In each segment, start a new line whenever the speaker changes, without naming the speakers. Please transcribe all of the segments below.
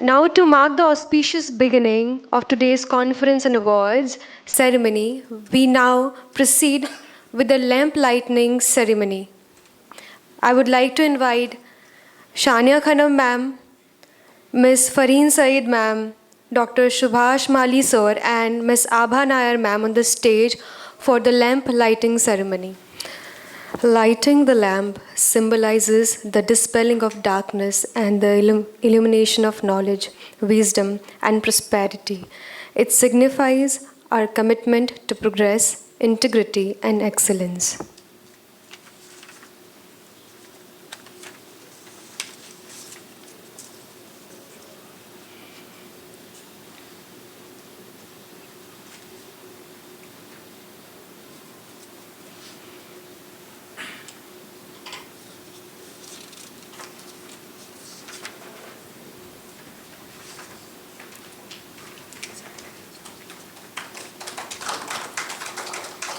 Now, to mark the auspicious beginning of today's conference and awards ceremony, we now proceed with the lamp lighting ceremony. I would like to invite Shania Khanam ma'am, Ms. Fareen Saeed ma'am, Dr. Subhash Mali sir, and Ms. Abha Nair ma'am on the stage for the lamp lighting ceremony. Lighting the lamp symbolizes the dispelling of darkness and the illumination of knowledge, wisdom, and prosperity. It signifies our commitment to progress, integrity, and excellence.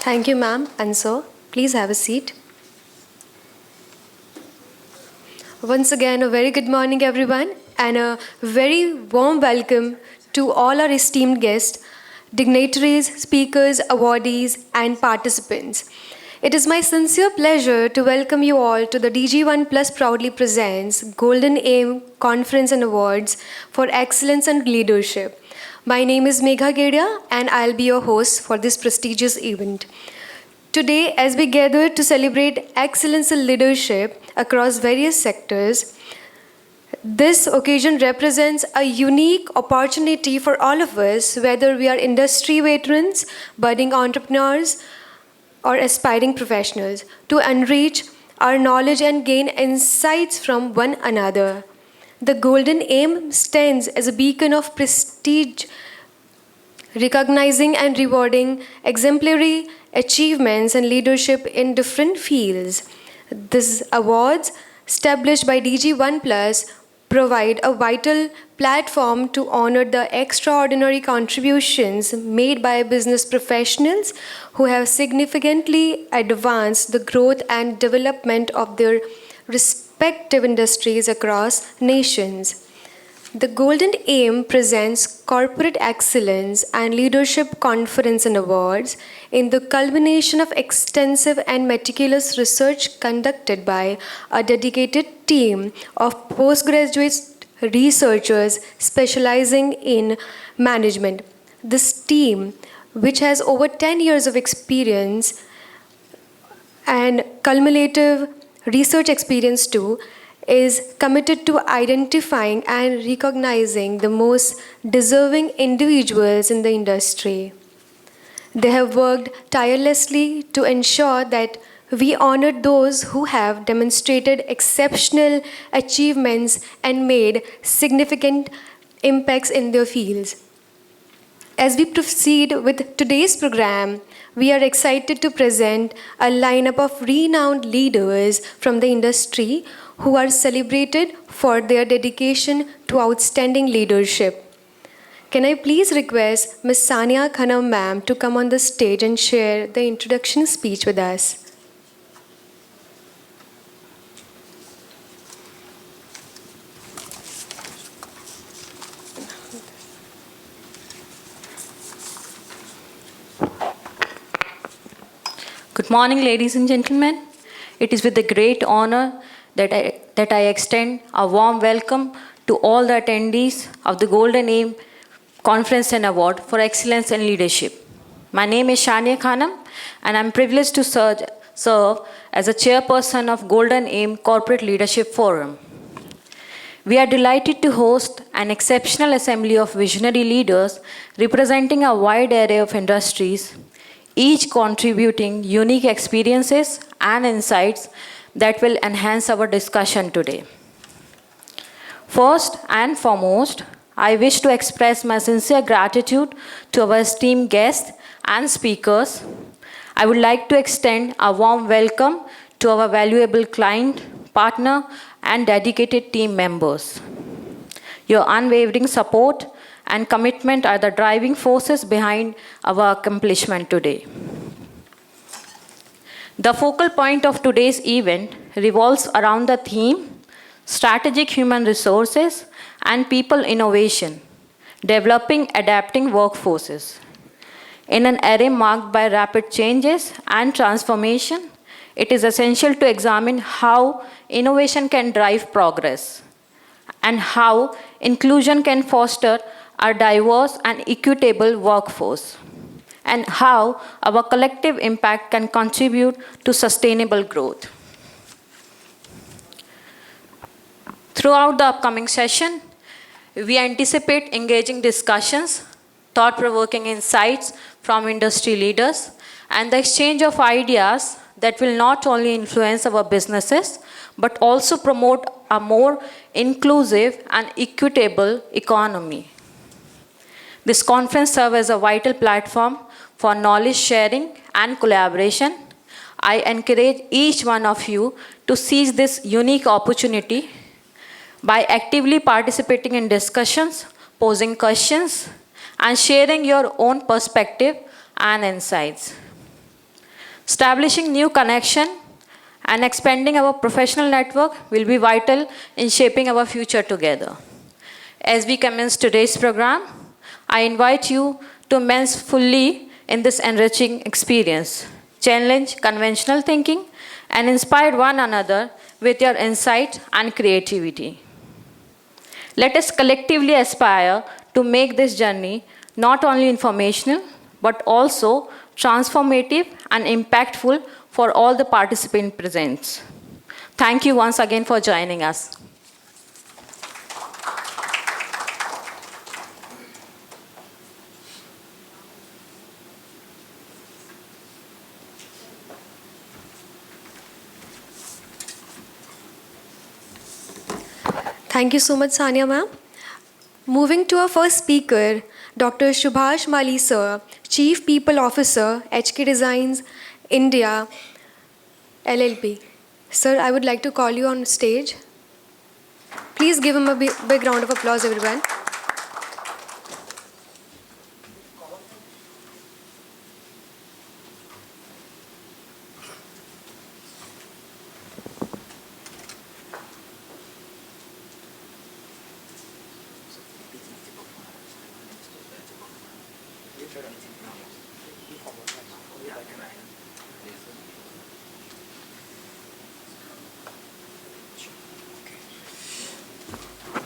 Thank you, ma'am, and sir. Please have a seat. Once again, a very good morning, everyone, and a very warm welcome to all our esteemed guests, dignitaries, speakers, awardees, and participants. It is my sincere pleasure to welcome you all to the DG1 Plus proudly presents Golden Aim Conference and Awards for Excellence and Leadership. My name is Megha Gedia, and I'll be your host for this prestigious event. Today, as we gather to celebrate excellence in leadership across various sectors, this occasion represents a unique opportunity for all of us, whether we are industry veterans, budding entrepreneurs, or aspiring professionals, to enrich our knowledge and gain insights from one another. The Golden Aim stands as a beacon of prestige, recognizing and rewarding exemplary achievements and leadership in different fields. These awards, established by DG1 Plus, provide a vital platform to honor the extraordinary contributions made by business professionals who have significantly advanced the growth and development of their respective industries across nations. The Golden Aim presents Corporate Excellence and Leadership Conference and Awards in the culmination of extensive and meticulous research conducted by a dedicated team of postgraduate researchers specializing in management. This team, which has over 10 years of experience and cumulative research experience too, is committed to identifying and recognizing the most deserving individuals in the industry. They have worked tirelessly to ensure that we honor those who have demonstrated exceptional achievements and made significant impacts in their fields. As we proceed with today's program, we are excited to present a lineup of renowned leaders from the industry who are celebrated for their dedication to outstanding leadership. Can I please request Ms. Sania Khanam ma'am to come on the stage and share the introduction speech with us?
Good morning, ladies and gentlemen. It is with a great honor that I extend a warm welcome to all the attendees of the Golden Aim Conference and Award for Excellence and Leadership. My name is Shania Khanam, and I'm privileged to serve as a chairperson of Golden Aim Corporate Leadership Forum. We are delighted to host an exceptional assembly of visionary leaders representing a wide array of industries, each contributing unique experiences and insights that will enhance our discussion today. First and foremost, I wish to express my sincere gratitude to our esteemed guests and speakers. I would like to extend a warm welcome to our valuable client, partner, and dedicated team members. Your unwavering support and commitment are the driving forces behind our accomplishment today. The focal point of today's event revolves around the theme Strategic Human Resources and people innovation, developing adapting workforces. In an era marked by rapid changes and transformation, it is essential to examine how innovation can drive progress and how inclusion can foster a diverse and equitable workforce, and how our collective impact can contribute to sustainable growth. Throughout the upcoming session, we anticipate engaging discussions, thought-provoking insights from industry leaders, and the exchange of ideas that will not only influence our businesses, but also promote a more inclusive and equitable economy. This conference serves as a vital platform for knowledge sharing and collaboration. I encourage each one of you to seize this unique opportunity by actively participating in discussions, posing questions, and sharing your own perspective and insights. Establishing new connection and expanding our professional network will be vital in shaping our future together. As we commence today's program, I invite you to immerse fully in this enriching experience, challenge conventional thinking, and inspire one another with your insight and creativity. Let us collectively aspire to make this journey not only informational, but also transformative and impactful for all the participant present. Thank you once again for joining us.
Thank you so much, Sania ma'am. Moving to our first speaker, Dr. Subhash Mali sir, Chief People Officer, HK Designs, India, LLP. Sir, I would like to call you on stage. Please give him a big round of applause, everyone.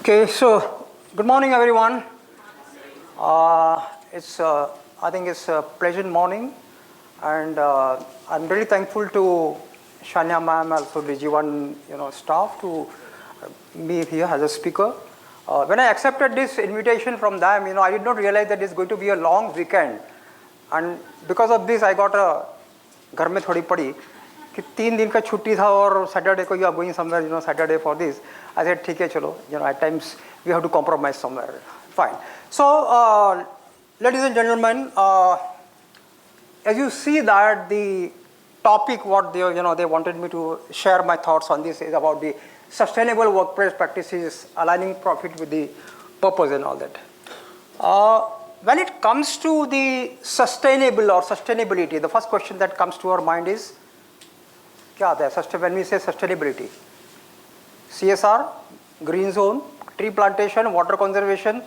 Okay, so good morning, everyone. I think it's a pleasant morning, and I'm really thankful to Shania ma'am, also the G1 staff to be here as a speaker. When I accepted this invitation from them, I did not realize that it's going to be a long weekend, and because of this, I got a घर में थोड़ी पड़ी कि 3 दिन का छुट्टी था और Saturday को you are going somewhere, Saturday for this. I said, ठीक है चलो, at times we have to compromise somewhere. Fine. So, ladies and gentlemen, as you see that the topic what they wanted me to share my thoughts on this is about the sustainable workplace practices, aligning profit with the purpose and all that. When it comes to the sustainable or sustainability, the first question that comes to our mind is, क्या आता है? When we say sustainability, CSR, green zone, tree plantation, water conservation,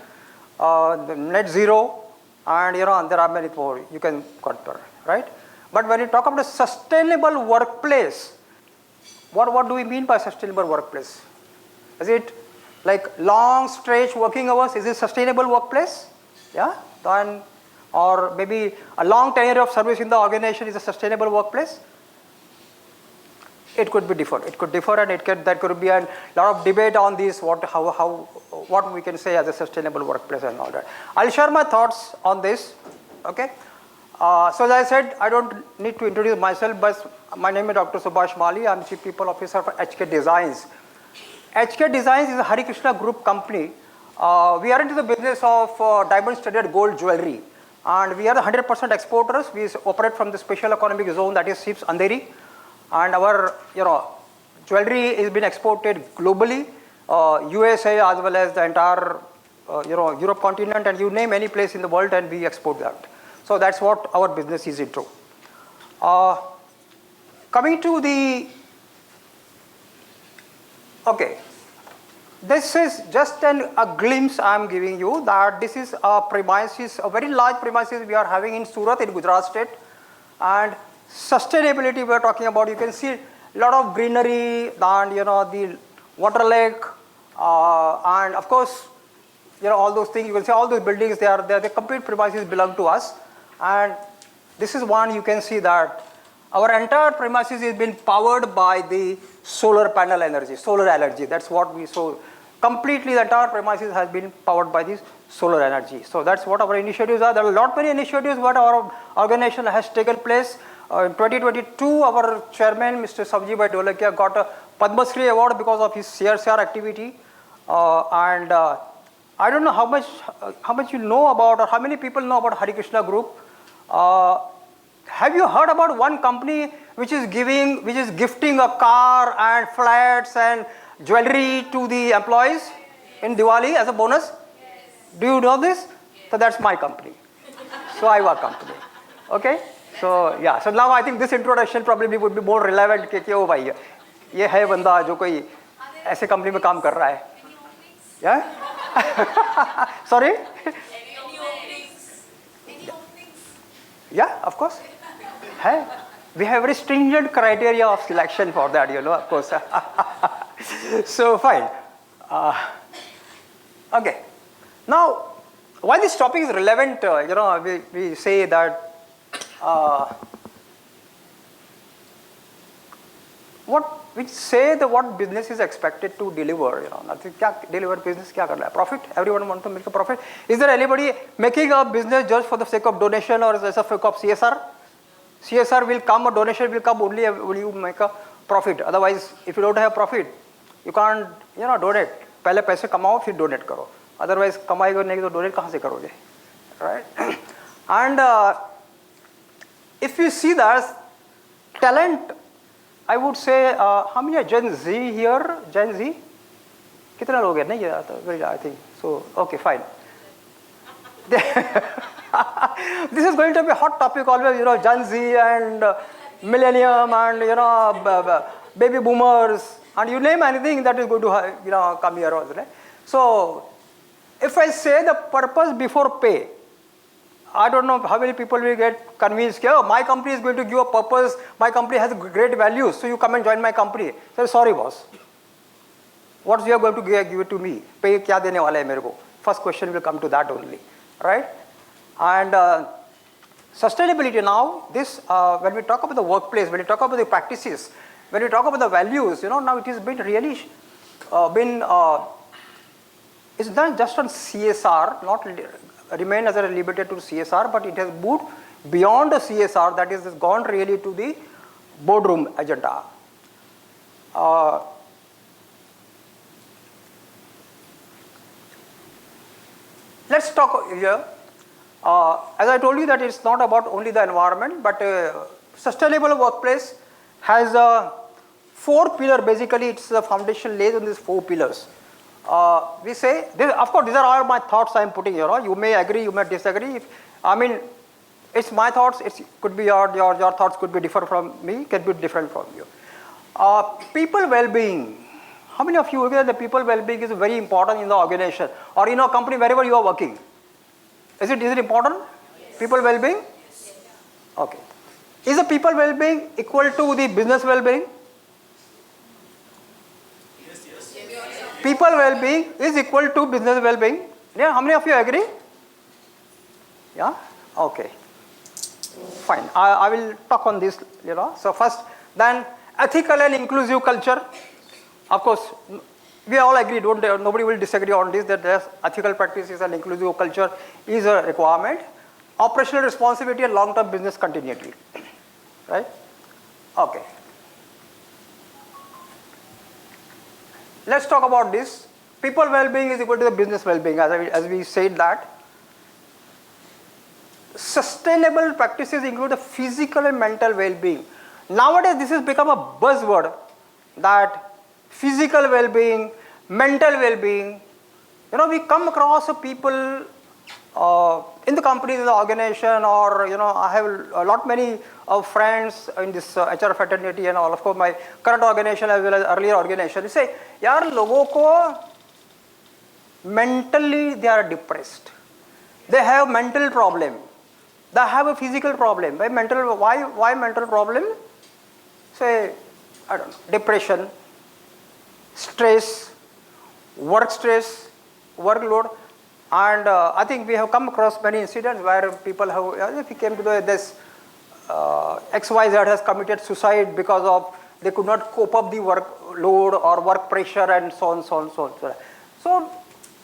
net zero, and there are many more you can consider, right? But when you talk about a sustainable workplace, what do we mean by sustainable workplace? Is it like long stretch working hours? Is it sustainable workplace? Yeah, then, or maybe a long tenure of service in the organization is a sustainable workplace? It could be different. It could differ, and that could be a lot of debate on this. What we can say as a sustainable workplace and all that. I'll share my thoughts on this. Okay. So as I said, I don't need to introduce myself, but my name is Dr. Subhash Mali. I'm Chief People Officer for HK Designs. HK Designs is a Hari Krishna Group company. We are into the business of diamond-studded gold jewelry, and we are 100% exporters. We operate from the special economic zone, that is SIPS Andheri. And our jewelry is been exported globally, USA as well as the entire Europe continent, and you name any place in the world, and we export that. So that's what our business is into. Coming to the This is just a glimpse I am giving you that this is a premises, a very large premises we are having in Surat in Gujarat state, and sustainability we are talking about. You can see a lot of greenery and the water lake, and of course all those things. You can see all those buildings. They are the complete premises belong to us, and this is one you can see that our entire premises is being powered by the solar panel energy, solar energy. That's what we saw. Completely the entire premises has been powered by this solar energy. So that's what our initiatives are. There are a lot many initiatives what our organization has taken place. In 2022, our chairman, Mr. Sabji Bhai Dholakia, got a Padma Shri award because of his CSR activity. I don't know how much you know about, or how many people know about Hari Krishna Group. Have you heard about one company which is gifting a car and flats and jewelry to the employees in Diwali as a bonus? Yes. Do you know this? Yes. So that's my company. So I work company. Okay? So yeah. So now I think this introduction probably would be more relevant कि ओ भाई ये है बंदा जो कोई ऐसे company में काम कर रहा है. Yeah? Sorry? Any openings? Yeah, of course. Hey, we have very stringent criteria of selection for that, of course. So fine. Okay. Now, why this topic is relevant, we say that what business is expected to deliver. Nothing. Deliver business? Kya karna hai? Profit. Everyone wants to make a profit. Is there anybody making a business just for the sake of donation or as a sake of CSR? CSR will come, a donation will come only when you make a profit. Otherwise, if you don't have profit, you can't, donate. पहले पैसे कमाओ फिर donate करो. Otherwise, कमाएगा नहीं तो donate कहाँ से करोगे, right? And if you see that talent, I would say, how many are Gen Z here? Gen Z? कितने लोग हैं? नहीं, I think so. Okay, fine. This is going to be a hot topic always, Gen Z and millennium and baby boomers, and you name anything that is going to come here also. So if I say the purpose before pay, I don't know how many people will get convinced. Oh, my company is going to give a purpose. My company has great values, so you come and join my company. So sorry, boss. What you are going to give it to me? Pay kya dene wala hai mere ko? First question will come to that only, right? And sustainability now, this when we talk about the workplace, when we talk about the practices, when we talk about the values, now it has been really it's not just on CSR, not remain as a limited to CSR, but it has moved beyond the CSR, that is gone really to the boardroom agenda. Let's talk here. As I told you that it's not about only the environment, but sustainable workplace has a 4 pillar. Basically, it's the foundation lays on these 4 pillars. We say, of course, these are all my thoughts I am putting here. You may agree, you may disagree. It's my thoughts. It could be your thoughts could be different from me, can be different from you. People well-being. How many of you agree that the people well-being is very important in the organization or in a company wherever you are working? Is it important? Yes. People well-being? Yes. Okay. Is the people well-being equal to the business well-being? Yes. People well-being is equal to business well-being. Yeah. How many of you agree? Yeah. Okay. Fine. I will talk on this. So first, then ethical and inclusive culture. Of course, we all agree. Nobody will disagree on this. That there's ethical practices and inclusive culture is a requirement. Operational responsibility and long-term business continuity. Right? Okay. Let's talk about this. People well-being is equal to the business well-being, as we said that. Sustainable practices include the physical and mental well-being. Nowadays, this has become a buzzword that physical well-being, mental well-being. We come across people in the companies, in the organization, or I have a lot many of friends in this HR fraternity and all. Of course, my current organization as well as earlier organization. They say, "Yaar, लोगों को mentally they are depressed. They have mental problem. They have a physical problem. Why mental problem? Say, I don't know, depression, stress, workload, and I think we have come across many incidents where people have, if we came to this XYZ has committed suicide because of they could not cope up the workload or work pressure and so on, so on, so on. So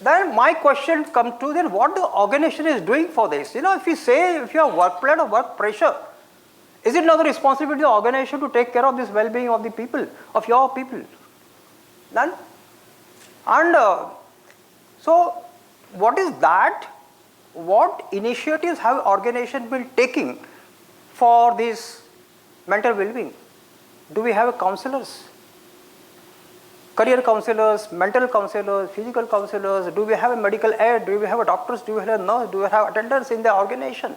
then my question comes to then what the organization is doing for this. If you say if you have workload or work pressure, is it not the responsibility of the organization to take care of this well-being of the people, of your people? None. And so what is that? What initiatives have organization been taking for this mental well-being? Do we have counselors? Career counselors, mental counselors, physical counselors? Do we have a medical aid? Do we have a doctors? Do we have a nurse? Do we have attendants in the organization?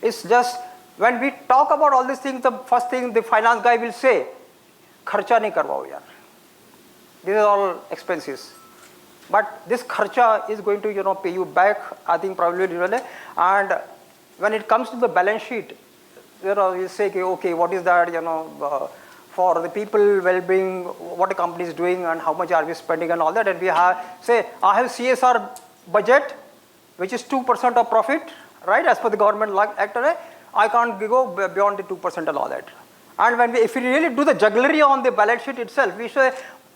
It's just when we talk about all these things, the first thing the finance guy will say, kharcha nahi karwao yaar. These are all expenses. But this kharcha is going to pay you back, I think probably. And when it comes to the balance sheet, you say, okay, what is that, for the people well-being, what the company is doing and how much are we spending and all that. And we have, say, I have CSR budget, which is 2% of profit, right, as per the government act. I can't go beyond the 2% and all that. And if we really do the jugglery on the balance sheet itself, we say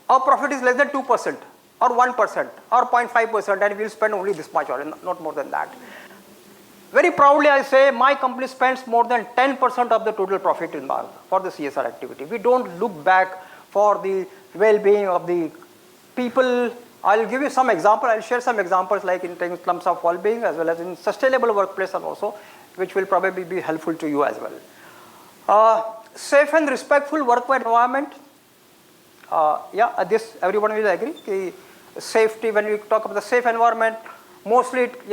our profit is less than 2% or 1% or 0.5% and we'll spend only this much or not more than that. Very proudly I say my company spends more than 10% of the total profit in for the CSR activity. We don't look back for the well-being of the people. I'll give you some example. I'll share some examples like in terms of well-being as well as in sustainable workplace and also, which will probably be helpful to you as well. Safe and respectful work environment. This everyone will agree. Safety, when we talk about the safe environment, mostly it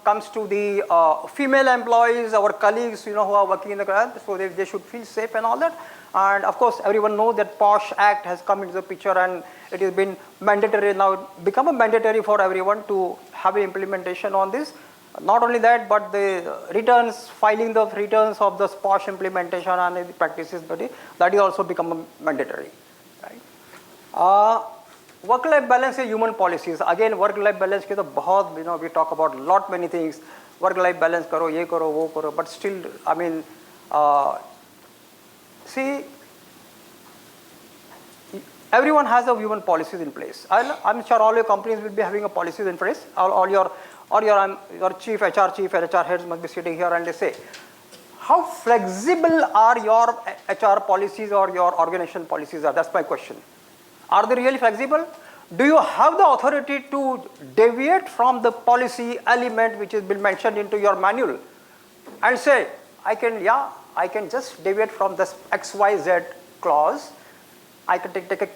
comes to the female employees, our colleagues who are working in the crowd, so they should feel safe and all that. And of course everyone knows that POSH Act has come into the picture and it has been mandatory now, become a mandatory for everyone to have an implementation on this. Not only that, but the returns, filing the returns of the POSH implementation and the practices, that is also become mandatory. Right? Work-life balance is human policies. Again, work-life balance ke to bahut, we talk about lot many things. Work-life balance karo, ye karo, wo karo. But still, I mean, see, everyone has a human policies in place. I'm sure all your companies will be having a policies in place. All your chief, HR chief, and HR heads must be sitting here and they say, how flexible are your HR policies or your organizational policies are? That's my question. Are they really flexible? Do you have the authority to deviate from the policy element which has been mentioned into your manual and say, I can just deviate from this XYZ clause. I can take a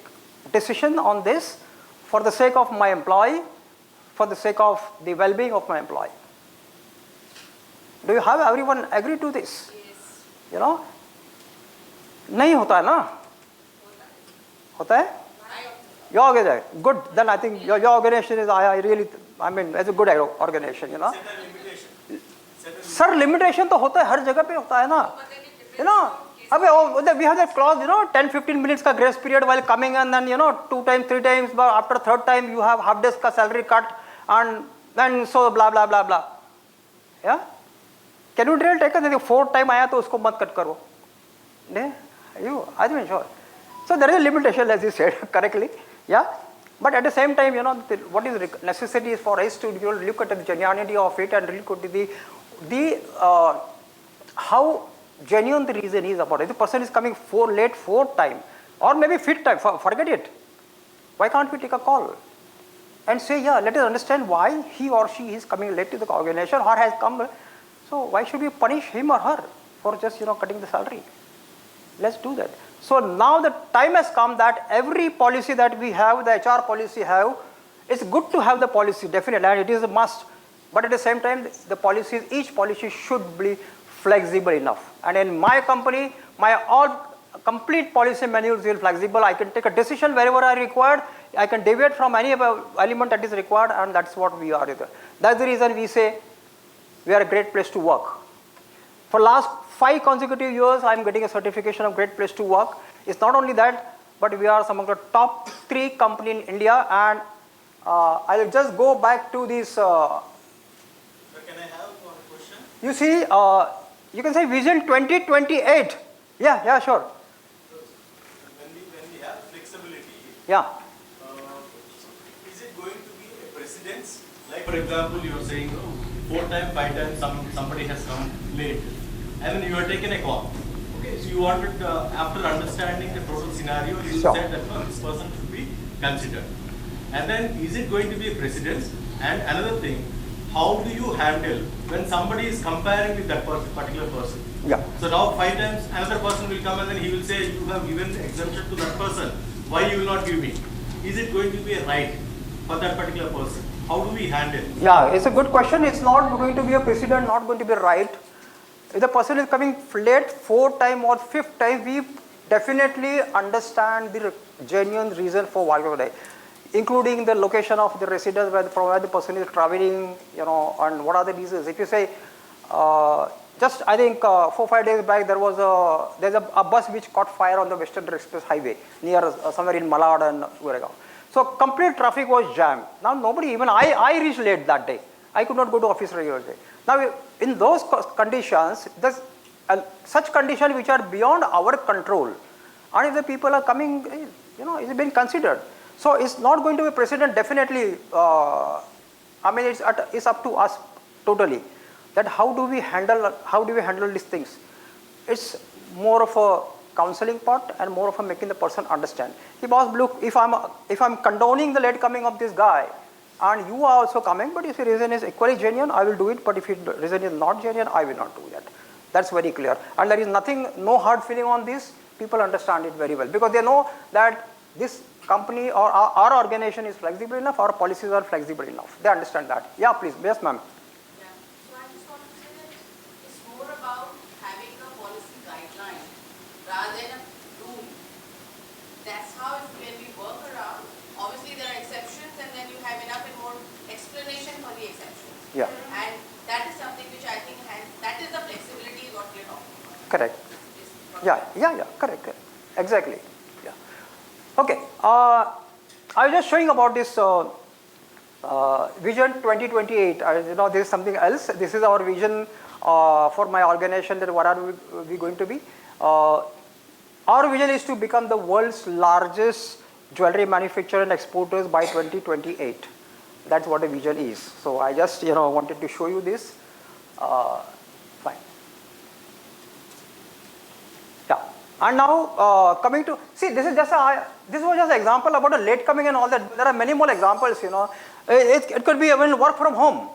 decision on this for the sake of my employee, for the sake of the well-being of my employee. Do you have everyone agree to this? Yes. Nahi hota hai na? Hota hai? Your organization, good. Then I think your organization is, it's a good organization, Sir, limitation to hota hai, har jagah pe hota hai na. We have that clause, 10-15 minutes ka grace period while coming and then, 2 times, 3 times, but after third time you have half days ka salary cut and then so blah, blah, blah, blah. Yeah? Can you really take it? 4th time aaya to usko mat cut karo. I'm sure. So there is a limitation as you said correctly. Yeah, but at the same time, what is necessity is for us to look at the genuinity of it and look at the how genuine the reason is about it. If the person is coming late 4th time or maybe 5th time, forget it. Why can't we take a call and say, let us understand why he or she is coming late to the organization or has come. So why should we punish him or her for just cutting the salary? Let's do that. So now the time has come that every policy that we have, the HR policy have, it's good to have the policy, definitely, and it is a must. But at the same time, each policy should be flexible enough. And in my company, all complete policy menu is very flexible. I can take a decision wherever I required. I can deviate from any element that is required, and that's what we are. That's the reason we say we are a great place to work. For last 5 consecutive years, I am getting a certification of great place to work. It's not only that, but we are some of the top 3 company in India, and I will just go back to this.
Sir, can I have one question?
You see, you can say Vision 2028. Yeah, sure.
When we have flexibility,
Yeah.
is it going to be a precedence? Like for example, you are saying 4 times, 5 times somebody has come late, and then you are taken a call. Okay, so you wanted after understanding the total scenario, you
Sure.
said that this person should be considered. And then is it going to be a precedence? And another thing, how do you handle when somebody is comparing with that particular person?
Yeah.
So now 5 times another person will come and then he will say, you have given the exemption to that person, why you will not give me? Is it going to be a right for that particular person? How do we handle?
Yeah, it's a good question. It's not going to be a precedent, not going to be right. If the person is coming late 4 times or 5th time, we definitely understand the genuine reason for why we are late, including the location of the residence from where the person is traveling, and what are the reasons. If you say, just I think 4-5 days back there's a bus which caught fire on the Western Express Highway near somewhere in Malad and Goregaon. So complete traffic was jammed. Now nobody, even I reached late that day. I could not go to office regularly. Now in those conditions, there's such conditions which are beyond our control, and if the people are coming, it's been considered. So it's not going to be precedent, definitely. I mean, it's up to us totally. That how do we handle these things? It's more of a counseling part and more of a making the person understand. Hey boss, look, if I'm condoning the late coming of this guy, and you are also coming, but if the reason is equally genuine, I will do it. But if the reason is not genuine, I will not do that. That's very clear. And there is no hard feeling on this. People understand it very well because they know that this company or our organization is flexible enough, our policies are flexible enough. They understand that. Yeah, please. Yes, ma'am.
Yeah. So I just want to say that it's more about having a policy guideline rather than a rule. That's how when we work around, obviously there are exceptions and then you have enough and more explanation for the exceptions.
Yeah.
And that is something which I think that is the flexibility what we're talking about.
Correct. Yeah. Correct. Exactly. Yeah. Okay. I was just showing about this Vision 2028. This is something else. This is our vision for my organization. That what are we going to be? Our vision is to become the world's largest jewelry manufacturer and exporters by 2028. That's what the vision is. So I just wanted to show you this. Fine. Yeah. And now coming to this was just an example about a late coming and all that. There are many more examples. It could be even work from home.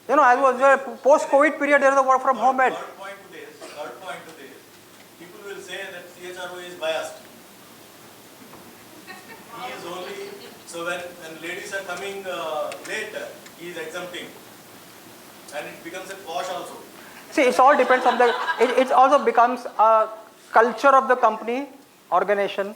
As was a post-COVID period, there is a work from home.
Third point to this, people will say that CHRO is biased. He is only, so when ladies are coming late, he is exempting. And it becomes a wash also.
See, it all depends on it also becomes a culture of the company, organization,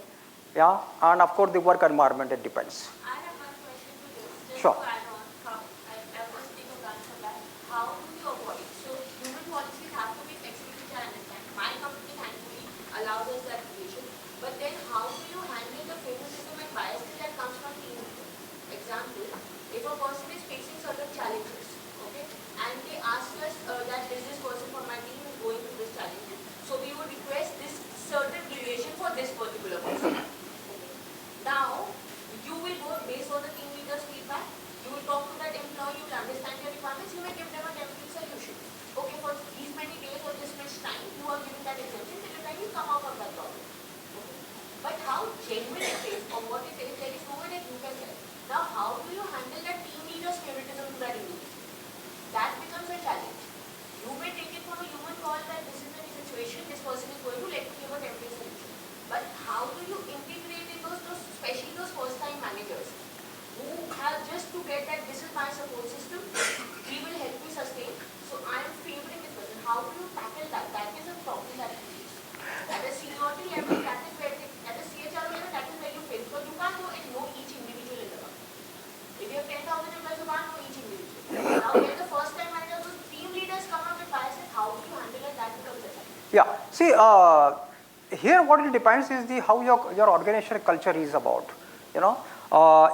yeah, and of course the work environment, it depends.
I have one question to this. Just
Sure.
to add on, I was thinking of that for that. How do you avoid? So human policies have to be flexible, which I understand. My company thankfully allows us that creation. But then how do you handle the favoritism and biases that comes from team leaders? Example, if a person is facing certain challenges, okay, and they ask us that this person from my team is going through this challenge, so we would request this certain deviation for this particular person. Okay. Now, you will go based on the team leader's feedback, you will
See, here what it depends is the how your organizational culture is about. You know,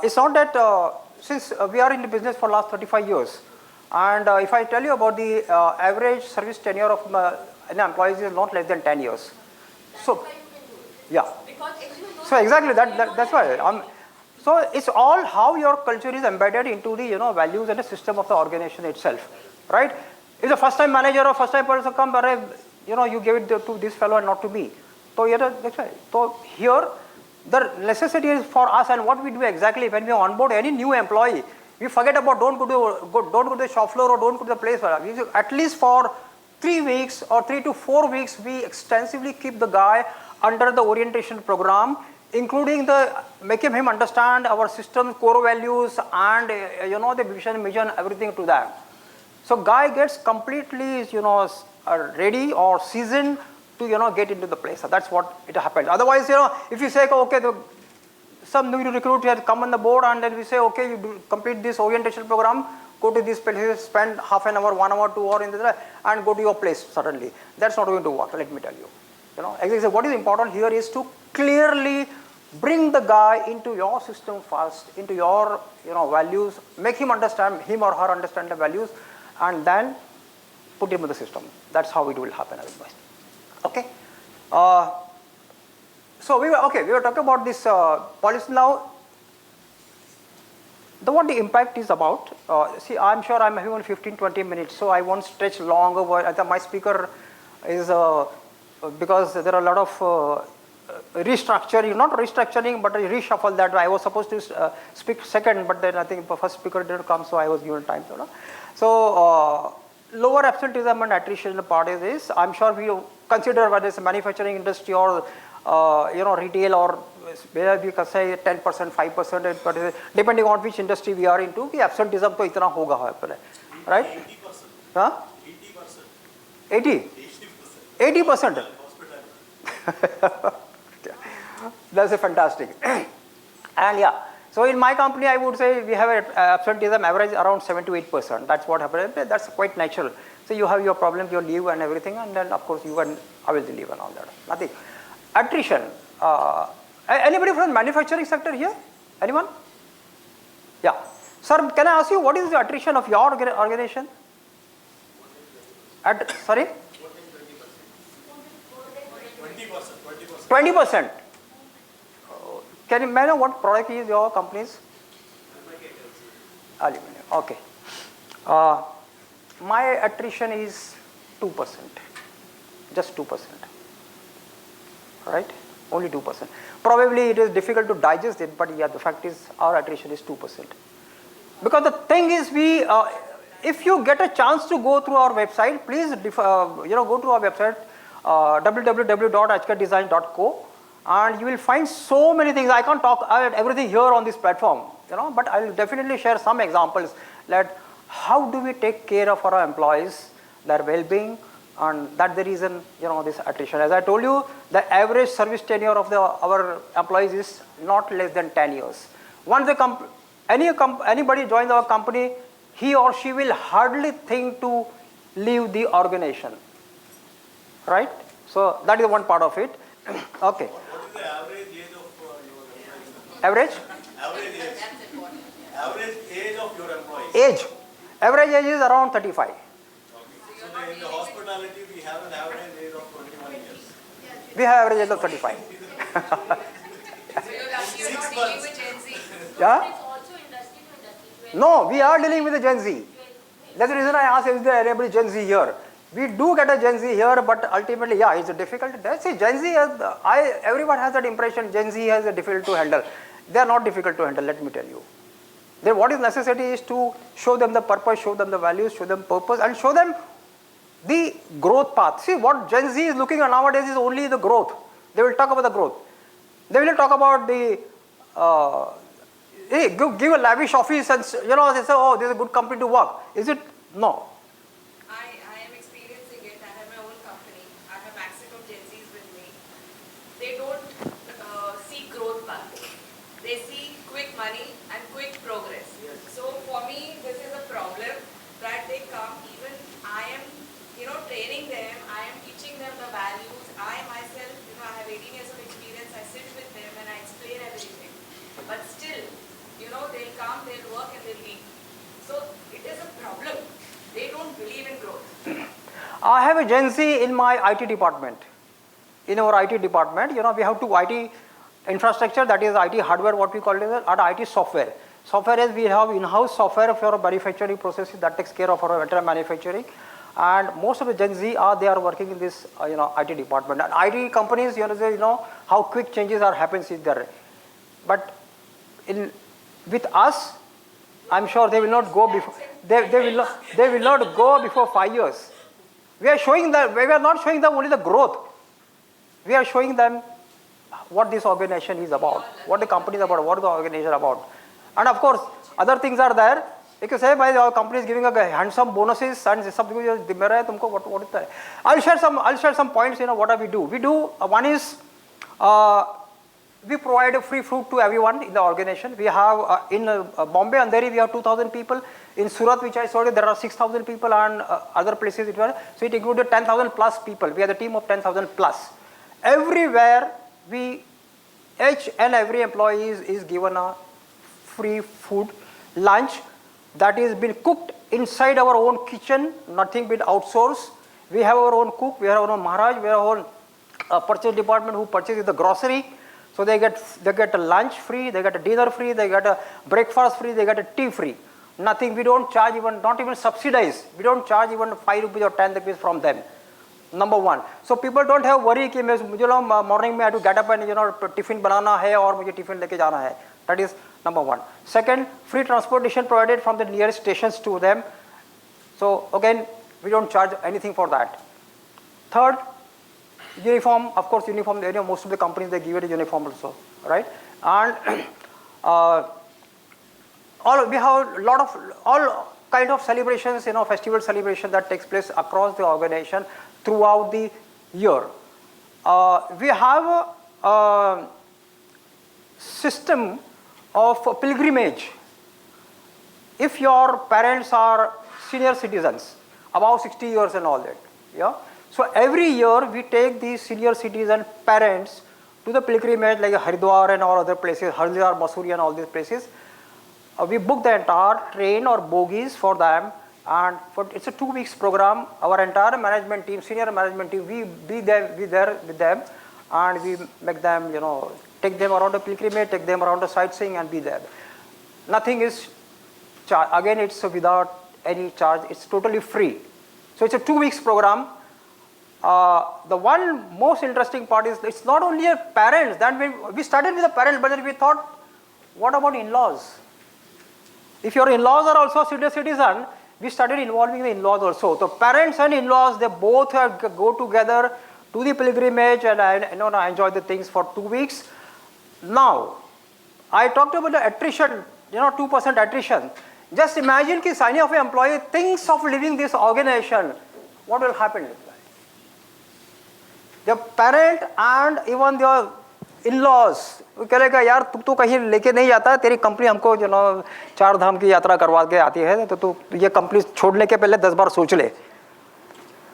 it's not that since we are in the business for last 35 years, and if I tell you about the average service tenure of an employee is not less than 10 years. So, yeah. So exactly that's why. So it's all how your culture is embedded into the values and the system of the organization itself, right? If the first time manager or first time person come, you gave it to this fellow and not to me. So that's why. So here the necessity is for us, and what we do exactly when we onboard any new employee, we forget about don't go to the shop floor or don't go to the place. At least for 3 weeks or 3 to 4 weeks, we extensively keep the guy under the orientation program, including making him understand our system core values and the vision, mission, everything to that. So guy gets completely ready or seasoned to get into the place. So that's what it happens. Otherwise, if you say okay, some new recruit has come on the board and then we say okay, you complete this orientation program, go to this place, spend half an hour, 1 hour, 2 hours in the and go to your place suddenly. That's not going to work. Let me tell you. What is important here is to clearly bring the guy into your system first, into your values, make him or her understand the values, and then put him in the system. That's how it will happen otherwise. Okay. So we were talking about this policy now. What the impact is about. See, I'm sure I'm having only 15-20 minutes, so I won't stretch long over. I think my speaker is because there are a lot of restructuring, not restructuring, but a reshuffle that I was supposed to speak second, but then I think the first speaker didn't come, so I was given time. So lower absenteeism and attrition part is this. I'm sure we consider whether it's a manufacturing industry or retail or where we can say 10%, 5%, but depending on which industry we are into, the absenteeism to itna hoga, right? 80%. Huh? 80%. 80%. That's a fantastic. And yeah, so in my company, I would say we have an absenteeism average around 7 to 8%. That's what happens. That's quite natural. So you have your problems, your leave and everything, and then of course you can obviously leave and all that. Nothing. Attrition. Anybody from the manufacturing sector here? Anyone? Yeah. Sir, can I ask you what is the attrition of your organization? Sorry? 20%. Can you know what product is your company's? Aluminum. Okay. My attrition is 2%. Just 2%. Right? Only 2%. Probably it is difficult to digest it, but yeah, the fact is our attrition is 2%. Because the thing is, if you get a chance to go through our website, please go to our website www.hkdesign.co, and you will find so many things. I can't talk everything here on this platform, but I will definitely share some examples that how do we take care of our employees, their well-being, and that's the reason this attrition. As I told you, the average service tenure of our employees is not less than 10 years. Once anybody joins our company, he or she will hardly think to leave the organization. Right? So that is one part of it. Okay.
What is the average age of your employees?
Average?
Average age. Average age of your employees.
Age. Average age is around 35.
Okay. So in the hospitality, we have an average age of 21 years.
We have average age of 35.
So you're lucky you're not dealing with Gen Z.
Yeah?
It's also industry to industry.
No, we are dealing with the Gen Z. That's the reason I asked, is there anybody Gen Z here? We do get a Gen Z here, but ultimately, yeah, it's difficult. See, Gen Z everyone has that impression. Gen Z has a difficult to handle. They are not difficult to handle. Let me tell you. What is necessity is to show them the purpose, show them the values, show them purpose, and show them the growth path. See, what Gen Z is looking at nowadays is only the growth. They will talk about the growth. They will talk about the give a lavish office and they say, oh, this is a good company to work. Is it? No.
I am experiencing it. I have my own company. I have maximum Gen Zs with me. They don't see growth path. They see quick money and quick progress. Yes. So for me, this is a problem that they come, even I am
training them, I am teaching them the values. I myself, I have 18 years of experience. I sit with them and I explain everything. But still, they'll come, they'll work and they'll leave. So it is a problem. They don't believe in growth.
I have a Gen Z in my IT department. In our IT department, we have two IT infrastructure, that is IT hardware, what we call it, and IT software. Software is we have in-house software for manufacturing processes that takes care of our entire manufacturing. And most of the Gen Z they are working in this IT department. And IT companies, how quick changes are happening there. But with us, I'm sure they will not go before they will not go before 5 years. We are not showing them only the growth. We are showing them what this organization is about, what the company is about, what the organization is about. And of course, other things are there. You can say, our company is giving a handsome bonuses and something. What is that? I'll share some points. What we do. We do one is we provide a free food to everyone in the organization. We have in Bombay, Andheri, we have 2,000 people. In Surat, which I saw, there are 6,000 people, and other places so it included 10,000 plus people. We are the team of 10,000 plus. Everywhere, each and every employee is given a free food, lunch that is been cooked inside our own kitchen, nothing been outsourced. We have our own cook, we have our own Maharaj, we have our own purchase department who purchases the grocery. So they get a lunch free, they get a dinner free, they get a breakfast free, they get a tea free. Nothing, we don't charge even, not even subsidize. We don't charge even 5 rupees or 10 rupees from them. Number one. So people don't have worry कि मुझे morning में I have to get up and tiffin बनाना है और मुझे tiffin लेके जाना है. That is number one. Second, free transportation provided from the nearest stations to them. So again, we don't charge anything for that. Third, uniform. Of course, uniform. Most of the companies they give it a uniform also, right? And we have a lot of all kind of celebrations, festival celebration that takes place across the organization throughout the year. We have a system of pilgrimage. If your parents are senior citizens, above 60 years and all that, yeah. So every year we take these senior citizen parents to the pilgrimage like Haridwar and all other places, Haridwar, Masuri and all these places. We book the entire train or bogies for them, and it's a 2 weeks program. Our entire management team, senior management team, we be there with them, and we make them, take them around the pilgrimage, take them around the sightseeing, and be there. Nothing is charged. Again, it's without any charge. It's totally free. So it's a 2 weeks program. The one most interesting part is it's not only a parents. Then we started with the parents, but then we thought, what about in-laws? If your in-laws are also senior citizen, we started involving the in-laws also. So parents and in-laws, they both go together to the pilgrimage and enjoy the things for 2 weeks. Now, I talked about the attrition, 2% attrition. Just imagine कि signing of an employee thinks of leaving this organization. What will happen? The parent and even the in-laws कहेगा यार तू कहीं लेके नहीं जाता, तेरी company हमको 4 धाम की यात्रा करवा के आती है, तो तू ये कंपनी छोड़ने के पहले 10 बार सोच ले.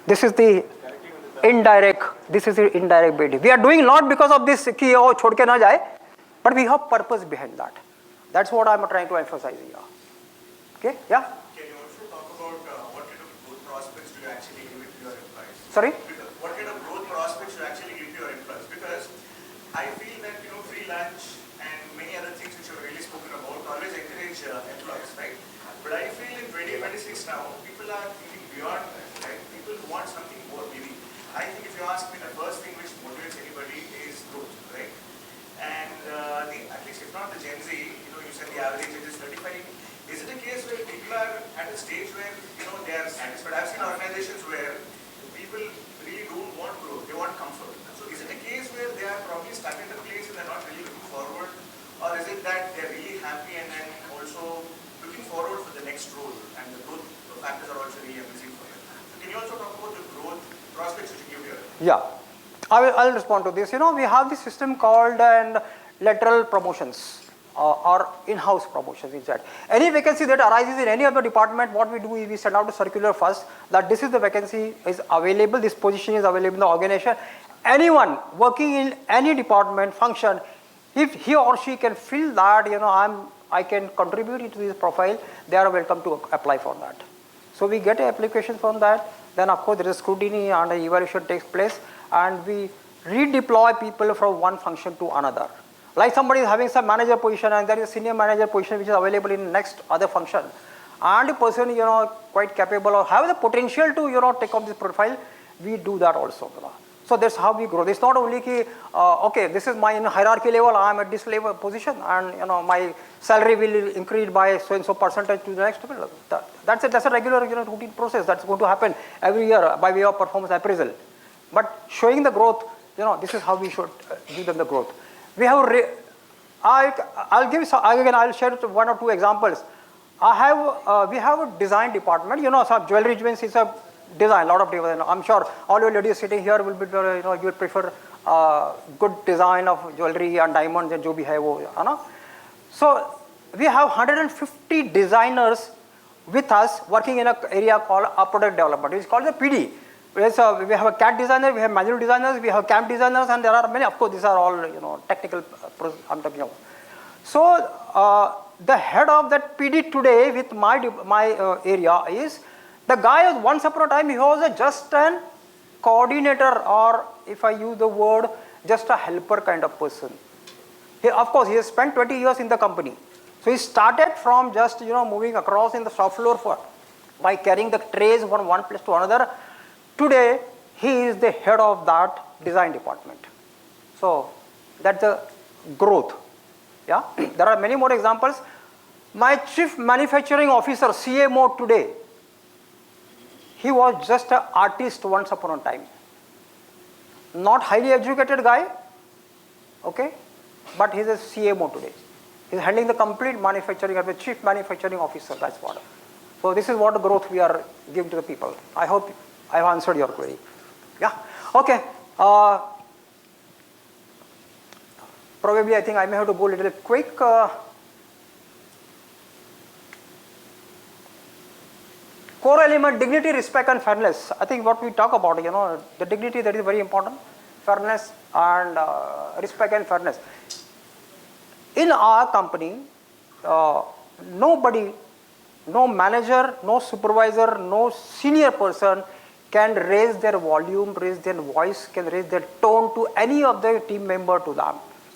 This is the indirect bid. We are doing not because of this कि वो छोड़ के ना जाए, but we have purpose behind that. That's what I'm trying to emphasize here. Okay, yeah.
Can you also talk about what kind of growth prospects do you actually give to your employees?
Sorry.
What kind of growth prospects do you actually give to your employees? Because I feel that free lunch and many other things which you have really spoken about always encourage employees, right? But I feel in 2026 now, people are thinking beyond that, right? People want something more maybe. I think if you ask me, the first thing which motivates anybody is growth, right? And at least if not the Gen Z, you said the average age is 35. Is it a case where people are at a stage where they are satisfied? I've seen organizations where people really don't want growth; they want comfort. So is it a case where they are probably stuck in the place and they're not really looking forward, or is it that they're really happy and then also looking forward for the next role and the growth factors are also really amazing for them? So can you also talk about the growth prospects which you give here?
Yeah, I'll respond to this. We have this system called lateral promotions. or in-house promotions inside. Any vacancy that arises in any other department, what we do is we send out a circular first that this is the vacancy is available, this position is available in the organization. Anyone working in any department function, if he or she can feel that I can contribute into this profile, they are welcome to apply for that. So we get applications from that. Then of course there is scrutiny and evaluation takes place, and we redeploy people from one function to another. Like somebody is having some manager position and there is a senior manager position which is available in next other function, and the person quite capable or have the potential to take up this profile, we do that also. So that's how we grow. It's not only okay, this is my hierarchy level, I am at this level position, and my salary will increase by so and so percentage to the next level. That's a regular routine process that's going to happen every year by way of performance appraisal. But showing the growth, this is how we should give them the growth. We have, I'll give some, again I'll share one or two examples. We have a design department. Some jewelry means it's a design, a lot of design. I'm sure all your ladies sitting here will be, you will prefer good design of jewelry and diamonds and jo bhi hai wo, So we have 150 designers with us working in an area called product development. It's called the PD. We have a CAD designer, we have manual designers, we have CAM designers, and there are many. Of course, these are all technical. I'm talking about. So the head of that PD today with my area is the guy. Once upon a time, he was just an coordinator, or if I use the word, just a helper kind of person. Of course, he has spent 20 years in the company. So he started from just moving across in the shop floor by carrying the trays from one place to another. Today, he is the head of that design department. So that's the growth. Yeah, there are many more examples. My chief manufacturing officer, CMO today, he was just an artist once upon a time. Not highly educated guy, okay, but he's a CMO today. He's handling the complete manufacturing as a chief manufacturing officer. That's what. So this is what the growth we are giving to the people. I hope I have answered your query. Yeah. Okay. Probably I think I may have to go a little quick. Core element: dignity, respect, and fairness. I think what we talk about, the dignity, that is very important. Fairness and respect and fairness. In our company, nobody, no manager, no supervisor, no senior person can raise their volume, raise their voice, can raise their tone to any of the team member to them.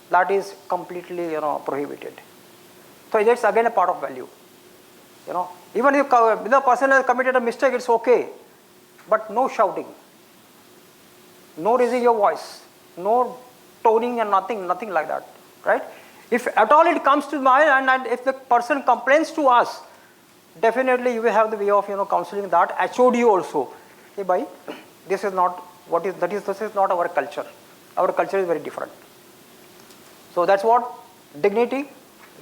That is completely prohibited. So that's again a part of value. Even if the person has committed a mistake, it's okay, but no shouting, no raising your voice, no toning and nothing like that, right? If at all it comes to mind, and if the person complains to us, definitely you will have the way of counseling that. HOD also. Hey, bhai, this is not what is that is. This is not our culture. Our culture is very different. So that's what dignity.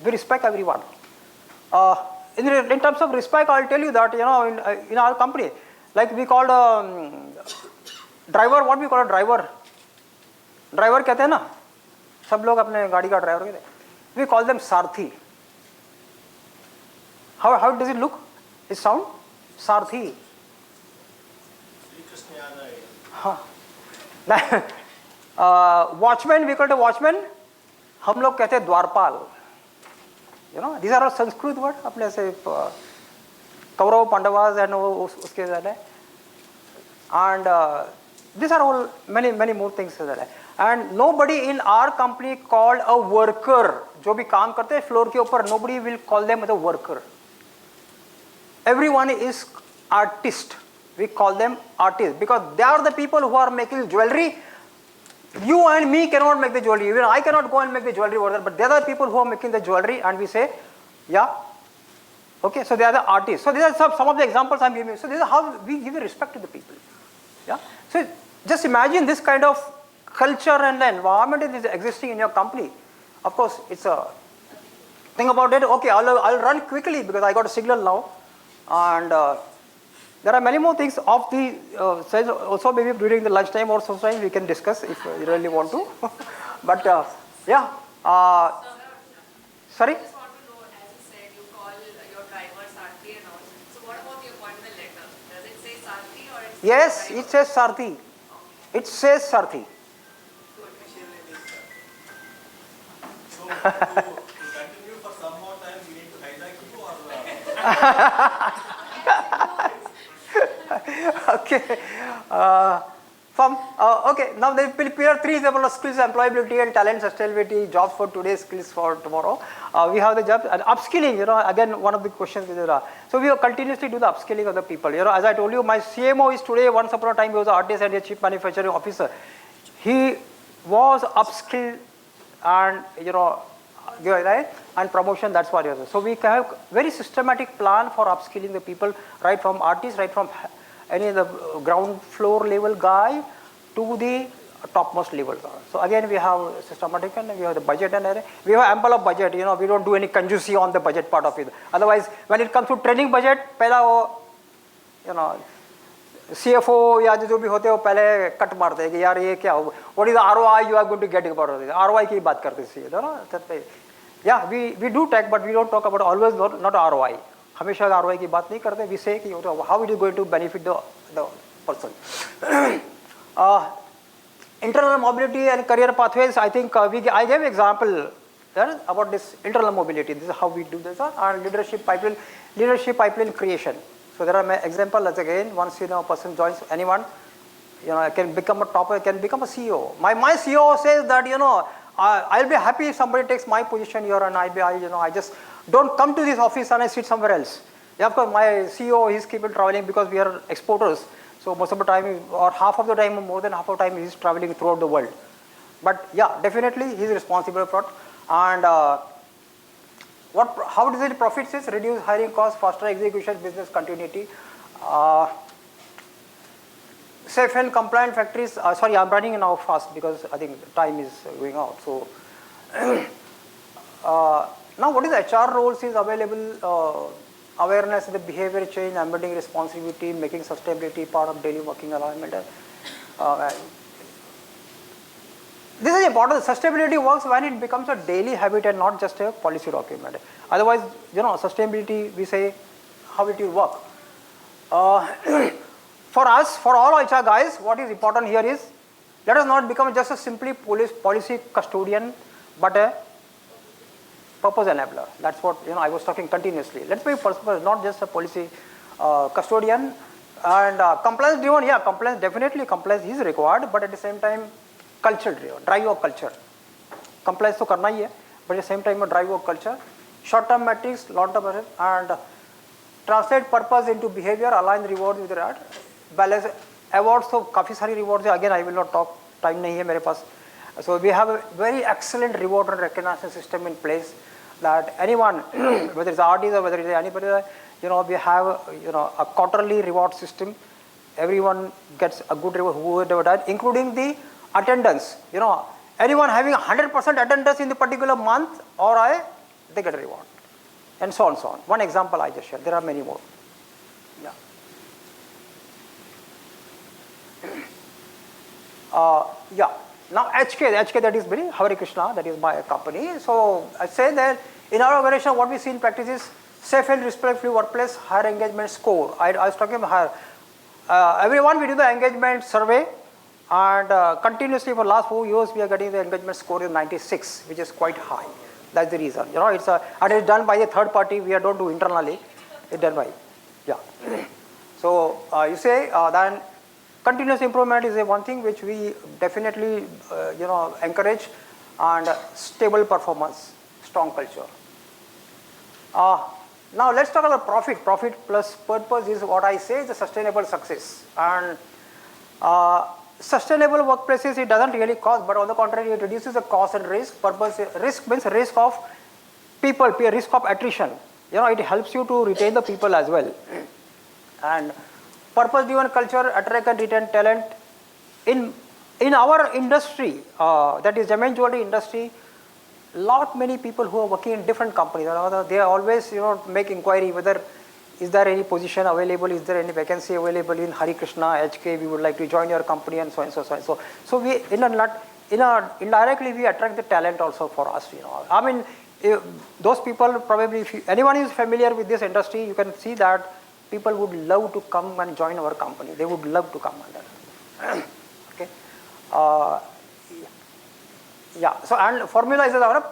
We respect everyone. In terms of respect, I'll tell you that in our company, like we called driver. What we call a driver? Driver कहते हैं ना? सब लोग अपने गाड़ी का driver कहते हैं. We call them Sarathi. How does it look? It sound? Sarathi. Watchman, we call the watchman. हम लोग कहते हैं द्वारपाल. These are all Sanskrit words. अपने से कौरव पांडवास and उसके ज़्यादा. And these are all many more things ज़्यादा. And nobody in our company called a worker. जो भी काम करते हैं floor के ऊपर, nobody will call them as a worker. Everyone is artist. We call them artists because they are the people who are making jewelry. You and me cannot make the jewelry. Even I cannot go and make the jewelry over there, but they are the people who are making the jewelry, and we say, yeah, okay. So they are the artists. So these are some of the examples I'm giving. So this is how we give respect to the people. Yeah. So just imagine this kind of culture and the environment is existing in your company. Of course, it's a thing about it. Okay, I'll run quickly because I got a signal now, and there are many more things of the also maybe during the lunchtime or sometime we can discuss if you really want to. But yeah, Sorry?
I just want to know, as you said, you call your driver Sarthi and all. So what about the appointment letter? Does it say Sarthi or it says
Yes,
driver?
it says Sarthi. It says Sarthi.
So to continue for some more time, we need to hijack you or
Okay. Okay, now the pillar 3 is about skills, employability and talent sustainability, jobs for today, skills for tomorrow. We have the jobs and upskilling, again one of the questions is so we continuously do the upskilling of the people. As I told you, my CMO is today, once upon a time he was an artist and a chief manufacturing officer. He was upskilled and right, and promotion, that's what it is. So we have very systematic plan for upskilling the people, right from artists, right from any of the ground floor level guy to the topmost level guy. So again we have systematic and we have the budget and we have ample of budget, we don't do any conjugacy on the budget part of it. Otherwise when it comes to training budget, pehla CFO या जो भी होते हो पहले cut मारते हैं कि यार ये क्या हो, what is the ROI you are going to get about it, ROI की बात करते हैं. Yeah, we do tech but we don't talk about always not ROI. हमेशा ROI की बात नहीं करते. We say कि how it is going to benefit the person. Internal mobility and career pathways, I think I gave example about this internal mobility. This is how we do this, and leadership pipeline creation. So there are examples again. Once a person joins anyone, can become a topper, can become a CEO. My CEO says that I'll be happy if somebody takes my position here, and I just don't come to this office and I sit somewhere else. Yeah, of course, my CEO he's keeping traveling because we are exporters. So most of the time, or half of the time, more than half of the time, he's traveling throughout the world. But yeah, definitely he's responsible for it. And how does it profits is reduce hiring costs, faster execution, business continuity. Safe and compliant factories. Sorry, I'm running now fast because I think time is going out. So now what is HR roles is available, awareness, the behavior change, embedding responsibility, making sustainability part of daily working environment. This is important. Sustainability works when it becomes a daily habit and not just a policy document. Otherwise, sustainability, we say, how it will work. For us, for all HR guys, what is important here is, let us not become just a simply policy custodian, but a purpose enabler. That's what I was talking continuously. Let's be purpose, not just a policy custodian. And compliance driven, yeah, compliance, definitely compliance is required, but at the same time, culture driven, drive of culture. Compliance to karna hi hai, but at the same time, a drive of culture. Short term metrics, long term metrics, and translate purpose into behavior, align rewards with that. Balance awards, so काफी सारी rewards है. Again, I will not talk, time नहीं है मेरे पास. So we have a very excellent reward and recognition system in place that anyone, whether it's artist or whether it's anybody, we have a quarterly reward system. Everyone gets a good reward, whoever done, including the attendance. Anyone having 100% attendance in the particular month or they get a reward, and so on, so on. One example I just shared. There are many more. Yeah. Yeah. Now HK, that is very Hare Krishna, that is my company. So I say that in our organization, what we see in practice is safe and respectful workplace, higher engagement score. I was talking about higher. Everyone we do the engagement survey, and continuously for last 4 years we are getting the engagement score is 96, which is quite high. That's the reason. And it's done by a third party. We don't do internally. It's done by, yeah. So you say then continuous improvement is one thing which we definitely encourage, and stable performance, strong culture. Now let's talk about profit. Profit plus purpose is what I say is a sustainable success. And sustainable workplaces, it doesn't really cost, but on the contrary, it reduces the cost and risk. Purpose, risk means risk of people, risk of attrition. It helps you to retain the people as well. And purpose-driven culture, attract and retain talent. In our industry, that is gem and jewelry industry, many people who are working in different companies, they are always make inquiry whether is there any position available, is there any vacancy available in Hare Krishna, HK, we would like to join your company, and so on, so on, so we indirectly we attract the talent also for us. I mean, those people probably, if anyone is familiar with this industry, you can see that people would love to come and join our company. They would love to come under. Okay. Yeah. So and formula is our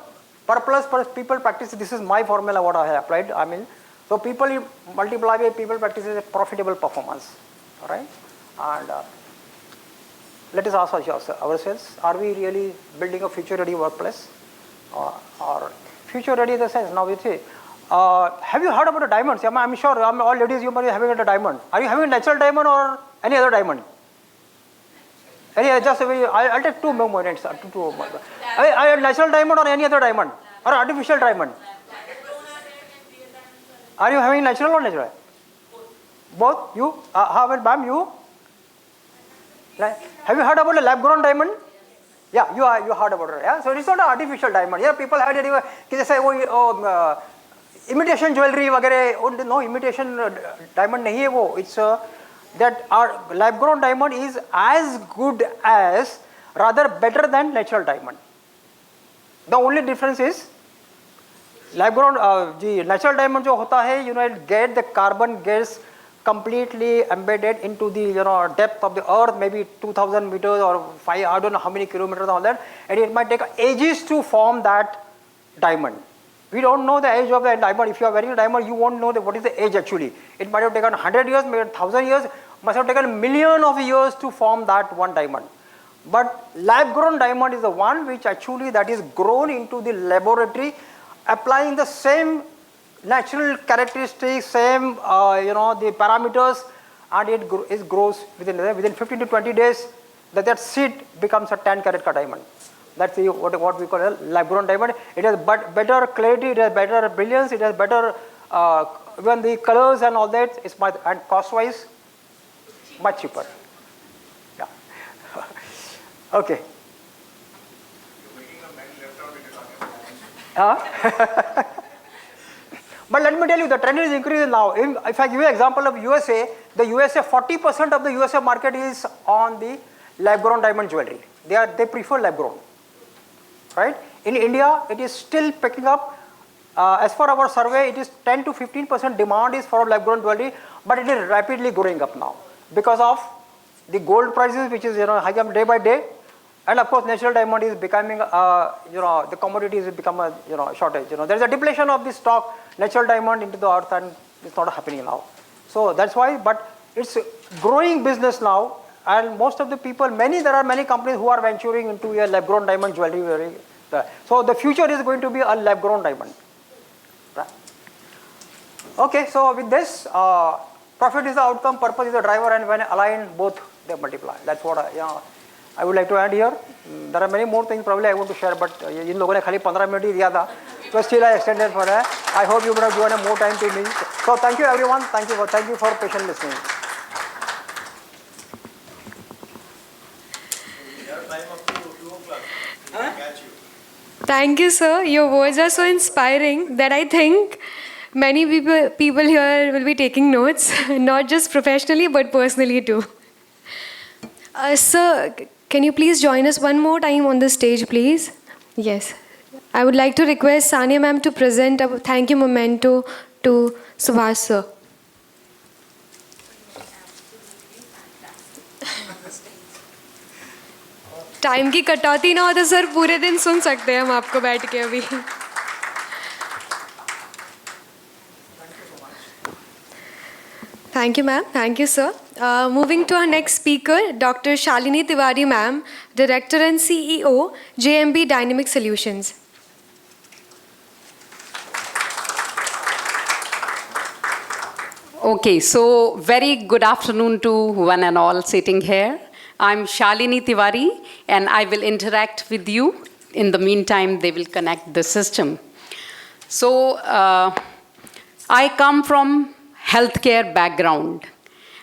per plus per people practice. This is my formula what I have applied. I mean, so people multiply by people practice is a profitable performance. All right. And let us ask ourselves: are we really building a future-ready workplace, or future-ready in the sense? Now we see. Have you heard about the diamonds? I'm sure all ladies you must be having a diamond. Are you having a natural diamond or any other diamond? Just I'll take 2 more minutes. A natural diamond or any other diamond or artificial diamond? Are you having natural or natural? Both. You? How about ma'am? You? Have you heard about a lab-grown diamond? Yeah, you heard about it. Yeah, so it's not an artificial diamond. Yeah, people had it. Say, imitation jewelry, वगैरह. No, imitation diamond नहीं है वो. It's that our lab-grown diamond is as good as, rather better than natural diamond. The only difference is lab-grown, natural diamond जो होता है, it get the carbon gets completely embedded into the depth of the earth, maybe 2,000 meters or 5, I don't know how many kilometers and all that, and it might take ages to form that diamond. We don't know the age of the diamond. If you are wearing a diamond, you won't know what is the age actually. It might have taken 100 years, maybe 1,000 years, must have taken a million of years to form that one diamond. But lab-grown diamond is the one which actually that is grown into the laboratory, applying the same natural characteristics, same the parameters, and it grows within 15 to 20 days. That seed becomes a 10-carat diamond. That's what we call a lab-grown diamond. It has better clarity, it has better brilliance, it has better even the colors and all that. It's much, and cost-wise, much cheaper. Yeah. Okay.
You're making a man left out when you're talking about
But let me tell you, the trend is increasing now. If I give you an example of USA, the USA, 40% of the USA market is on the lab-grown diamond jewelry. They prefer lab-grown. Right? In India, it is still picking up. As for our survey, it is 10 to 15% demand is for lab-grown jewelry, but it is rapidly growing up now because of the gold prices, which is high up day by day, and of course, natural diamond is becoming the commodity has become a shortage. There is a depletion of the stock natural diamond into the earth, and it's not happening now. So that's why, but it's growing business now. And most of the people, there are many companies who are venturing into a lab-grown diamond jewelry. So the future is going to be a lab-grown diamond. Right? Okay, so with this, profit is the outcome, purpose is the driver, and when aligned, both they multiply. That's what I would like to add here. There are many more things probably I want to share, but in लोगों ने खाली 15 minute ही दिया था, so still I extended for that. I hope you would have given more time to me. So thank you everyone. Thank you for patient listening.
Thank you, sir. Your words are so inspiring that I think many people here will be taking notes, not just professionally but personally too. Sir, can you please join us one more time on the stage, please? Yes. I would like to request Sania ma'am to present a thank you memento to Subhash sir. Time की कटौती ना हो तो sir पूरे दिन सुन सकते हैं हम आपको बैठ के अभी. Thank you, ma'am. Thank you, sir. Moving to our next speaker, Dr. Shalini Tiwari, ma'am, Director and CEO, JMB Dynamic Solutions.
Okay, so very good afternoon to one and all sitting here. I'm Shalini Tiwari, and I will interact with you. In the meantime, they will connect the system. So, I come from healthcare background.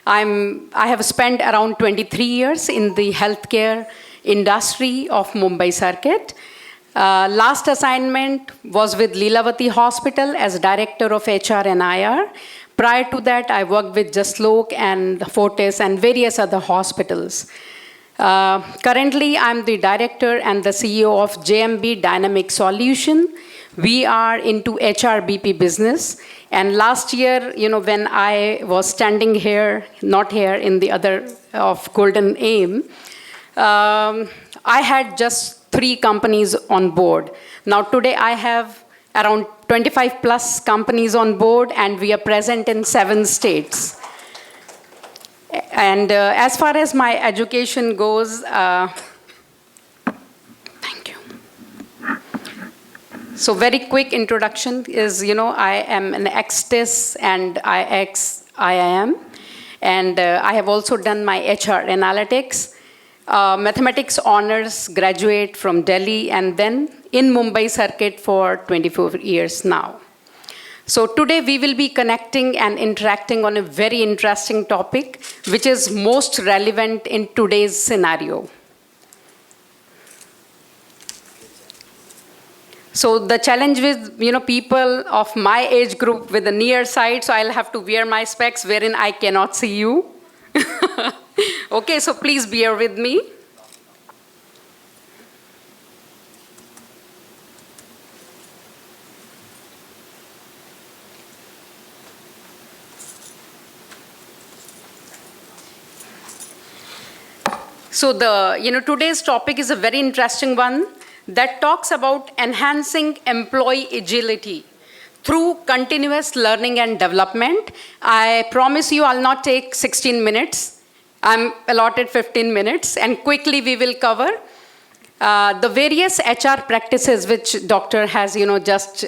I have spent around 23 years in the healthcare industry of Mumbai circuit. Last assignment was with Leelavati Hospital as Director of HR and IR. Prior to that, I worked with Jaslok and Fortis and various other hospitals. Currently, I'm the Director and the CEO of JMB Dynamic Solution, We are into HRBP business. And last year, when I was standing here, not here, in the other of Golden Aim, I had just 3 companies on board. Now today I have around 25 plus companies on board, and we are present in 7 states. And as far as my education goes, thank you. So very quick introduction is, I am an ex-TIS and ex-IIM, and I have also done my HR analytics, mathematics honors graduate from Delhi, and then in Mumbai circuit for 24 years now. So today we will be connecting and interacting on a very interesting topic, which is most relevant in today's scenario. So the challenge with people of my age group with the near sight, so I'll have to wear my specs wherein I cannot see you. Okay, so please bear with me. So today's topic is a very interesting one that talks about enhancing employee agility through continuous learning and development. I promise you I'll not take 16 minutes. I'm allotted 15 minutes, and quickly we will cover the various HR practices which doctor has just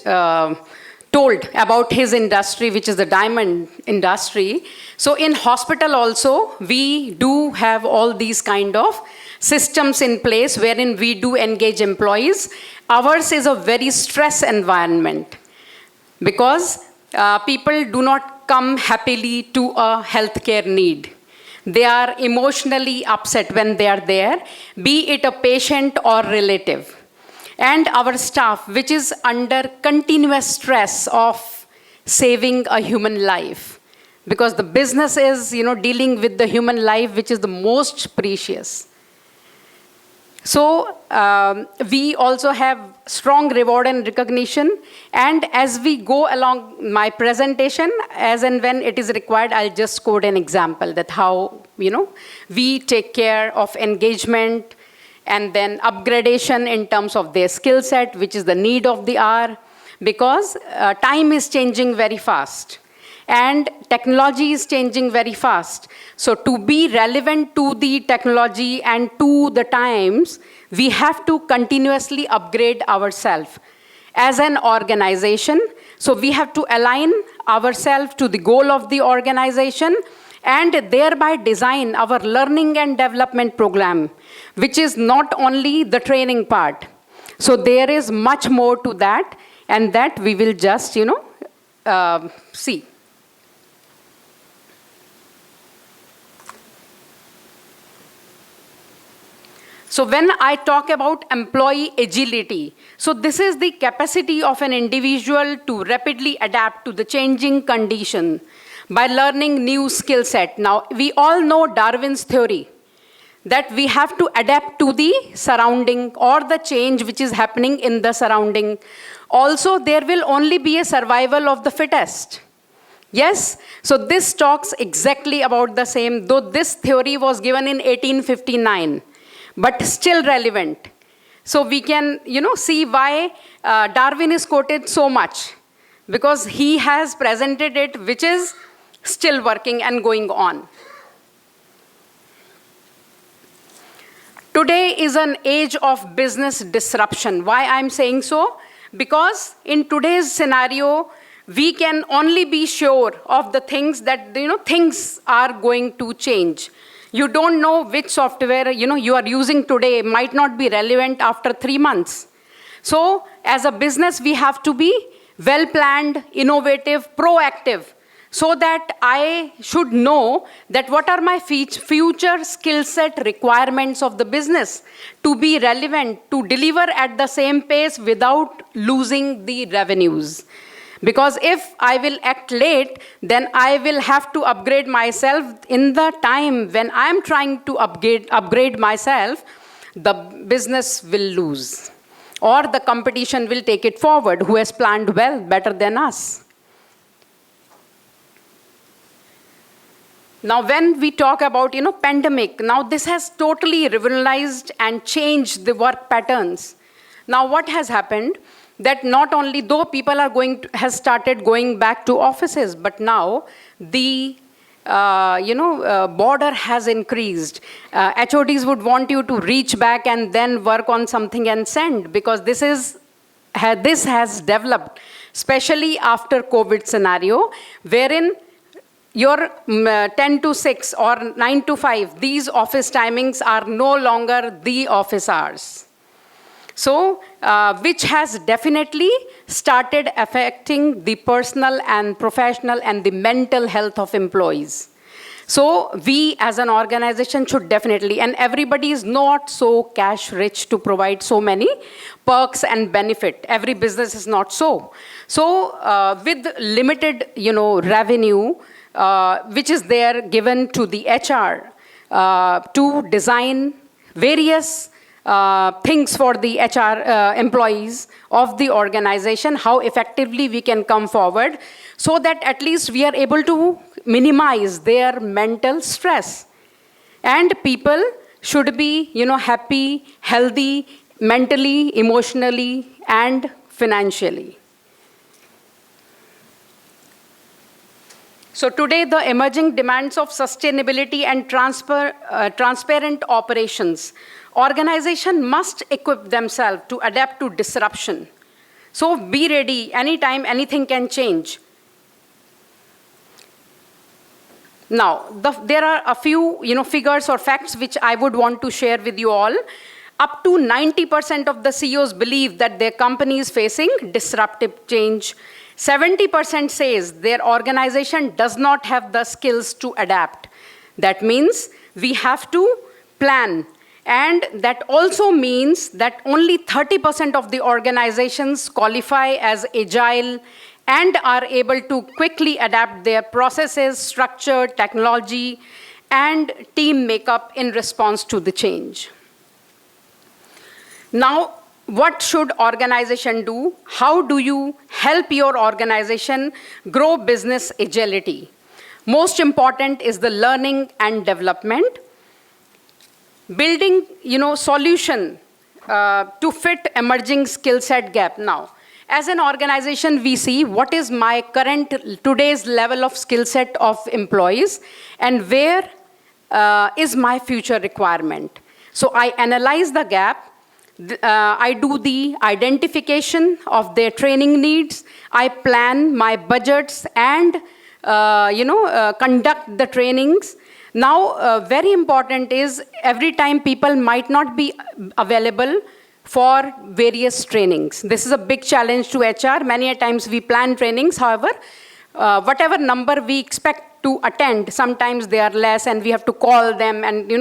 told about his industry, which is the diamond industry. So in hospital also, we do have all these kind of systems in place wherein we do engage employees. Ours is a very stress environment because people do not come happily to a healthcare need. They are emotionally upset when they are there, be it a patient or relative. And our staff, which is under continuous stress of saving a human life, because the business is, dealing with the human life, which is the most precious. So we also have strong reward and recognition. And as we go along my presentation, as and when it is required, I'll just quote an example that how, we take care of engagement, and then upgradation in terms of their skill set, which is the need of the hour, because time is changing very fast and technology is changing very fast. So to be relevant to the technology and to the times, we have to continuously upgrade ourselves as an organization. So we have to align ourselves to the goal of the organization, and thereby design our learning and development program, which is not only the training part. So there is much more to that, and that we will just, see. So when I talk about employee agility, so this is the capacity of an individual to rapidly adapt to the changing condition by learning new skill set. Now, we all know Darwin's theory that we have to adapt to the surrounding or the change which is happening in the surrounding. Also, there will only be a survival of the fittest. Yes? So this talks exactly about the same, though this theory was given in 1859, but still relevant. So we can, see why Darwin is quoted so much, because he has presented it, which is still working and going on. Today is an age of business disruption. Why I'm saying so? Because in today's scenario, we can only be sure of the things that, things are going to change. You don't know which software, you are using today might not be relevant after 3 months. So as a business, we have to be well-planned, innovative, proactive, so that I should know that what are my future skill set requirements of the business to be relevant, to deliver at the same pace without losing the revenues. Because if I will act late, then I will have to upgrade myself in the time when I'm trying to upgrade myself, the business will lose. or the competition will take it forward, who has planned well, better than us. Now, when we talk about, pandemic, now this has totally revolutionized and changed the work patterns. Now, what has happened? That not only though people are has started going back to offices, but now the border has increased. HODs would want you to reach back and then work on something and send, because this has developed, especially after COVID scenario, wherein your 10 to 6 or 9 to 5, these office timings are no longer the office hours. So, which has definitely started affecting the personal and professional and the mental health of employees. So, we as an organization should definitely, and everybody is not so cash rich to provide so many perks and benefit. Every business is not so. So, with limited, revenue, which is there given to the HR to design various things for the HR employees of the organization, how effectively we can come forward so that at least we are able to minimize their mental stress. And people should be, happy, healthy, mentally, emotionally, and financially. So today, the emerging demands of sustainability and transparent operations. Organizations must equip themselves to adapt to disruption. So be ready, anytime, anything can change. Now, there are a few figures or facts which I would want to share with you all. Up to 90% of the CEOs believe that their company is facing disruptive change. 70% says their organization does not have the skills to adapt. That means we have to plan. And that also means that only 30% of the organizations qualify as agile and are able to quickly adapt their processes, structure, technology, and team makeup in response to the change. Now, what should organization do? How do you help your organization grow business agility? Most important is the learning and development. Building, solution to fit emerging skill set gap. Now, as an organization, we see what is my today's level of skill set of employees and where is my future requirement. So I analyze the gap. I do the identification of their training needs. I plan my budgets and, conduct the trainings. Now, very important is every time people might not be available for various trainings. This is a big challenge to HR. Many a times we plan trainings, however, whatever number we expect to attend, sometimes they are less and we have to call them and,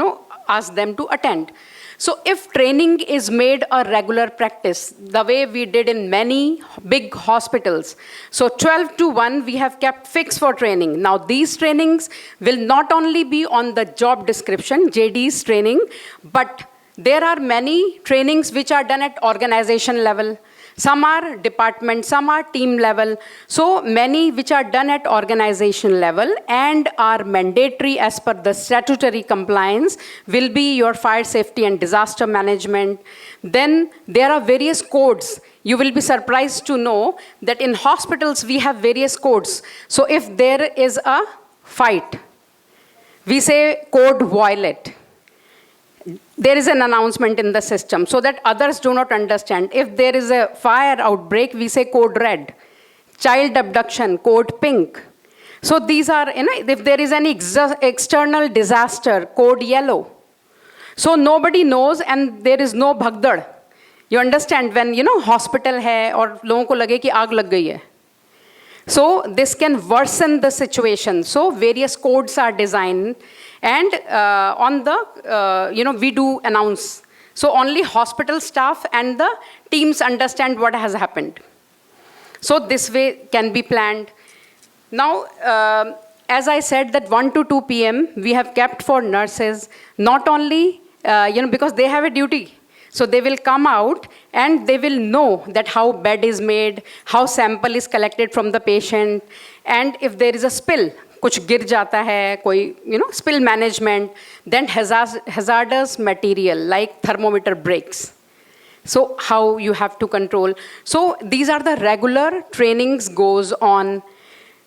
ask them to attend. So if training is made a regular practice, the way we did in many big hospitals, so 12 to 1 we have kept fixed for training. Now these trainings will not only be on the job description, JD's training, but there are many trainings which are done at organization level. Some are department, some are team level. So many which are done at organization level and are mandatory as per the statutory compliance will be your fire safety and disaster management. Then there are various codes. You will be surprised to know that in hospitals we have various codes. So if there is a fight, we say code violet. There is an announcement in the system so that others do not understand. If there is a fire outbreak, we say code red. Child abduction, code pink. So these are, if there is any external disaster, code yellow. So nobody knows and there is no bhagdad. You understand when, hospital hai or logon ko lage ki aag lag gayi hai. So this can worsen the situation. So various codes are designed. And on the, we do announce. So only hospital staff and the teams understand what has happened. So this way can be planned. Now, as I said that 1 to 2 p.m. we have kept for nurses, not only, because they have a duty. So they will come out and they will know that how bed is made, how sample is collected from the patient, and if there is a spill, कुछ गिर जाता है, कोई spill management, then hazardous material like thermometer breaks. So how you have to control. So these are the regular trainings goes on,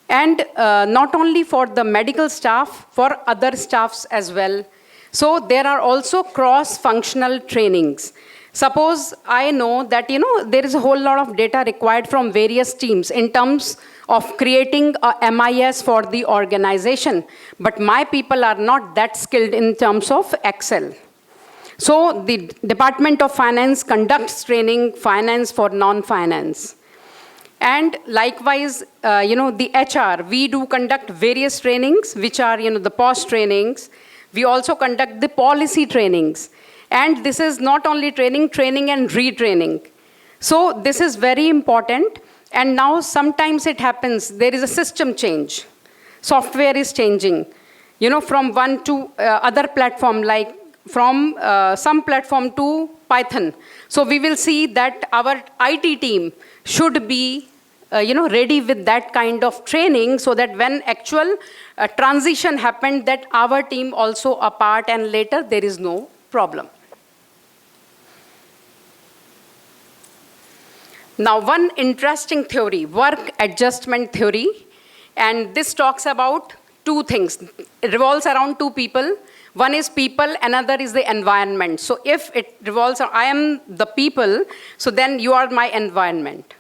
and not only for the medical staff, for other staffs as well. So there are also cross-functional trainings. Suppose I know that there is a whole lot of data required from various teams in terms of creating a MIS for the organization, but my people are not that skilled in terms of Excel. So the Department of Finance conducts training, finance for non-finance. And likewise, the HR, we do conduct various trainings, which are, the POS trainings. We also conduct the policy trainings. And this is not only training, training and retraining. So this is very important. And now sometimes it happens, there is a system change. Software is changing, from one to other platform, like from some platform to Python. So we will see that our IT team should be ready with that kind of training, so that when actual transition happened, that our team also a part, and later there is no problem. Now, one interesting theory, work adjustment theory, and this talks about two things. It revolves around two people. One is people, another is the environment. So if it revolves, I am the people, so then you are my environment,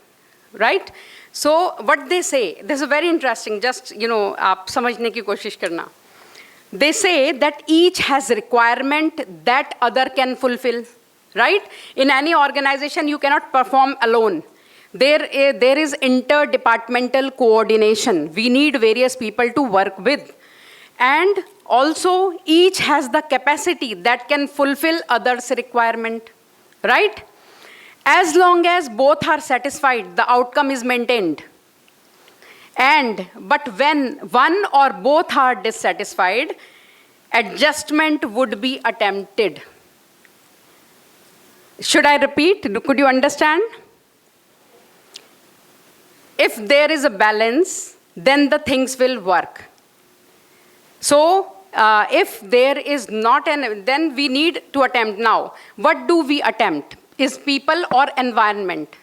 right? So what they say, this is very interesting, just, aap samajhne ki koshish karna. They say that each has requirement that other can fulfill, right? In any organization, you cannot perform alone. There is interdepartmental coordination. We need various people to work with. And also, each has the capacity that can fulfill others' requirement, right? As long as both are satisfied, the outcome is maintained. But when one or both are dissatisfied, adjustment would be attempted. Should I repeat? Could you understand? If there is a balance, then the things will work. So, if there is not then we need to attempt now. What do we attempt? Is people or environment?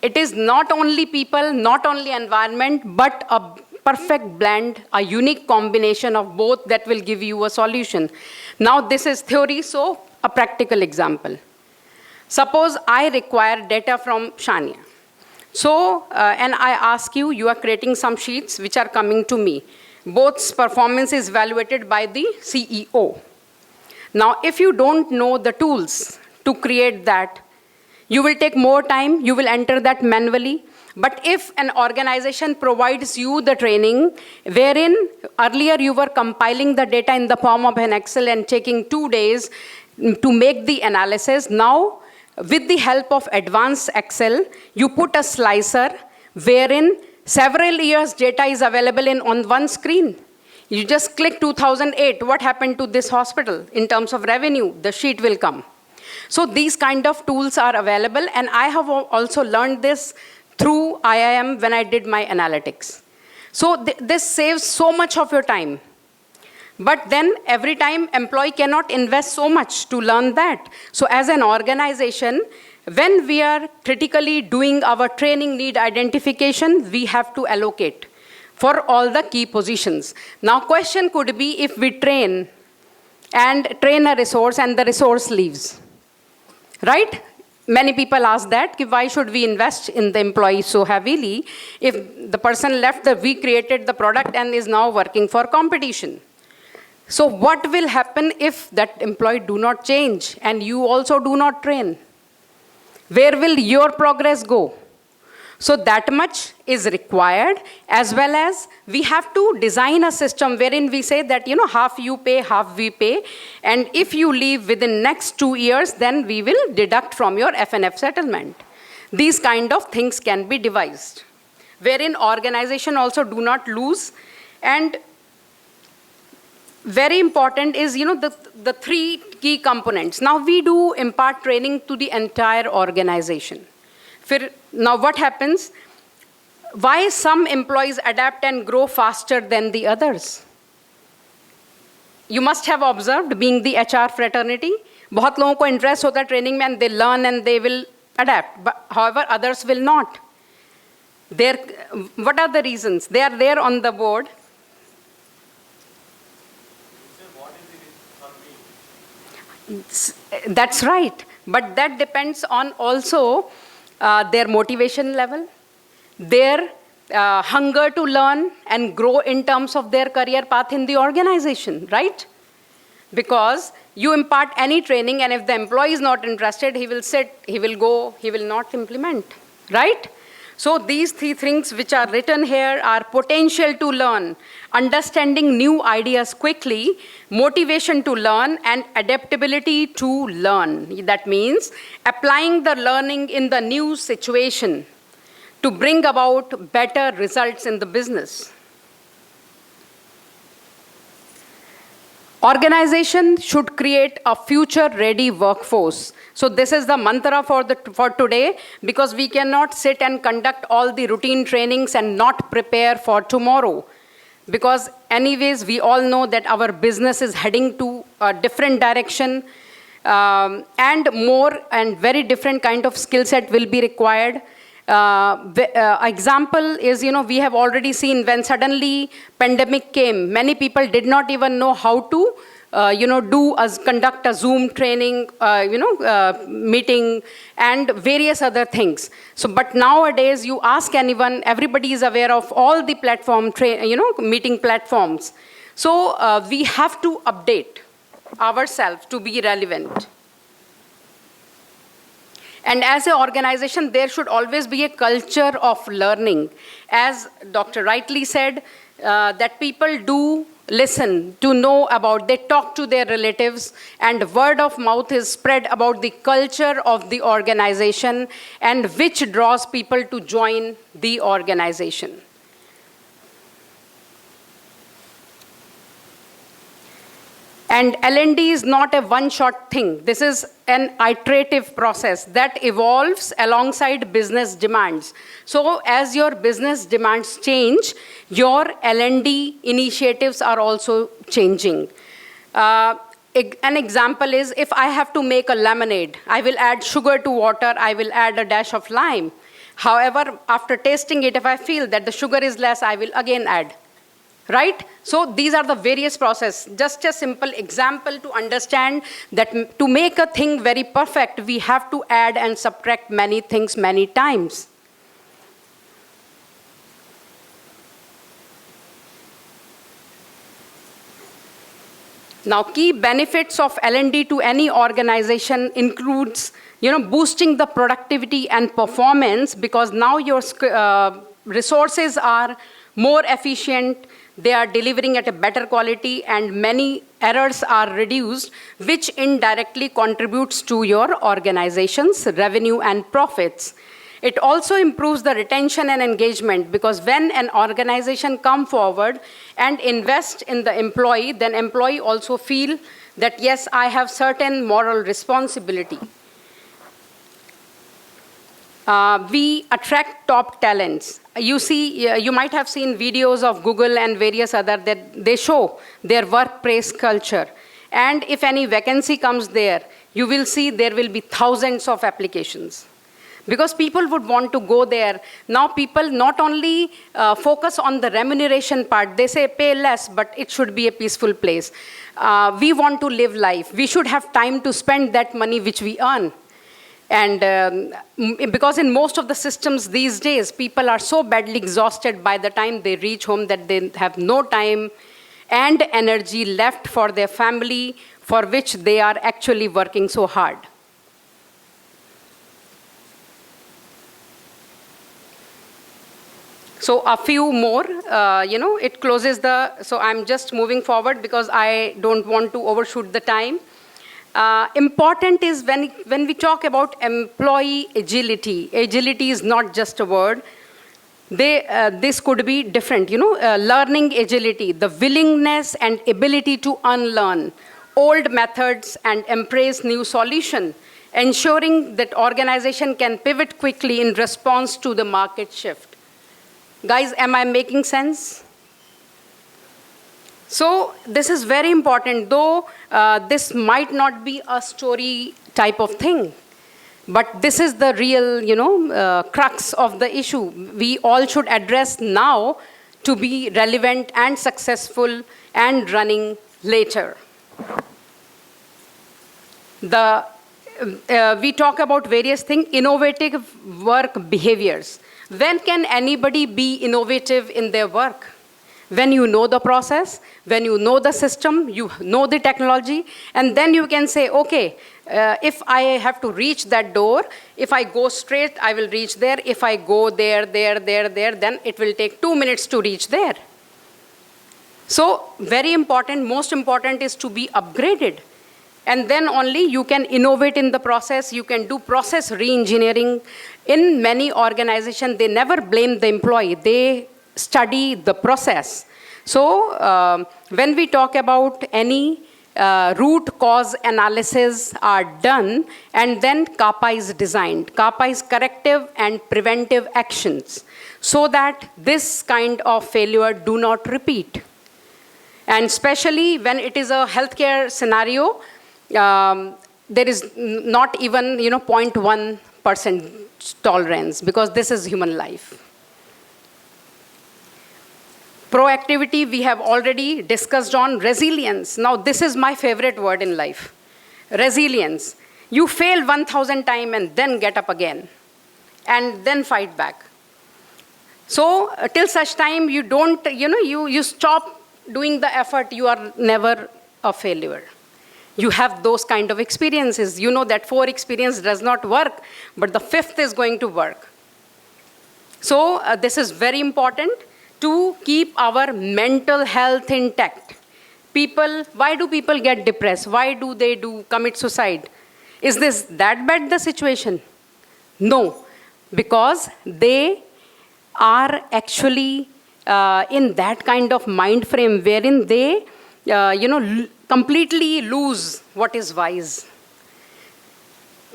It is not only people, not only environment, but a perfect blend, a unique combination of both that will give you a solution. Now, this is theory, so a practical example. Suppose I require data from Shania. So, and I ask you, you are creating some sheets which are coming to me. Both performance is evaluated by the CEO. Now, if you don't know the tools to create that, you will take more time, you will enter that manually. But if an organization provides you the training, wherein earlier you were compiling the data in the form of an Excel and taking 2 days to make the analysis, now with the help of advanced Excel, you put a slicer wherein several years data is available on one screen. You just click 2008, what happened to this hospital in terms of revenue, the sheet will come. So these kind of tools are available, and I have also learned this through IIM when I did my analytics. So this saves so much of your time. But then every time employee cannot invest so much to learn that. So as an organization, when we are critically doing our training need identification, we have to allocate for all the key positions. Now question could be, if we train a resource and the resource leaves, right? Many people ask that, why should we invest in the employee so heavily if the person left, we created the product and is now working for competition. So what will happen if that employee do not change and you also do not train? Where will your progress go? So that much is required, as well as we have to design a system wherein we say that, half you pay, half we pay. And if you leave within next 2 years, then we will deduct from your F&F settlement. These kind of things can be devised, wherein organization also do not lose. And very important is, the three key components. Now we do impart training to the entire organization. Now what happens? Why some employees adapt and grow faster than the others? You must have observed, being the HR fraternity, बहुत लोगों को interest होता है training में, and they learn and they will adapt. But however, others will not. What are the reasons? They are there on the board. That's right. But that depends on also their motivation level, their hunger to learn and grow in terms of their career path in the organization, right? Because you impart any training, and if the employee is not interested, he will sit, he will go, he will not implement, right? So these three things which are written here are potential to learn, understanding new ideas quickly, motivation to learn, and adaptability to learn. That means applying the learning in the new situation to bring about better results in the business. Organization should create a future-ready workforce. So this is the mantra for today, because we cannot sit and conduct all the routine trainings and not prepare for tomorrow. Because anyways, we all know that our business is heading to a different direction, and more and very different kind of skill set will be required. Example is, we have already seen when suddenly pandemic came, many people did not even know how to, conduct a Zoom training, meeting, and various other things. So, but nowadays, you ask anyone, everybody is aware of all the platform, meeting platforms. So, we have to update ourselves to be relevant. And as an organization, there should always be a culture of learning. As Dr. rightly said, that people do listen to know about, they talk to their relatives, and word of mouth is spread about the culture of the organization, and which draws people to join the organization. And L&D is not a one-shot thing. This is an iterative process that evolves alongside business demands. So as your business demands change, your L&D initiatives are also changing. An example is, if I have to make a lemonade, I will add sugar to water, I will add a dash of lime. However, after tasting it, if I feel that the sugar is less, I will again add. Right? So these are the various processes. Just a simple example to understand that to make a thing very perfect, we have to add and subtract many things many times. Now, key benefits of L&D to any organization includes, boosting the productivity and performance, because now your resources are more efficient, they are delivering at a better quality, and many errors are reduced, which indirectly contributes to your organization's revenue and profits. It also improves the retention and engagement, because when an organization comes forward and invest in the employee, then employee also feel that, yes, I have certain moral responsibility. We attract top talents. You see, you might have seen videos of Google and various other that they show their workplace culture. And if any vacancy comes there, you will see there will be thousands of applications. Because people would want to go there. Now people not only focus on the remuneration part, they say pay less, but it should be a peaceful place. We want to live life. We should have time to spend that money which we earn. And because in most of the systems these days, people are so badly exhausted by the time they reach home that they have no time and energy left for their family, for which they are actually working so hard. So a few more, it closes so I'm just moving forward because I don't want to overshoot the time. Important is when we talk about employee agility is not just a word. This could be different, learning agility, the willingness and ability to unlearn old methods and embrace new solution, ensuring that organization can pivot quickly in response to the market shift. Guys, am I making sense? So this is very important, though this might not be a story type of thing. But this is the real, crux of the issue. We all should address now to be relevant and successful and running later. We talk about various things, innovative work behaviors. When can anybody be innovative in their work? When you know the process, when you know the system, you know the technology, and then you can say, okay, if I have to reach that door, if I go straight, I will reach there. If I go there, then it will take 2 minutes to reach there. So very important, most important is to be upgraded. And then only you can innovate in the process, you can do process re-engineering. In many organizations, they never blame the employee, they study the process. So when we talk about any root cause analysis are done, and then CAPA is designed. CAPA is corrective and preventive actions, so that this kind of failure do not repeat. And especially when it is a healthcare scenario, there is not even 0.1% tolerance, because this is human life. Proactivity, we have already discussed on. Resilience. Now, this is my favorite word in life. Resilience. You fail 1,000 times and then get up again, and then fight back. So, till such time you don't, you stop doing the effort, you are never a failure. You have those kind of experiences. You know that 4 experience does not work, but the 5th is going to work. So, this is very important to keep our mental health intact. Why do people get depressed? Why do they commit suicide? Is this that bad, the situation? No, because they are actually in that kind of mind frame wherein they, completely lose what is wise.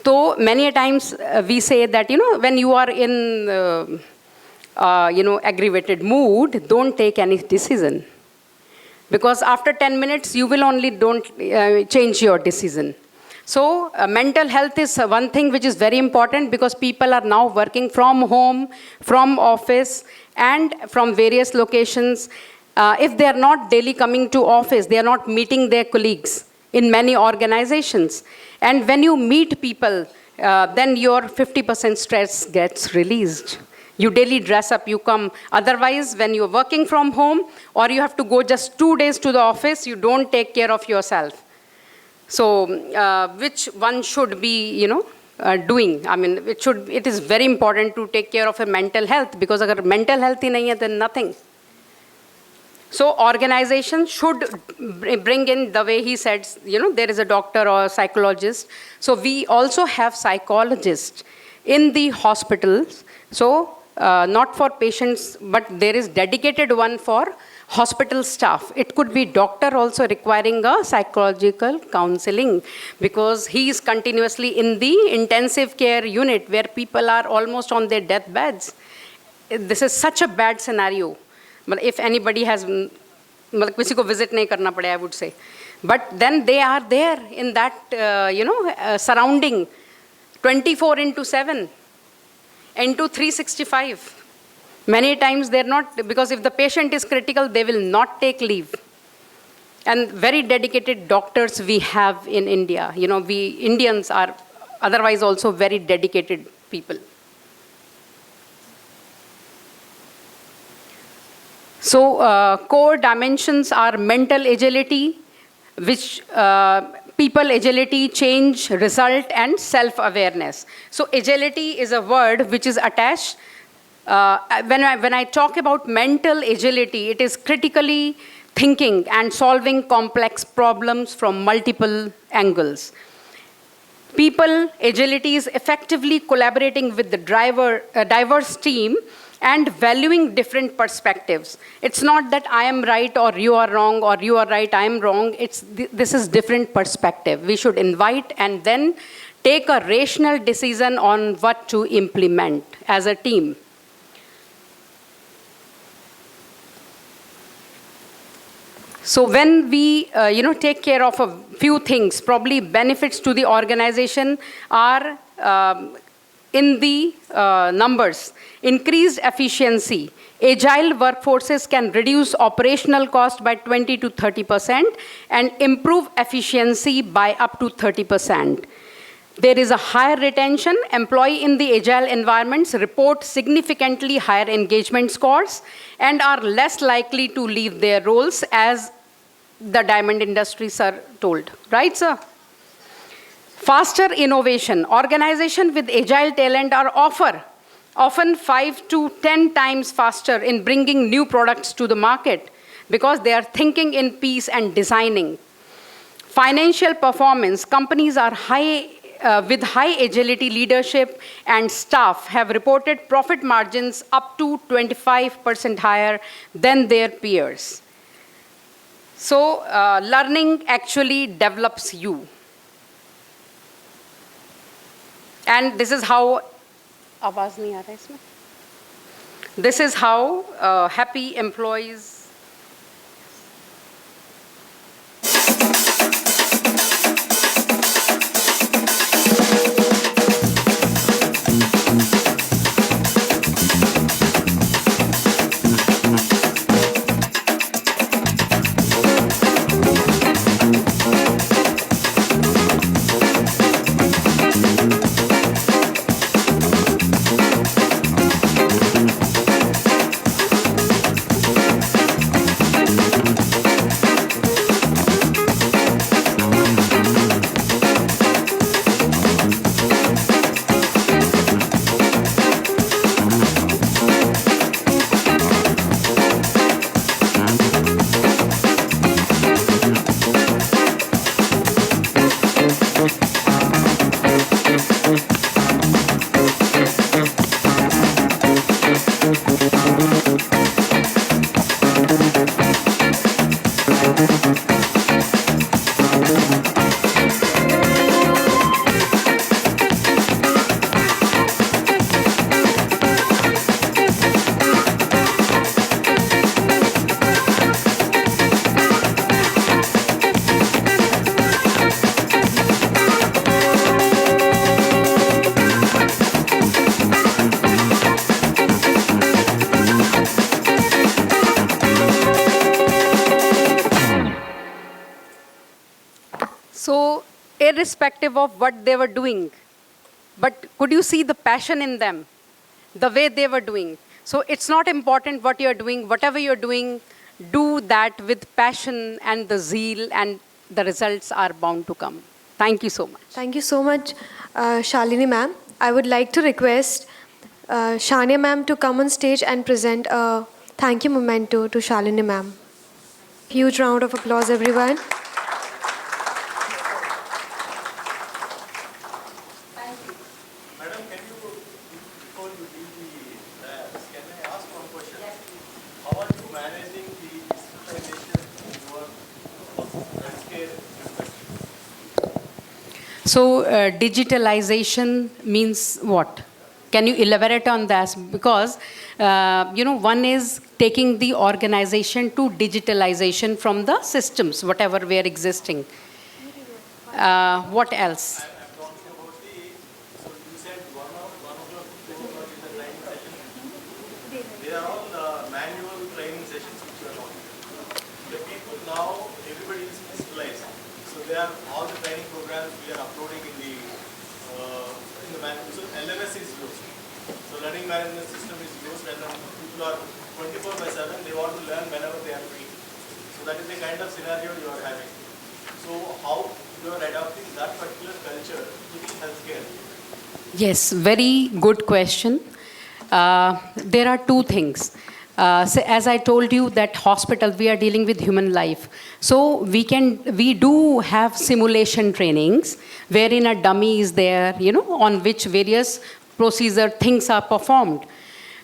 So many a times we say that, when you are in aggravated mood, don't take any decision. Because after 10 minutes, you will only don't change your decision. So mental health is one thing which is very important, because people are now working from home, from office, and from various locations. If they are not daily coming to office, they are not meeting their colleagues in many organizations. And when you meet people, then your 50% stress gets released. You daily dress up, you come. Otherwise, when you're working from home, or you have to go just 2 days to the office, you don't take care of yourself. So, which one should be, doing? I mean, it is very important to take care of your mental health, because if mental health hi nahi hai, then nothing. So, organization should bring in, the way he said, there is a doctor or a psychologist. So, we also have psychologists in the hospitals. So, not for patients, but there is dedicated one for hospital staff. It could be doctor also requiring a psychological counseling, because he is continuously in the intensive care unit where people are almost on their deathbeds. This is such a bad scenario. But if anybody has, किसी को visit नहीं करना पड़े, I would say. But then they are there in that, surrounding 24/7. Into 365. Many times they're not, because if the patient is critical, they will not take leave. And very dedicated doctors we have in India. We Indians are otherwise also very dedicated people. So core dimensions are mental agility, which people agility, change, result, and self-awareness. So agility is a word which is attached. When I talk about mental agility, it is critically thinking and solving complex problems from multiple angles. People agility is effectively collaborating with the diverse team and valuing different perspectives. It's not that I am right or you are wrong, or you are right, I am wrong. This is different perspective. We should invite and then take a rational decision on what to implement as a team. So when we take care of a few things, probably benefits to the organization are in the numbers. Increased efficiency. Agile workforces can reduce operational cost by 20 to 30% and improve efficiency by up to 30%. There is a higher retention. Employees in the agile environments report significantly higher engagement scores and are less likely to leave their roles, as the diamond industry sir told. Right, sir? Faster innovation. Organizations with agile talent are often 5 to 10 times faster in bringing new products to the market because they are thinking in peace and designing. Financial performance. Companies are with high agility leadership and staff have reported profit margins up to 25% higher than their peers. So learning actually develops you. And this is how, this is how happy employees. So irrespective of what they were doing, but could you see the passion in them, the way they were doing? So it's not important what you're doing, whatever you're doing, do that with passion and the zeal, and the results are bound to come. Thank you so much.
Thank you so much, Shalini ma'am. I would like to request Shania ma'am to come on stage and present a thank you memento to Shalini ma'am. Huge round of applause, everyone.
Madam, can you, before you leave the labs, can I ask one question? Yes, please. How are you managing the digitalization in your healthcare industry?
So digitalization means what? Can you elaborate on that? Because, one is taking the organization to digitalization from the systems, whatever were existing. What else?
I'm talking about so you said one of the technologies in the training session. They are all manual training sessions which you are talking about. The people now, everybody is digitalized. So they are all the training programs we are uploading in the manual. So LMS is used. So learning management system is used, and people are 24/7. They want to learn whenever they are free. So that is the kind of scenario you are having. So how you are adopting that particular culture to the healthcare?
Yes, very good question. There are two things. So as I told you that hospital, we are dealing with human life. So we do have simulation trainings wherein a dummy is there, on which various procedure things are performed.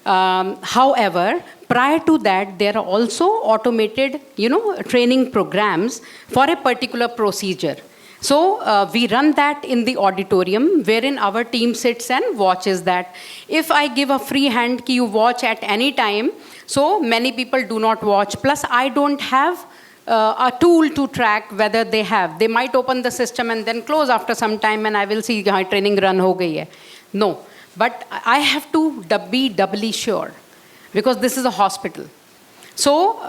However, prior to that, there are also automated, training programs for a particular procedure. So we run that in the auditorium, wherein our team sits and watches that. If I give a free hand ki you watch at any time, so many people do not watch. Plus, I don't have a tool to track whether they have. They might open the system and then close after some time, and I will see how training run ho gayi hai. No, but I have to be doubly sure, because this is a hospital. So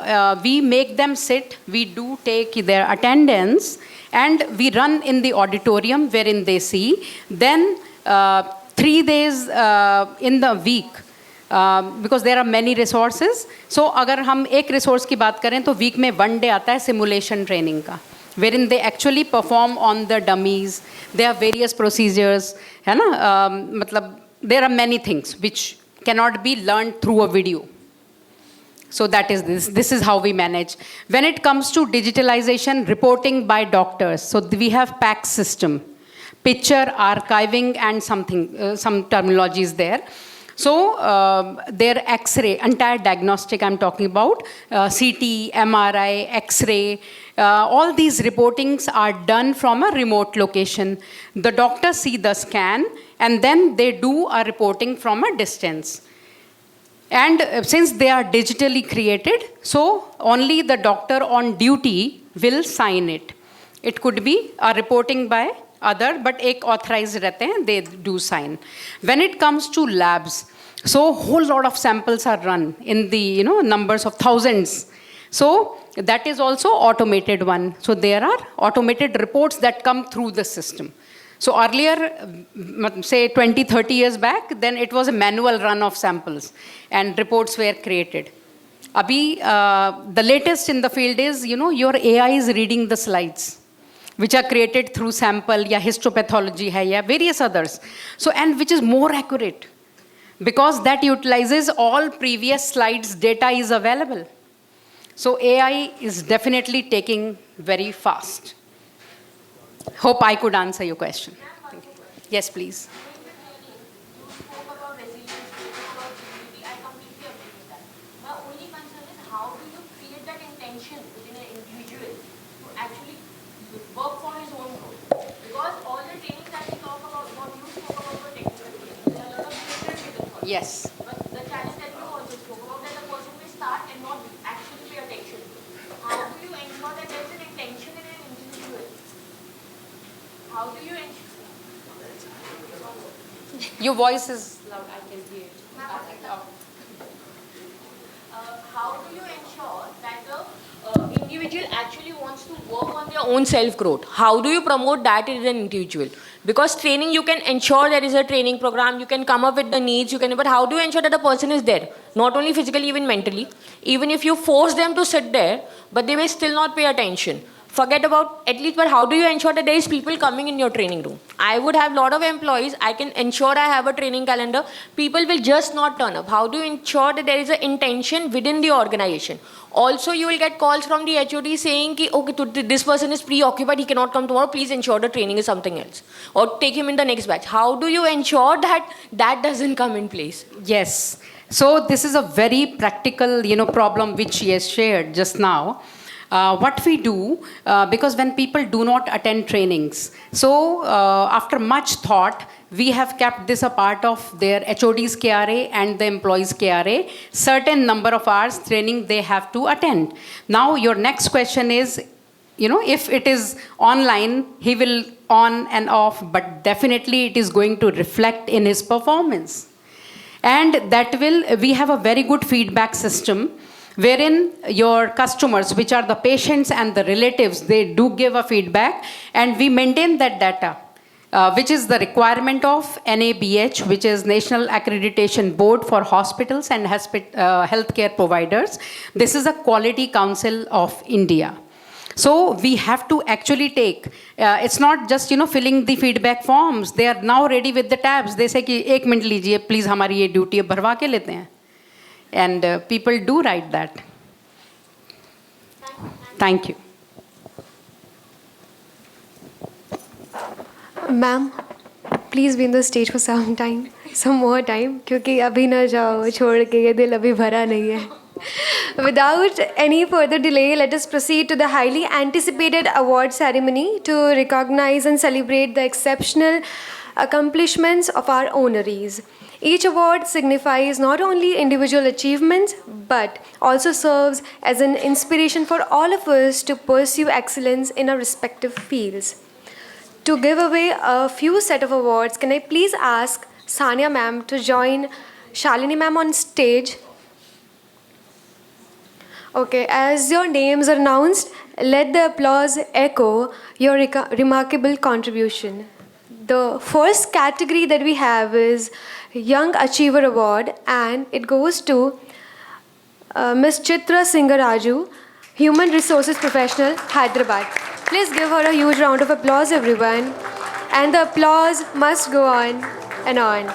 we make them sit, we do take their attendance, and we run in the auditorium wherein they see. Then 3 days in the week, because there are many resources. So अगर हम एक resource की बात करें तो week में 1 day आता है simulation training का, wherein they actually perform on the dummies. There are various procedures, है ना? मतलब there are many things which cannot be learned through a video. So that is this. This is how we manage. When it comes to digitalization, reporting by doctors. So we have PACS system, picture archiving, and something, some terminologies there. So their X-ray, entire diagnostic I'm talking about, CT, MRI, X-ray, all these reportings are done from a remote location. The doctors see the scan, and then they do a reporting from a distance. And since they are digitally created, so only the doctor on duty will sign it. It could be a reporting by other, but ek authorized rehte hain, they do sign. When it comes to labs, so whole lot of samples are run in the numbers of thousands. So that is also automated one. So there are automated reports that come through the system. So earlier, say 20, 30 years back, then it was a manual run of samples and reports were created. Abhi, the latest in the field is, your AI is reading the slides, which are created through sample, ya histopathology hai, ya various others. So, and which is more accurate, because that utilizes all previous slides data is available. So AI is definitely taking very fast. Hope I could answer your question. Thank you. Yes, please.
You spoke about resilience, you spoke about humility. I completely agree with that. My only concern is, how do you create that intention within an individual to actually work for his own growth? Because all the trainings that we talk about, what you spoke about were technical trainings. There are a lot of different things.
Yes.
But the challenge that you also spoke about, that the person may start and not actually pay attention. How do you ensure that there is an intention in an individual? How do you ensure?
Your voice is loud, I can hear it.
How do you ensure that the individual actually wants to work on their own self-growth? How do you promote that in an individual? Because training, you can ensure there is a training program, you can come up with the needs, but how do you ensure that the person is there? Not only physically, even mentally. Even if you force them to sit there, but they may still not pay attention. Forget about at least, but how do you ensure that there is people coming in your training room? I would have a lot of employees. I can ensure I have a training calendar. People will just not turn up. How do you ensure that there is an intention within the organization? Also, you will get calls from the HOD saying, okay, this person is preoccupied, he cannot come tomorrow. Please ensure the training is something else. Or take him in the next batch. How do you ensure that that doesn't come in place?
Yes. So this is a very practical, problem which she has shared just now. What we do, because when people do not attend trainings, so after much thought, we have kept this a part of their HOD's KRA and the employees' KRA. Certain number of hours training they have to attend. Now your next question is, if it is online, he will on and off, but definitely it is going to reflect in his performance. And that we have a very good feedback system, wherein your customers, which are the patients and the relatives, they do give a feedback, and we maintain that data, which is the requirement of NABH, which is National Accreditation Board for Hospitals and Healthcare Providers. This is a Quality Council of India. So we have to actually take, it's not just, filling the feedback forms. They are now ready with the tabs. They say, ki, ek minute lijiye, please, hamari ye duty hai, bharwa ke lete hain. And people do write that. Thank you.
Ma'am, please be in the stage for some time, some more time, क्योंकि अभी ना जाओ छोड़ के ये दिल अभी भरा नहीं है. Without any further delay, let us proceed to the highly anticipated award ceremony to recognize and celebrate the exceptional accomplishments of our honorees. Each award signifies not only individual achievements but also serves as an inspiration for all of us to pursue excellence in our respective fields. To give away a few set of awards, can I please ask Sania ma'am to join Shalini ma'am on stage? Okay, as your names are announced, let the applause echo your remarkable contribution. The first category that we have is Young Achiever Award, and it goes to Ms. Chitra Singaraju, Human Resources Professional, Hyderabad. Please give her a huge round of applause, everyone. And the applause must go on and on.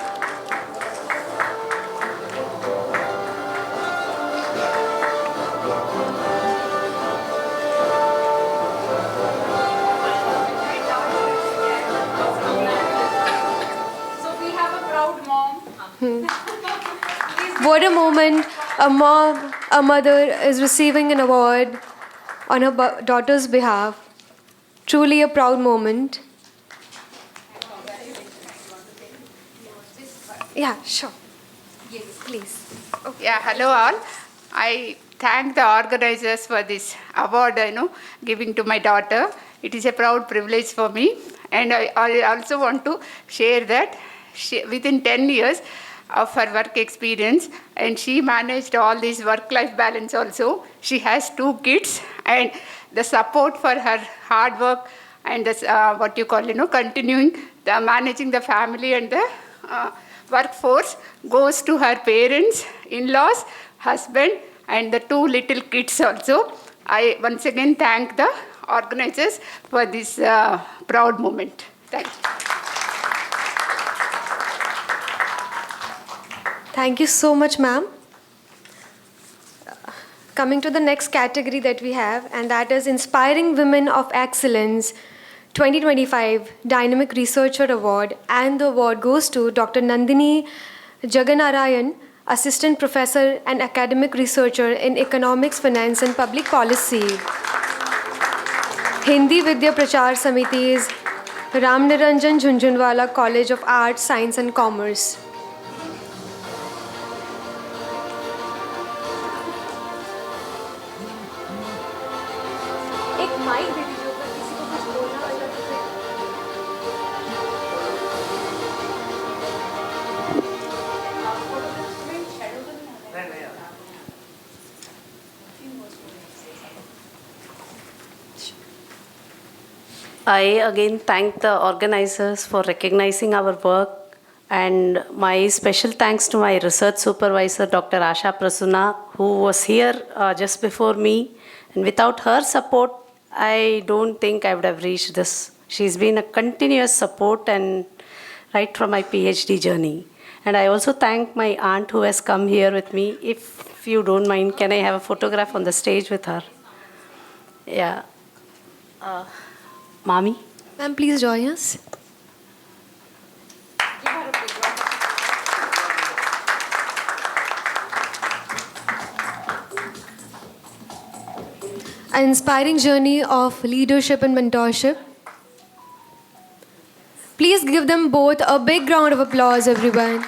So we have a proud mom.
What a moment! A mother is receiving an award on her daughter's behalf. Truly a proud moment. Yeah, sure. Yes, please.
Yeah, hello all. I thank the organizers for this award, giving to my daughter. It is a proud privilege for me. And I also want to share that within 10 years of her work experience, and she managed all this work-life balance also. She has 2 kids, and the support for her hard work and this, continuing managing the family and the workforce goes to her parents, in-laws, husband, and the 2 little kids also. I once again thank the organizers for this proud moment. Thank you.
Thank you so much, ma'am. Coming to the next category that we have, and that is Inspiring Women of Excellence 2025 Dynamic Researcher Award, and the award goes to Dr. Nandini Jaganarayan, Assistant Professor and Academic Researcher in Economics, Finance and Public Policy. Hindi Vidya Prachar Samiti's Ramniranjan Jhunjhunwala College of Arts, Science and Commerce. एक mic दे दीजिए ऊपर, किसी को कुछ बोलना होगा तो फिर
I again thank the organizers for recognizing our work, and my special thanks to my research supervisor, Dr. Asha Prasunna, who was here just before me. And without her support, I don't think I would have reached this. She's been a continuous support and right from my PhD journey. And I also thank my aunt who has come here with me. If you don't mind, can I have a photograph on the stage with her? Yeah. Mommy?
ma'am, please join us. An inspiring journey of leadership and mentorship. Please give them both a big round of applause, everyone.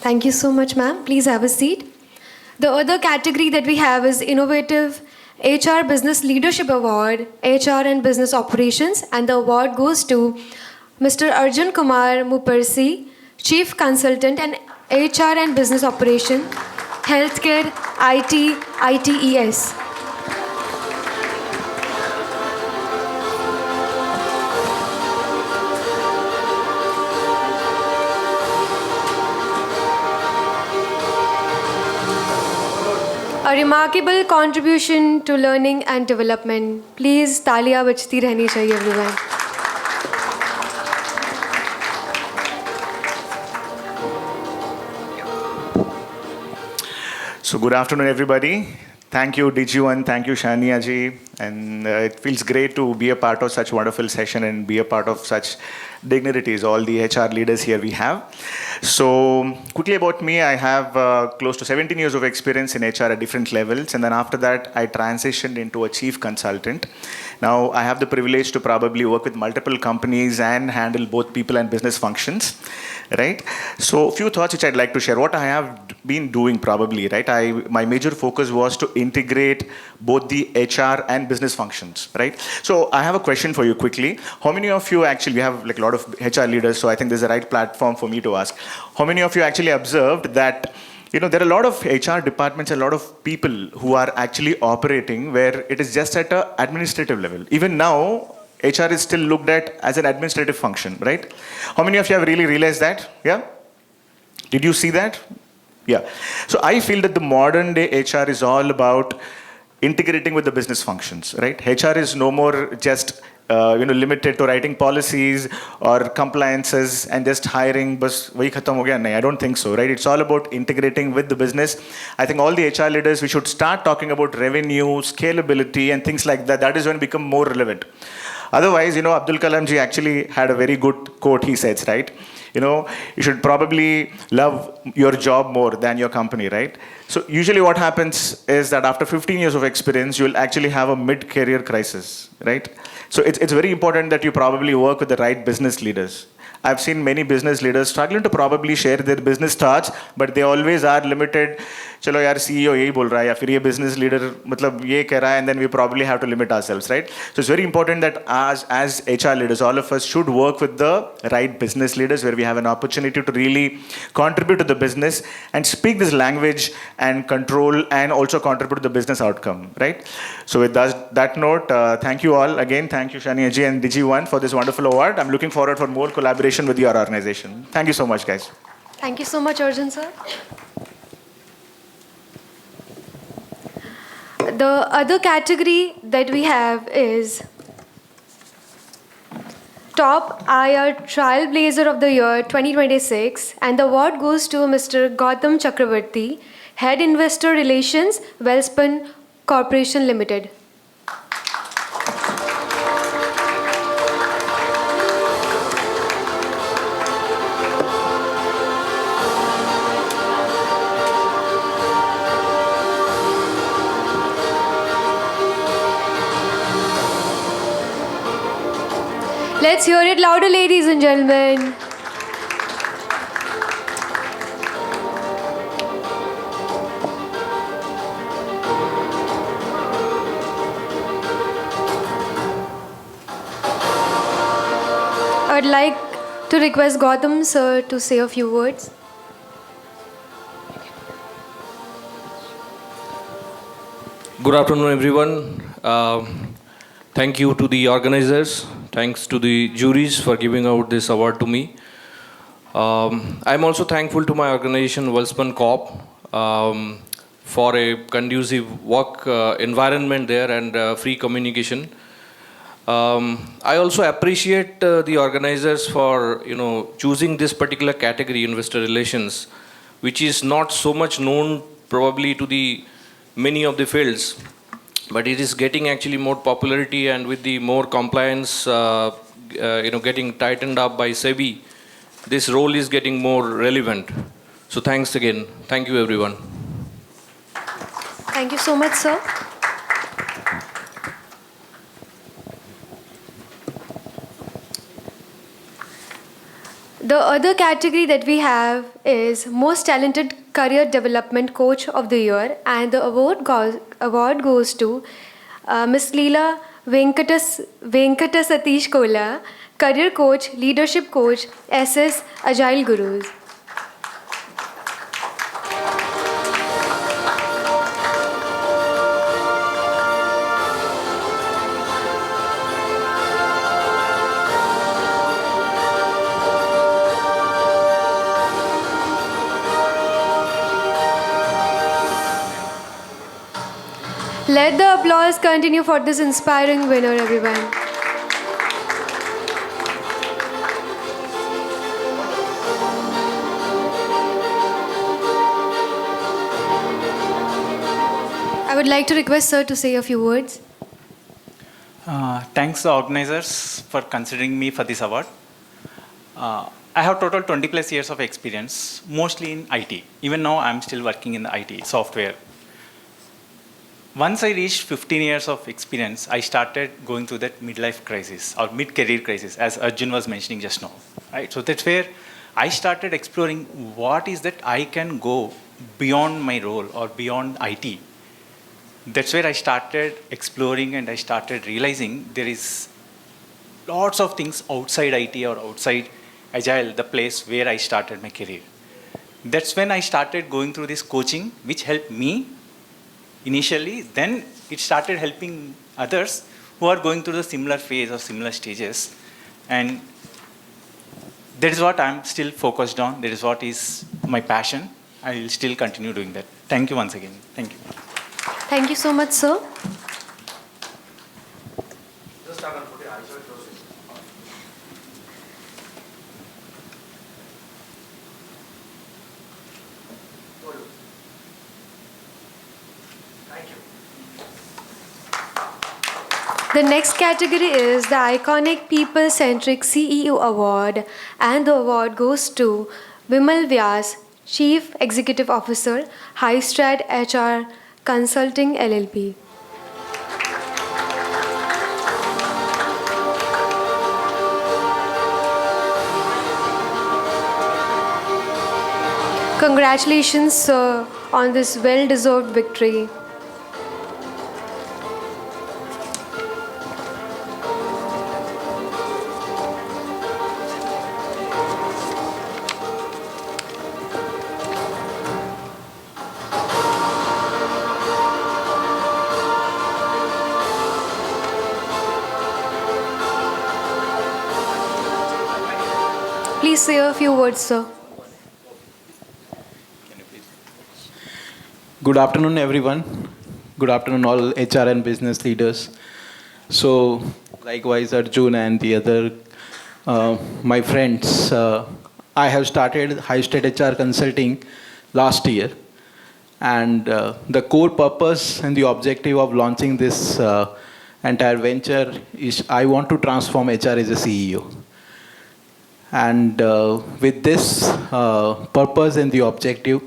Thank you so much, ma'am. Please have a seat. The other category that we have is Innovative HR Business Leadership Award, HR and Business Operations, and the award goes to Mr. Arjun Kumar Muparsi, Chief Consultant and HR and Business Operation, Healthcare, IT, ITES. A remarkable contribution to learning and development. Please, तालियां बजती रहनी चाहिए, everyone.
So good afternoon, everybody. Thank you, Diju, thank you, Shania ji. And it feels great to be a part of such wonderful session and be a part of such dignitaries, all the HR leaders here we have. So quickly about me, I have close to 17 years of experience in HR at different levels. And then after that, I transitioned into a chief consultant. Now I have the privilege to probably work with multiple companies and handle both people and business functions, right? So a few thoughts which I'd like to share. What I have been doing probably, right? My major focus was to integrate both the HR and business functions, right? So I have a question for you quickly. How many of you actually, we have like a lot of HR leaders, so I think there's a right platform for me to ask. How many of you actually observed that, there are a lot of HR departments, a lot of people who are actually operating where it is just at an administrative level. Even now, HR is still looked at as an administrative function, right? How many of you have really realized that? Yeah? Did you see that? Yeah. So I feel that the modern day HR is all about integrating with the business functions, right? HR is no more just limited to writing policies or compliances and just hiring. Bas wahi khatam ho gaya. Nahin, I don't think so, right? It's all about integrating with the business. I think all the HR leaders, we should start talking about revenue, scalability, and things like that. That is when it become more relevant. Otherwise, Abdul Kalam ji actually had a very good quote he says, right? You should probably love your job more than your company, right? So usually what happens is that after 15 years of experience, you'll actually have a mid-career crisis, right? So it's very important that you probably work with the right business leaders. I've seen many business leaders struggling to probably share their business thoughts, but they always are limited. चलो यार CEO यही बोल रहा है या फिर ये business leader मतलब ये कह रहा है, and then we probably have to limit ourselves, right? So it's very important that as HR leaders, all of us should work with the right business leaders where we have an opportunity to really contribute to the business and speak this language and control and also contribute to the business outcome, right? So with that note, thank you all again. Thank you Shania ji and Digi1 for this wonderful award. I'm looking forward for more collaboration with your organization. Thank you so much, guys.
Thank you so much, Arjun sir. The other category that we have is Top IR Trailblazer of the Year 2026, and the award goes to Mr. Gautam Chakravarti, Head Investor Relations, Wellspun Corporation Limited. Let's hear it louder, ladies and gentlemen. I'd like to request Gautam sir to say a few words.
Good afternoon, everyone. Thank you to the organizers. Thanks to the juries for giving out this award to me. I'm also thankful to my organization, Wellspun Corp, for a conducive work environment there and free communication. I also appreciate the organizers for choosing this particular category, investor relations, which is not so much known probably to the many of the fields. But it is getting actually more popularity, and with the more compliance, getting tightened up by SEBI, this role is getting more relevant. So thanks again. Thank you, everyone.
Thank you so much, sir. The other category that we have is Most Talented Career Development Coach of the Year, and the award goes to Ms. Leela Venkata Kola, Career Coach, Leadership Coach, SS Agile Gurus. Let the applause continue for this inspiring winner, everyone. like to request sir to say a few words.
Thanks the organizers for considering me for this award. I have total 20 plus years of experience, mostly in IT. Even now, I'm still working in the IT software. Once I reached 15 years of experience, I started going through that midlife crisis or mid-career crisis, as Arjun was mentioning just now. Right? So that's where I started exploring what is that I can go beyond my role or beyond IT. That's where I started exploring and I started realizing there is lots of things outside IT or outside Agile, the place where I started my career. That's when I started going through this coaching, which helped me initially. Then it started helping others who are going through the similar phase or similar stages. And that is what I'm still focused on. That is what is my passion. I will still continue doing that. Thank you once again. Thank you.
Thank you so much, sir. The next category is the Iconic People-Centric CEO Award, and the award goes to Vimal Vyas, Chief Executive Officer, Highstrat HR Consulting LLP. Congratulations, sir, on this well-deserved victory. Please say a few words, sir.
Good afternoon, everyone. Good afternoon, all HR and business leaders. So, likewise, Arjun and the other my friends, I have started Highstrat HR Consulting last year, and the core purpose and the objective of launching this entire venture is I want to transform HR as a CEO. And with this purpose and the objective,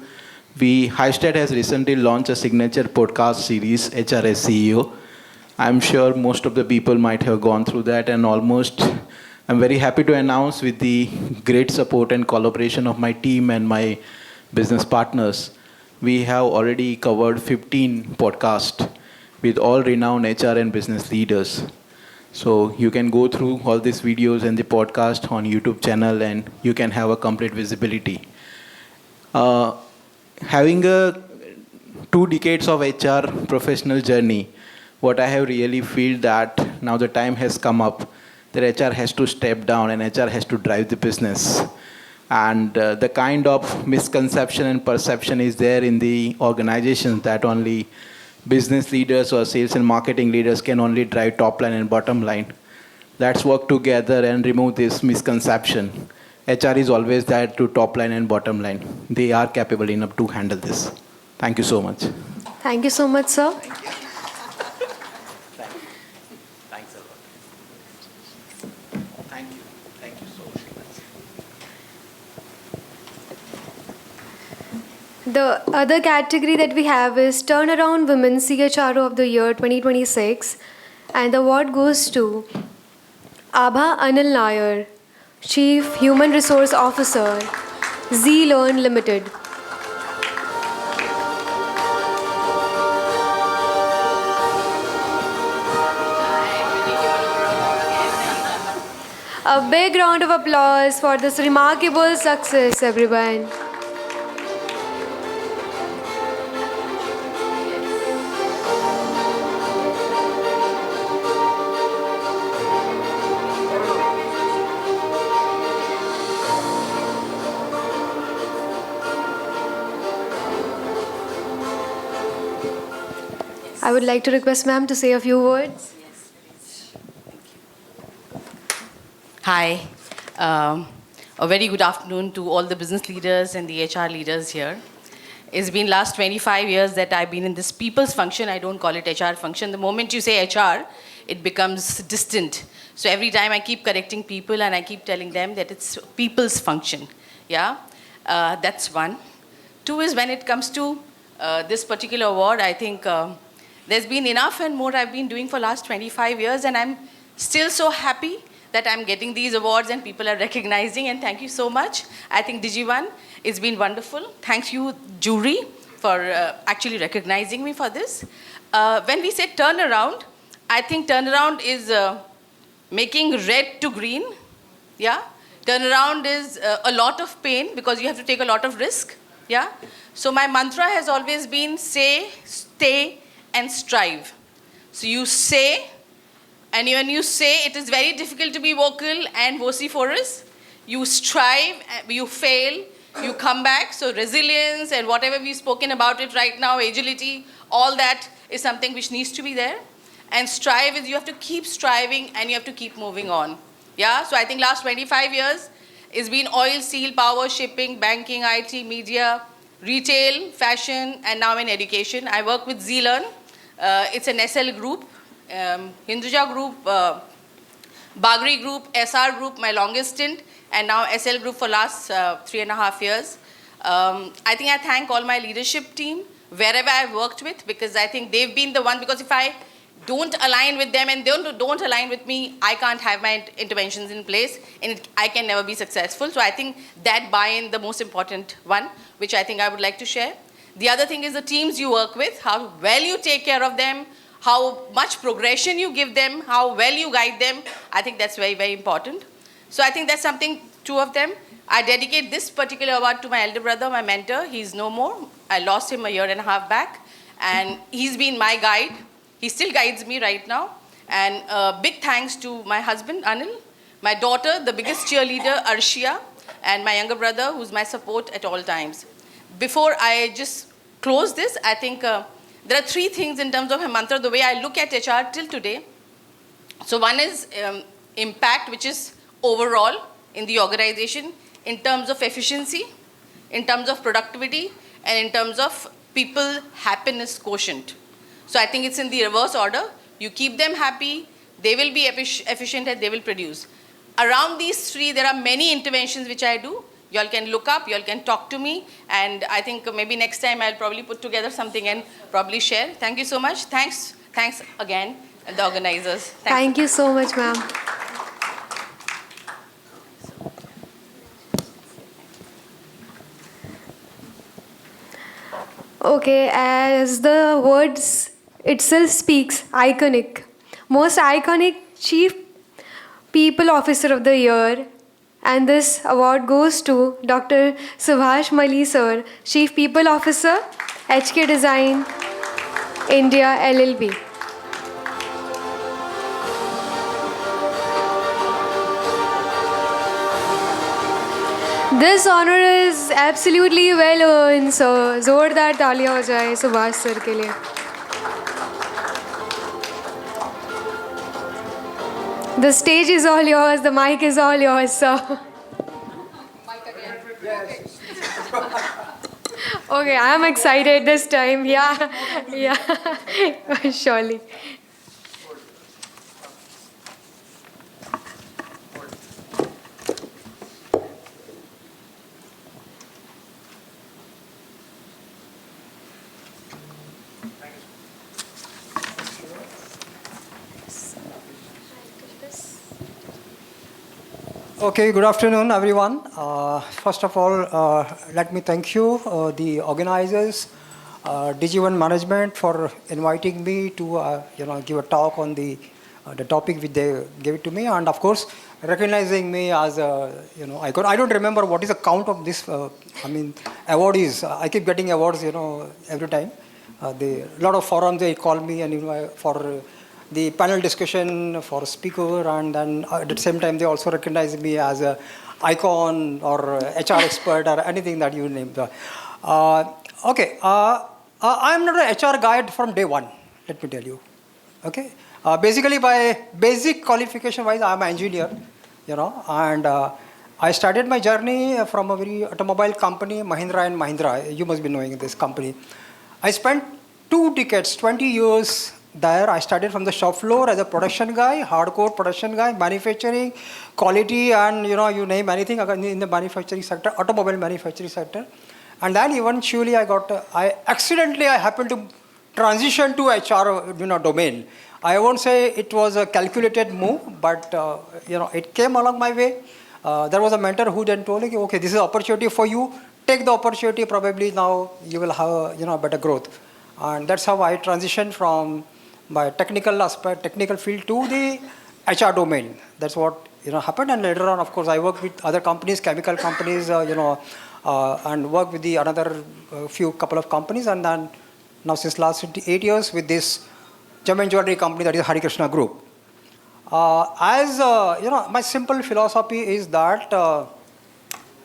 Highstrat has recently launched a signature podcast series, HR as CEO. I'm sure most of the people might have gone through that, and I'm very happy to announce, with the great support and collaboration of my team and my business partners, we have already covered 15 podcasts with all renowned HR and business leaders. So you can go through all these videos and the podcast on YouTube channel, and you can have a complete visibility. Having 2 decades of HR professional journey, what I have really feel that now the time has come up that HR has to step down and HR has to drive the business. And the kind of misconception and perception is there in the organizations that only business leaders or sales and marketing leaders can only drive top line and bottom line. Let's work together and remove this misconception. HR is always there to top line and bottom line. They are capable enough to handle this. Thank you so much.
Thank you so much, sir.
Thanks a lot. Thank you. Thank you so much.
The other category that we have is Turnaround Women CHRO of the Year 2026, and the award goes to Abha Anil Nair, Chief Human Resource Officer, Z-Learn Limited. A big round of applause for this remarkable success, everyone. I would like to request ma'am to say a few words.
Hi. A very good afternoon to all the business leaders and the HR leaders here. It's been last 25 years that I've been in this people's function. I don't call it HR function. The moment you say HR, it becomes distant. So every time I keep correcting people and I keep telling them that it's people's function. Yeah, that's one. Two is when it comes to this particular award, I think there's been enough and more I've been doing for last 25 years, and I'm still so happy that I'm getting these awards and people are recognizing, and thank you so much. I think Digi1, it's been wonderful. Thank you, jury, for actually recognizing me for this. When we say turnaround, I think turnaround is making red to green. Yeah, turnaround is a lot of pain because you have to take a lot of risk. Yeah, so my mantra has always been say, stay, and strive. So you say, and when you say, it is very difficult to be vocal and vociferous. You strive, you fail, you come back. So resilience and whatever we've spoken about it right now, agility, all that is something which needs to be there. And strive is you have to keep striving and you have to keep moving on. Yeah, so I think last 25 years it's been oil, steel, power, shipping, banking, IT, media, retail, fashion, and now in education. I work with ZLearn. It's an SL group, Hinduja group, Bagri group, SR group, my longest stint, and now SL group for last 3.5 years. I think I thank all my leadership team, wherever I've worked with, because I think they've been the one, because if I don't align with them and they don't align with me, I can't have my interventions in place and I can never be successful. So I think that buy-in, the most important one, which I think I would like to share. The other thing is the teams you work with, how well you take care of them, how much progression you give them, how well you guide them. I think that's very, very important. So I think that's something, two of them. I dedicate this particular award to my elder brother, my mentor. He's no more. I lost him 1.5 years back. And he's been my guide. He still guides me right now. And big thanks to my husband, Anil, my daughter, the biggest cheerleader, Arshia, and my younger brother, who's my support at all times. Before I just close this, I think there are 3 things in terms of my mantra, the way I look at HR till today. So one is impact, which is overall in the organization, in terms of efficiency, in terms of productivity, and in terms of people happiness quotient. So I think it's in the reverse order. You keep them happy, they will be efficient, and they will produce. Around these 3, there are many interventions which I do. You all can look up, you all can talk to me, and I think maybe next time I'll probably put together something and probably share. Thank you so much. Thanks again, the organizers.
Thank you so much, ma'am. Okay, as the words itself speaks, iconic. Most iconic Chief People Officer of the Year. And this award goes to Dr. Subhash Mali sir, Chief People Officer, HK Design, India LLB. This honor is absolutely well earned, sir. जोरदार तालियां हो जाए Subhash sir के लिए. The stage is all yours, the mic is all yours, sir. Okay, I'm excited this time. Yeah, surely.
Okay, good afternoon, everyone. First of all, let me thank you, the organizers, Digi1 management, for inviting me to, give a talk on the topic which they gave it to me, and of course, recognizing me as a, icon. I don't remember what is the count of this. Awardees. I keep getting awards, every time. A lot of forums they call me, and for the panel discussion, for speaker, and then at the same time they also recognize me as a icon or HR expert or anything that you name. Okay, I'm not an HR guide from day one, let me tell you. Okay, basically by basic qualification wise, I'm an engineer, and I started my journey from a very automobile company, Mahindra and Mahindra. You must be knowing this company. I spent 2 decades, 20 years there. I started from the shop floor as a production guy, hardcore production guy, manufacturing, quality, and you name anything in the manufacturing sector, automobile manufacturing sector. And then eventually I happened to transition to HR, domain. I won't say it was a calculated move, but it came along my way. There was a mentor who then told me, okay, this is an opportunity for you. Take the opportunity. Probably now you will have a better growth. And that's how I transitioned from my technical field to the HR domain. That's what happened. And later on, of course, I worked with other companies, chemical companies, and worked with the another couple of companies. And then now since last 8 years with this gem and jewelry company, that is Hari Krishna Group. My simple philosophy is that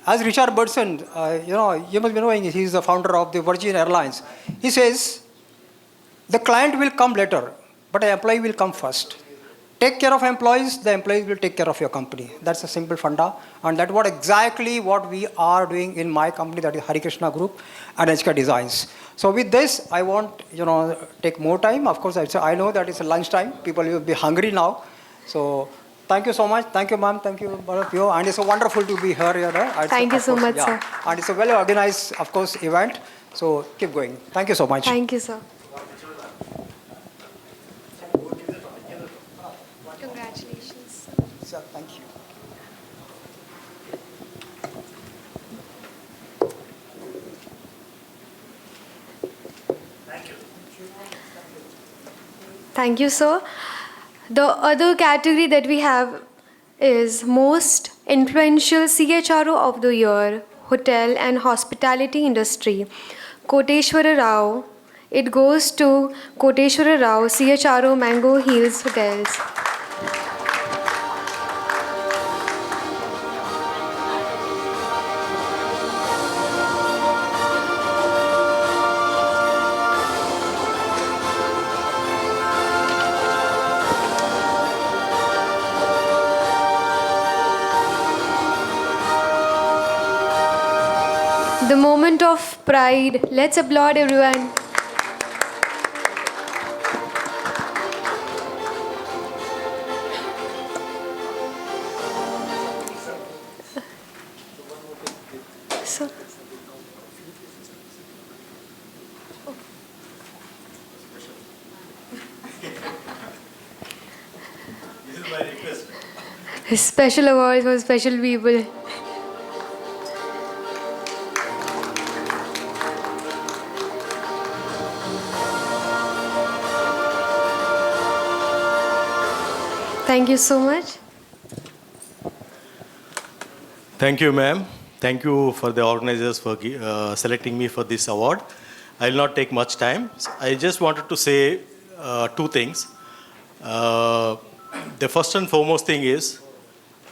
as Richard Branson, you must be knowing, he's the founder of the Virgin Airlines. He says, the client will come later, but the employee will come first. Take care of employees, the employees will take care of your company. That's a simple funda. And that's exactly what we are doing in my company, that is Hari Krishna Group and HK Designs. So with this, I won't take more time. Of course, I know that it's lunchtime. People will be hungry now. So thank you so much. Thank you, ma'am. Thank you, all of you. And it's so wonderful to be here.
Thank you so much, sir.
And it's a well organized, of course, event. So keep going. Thank you so much.
Thank you, sir. Congratulations.
Sir, thank you.
Thank you, sir. The other category that we have is Most Influential CHRO of the Year, Hotel and Hospitality Industry, Koteshwara Rao. It goes to Koteshwara Rao, CHRO, Mango Hills Hotels. The moment of pride. Let's applaud everyone. So,
This is my request.
special awards for special people. Thank you so much.
Thank you, ma'am. Thank you for the organizers for selecting me for this award. I will not take much time. I just wanted to say 2 things. The first and foremost thing is,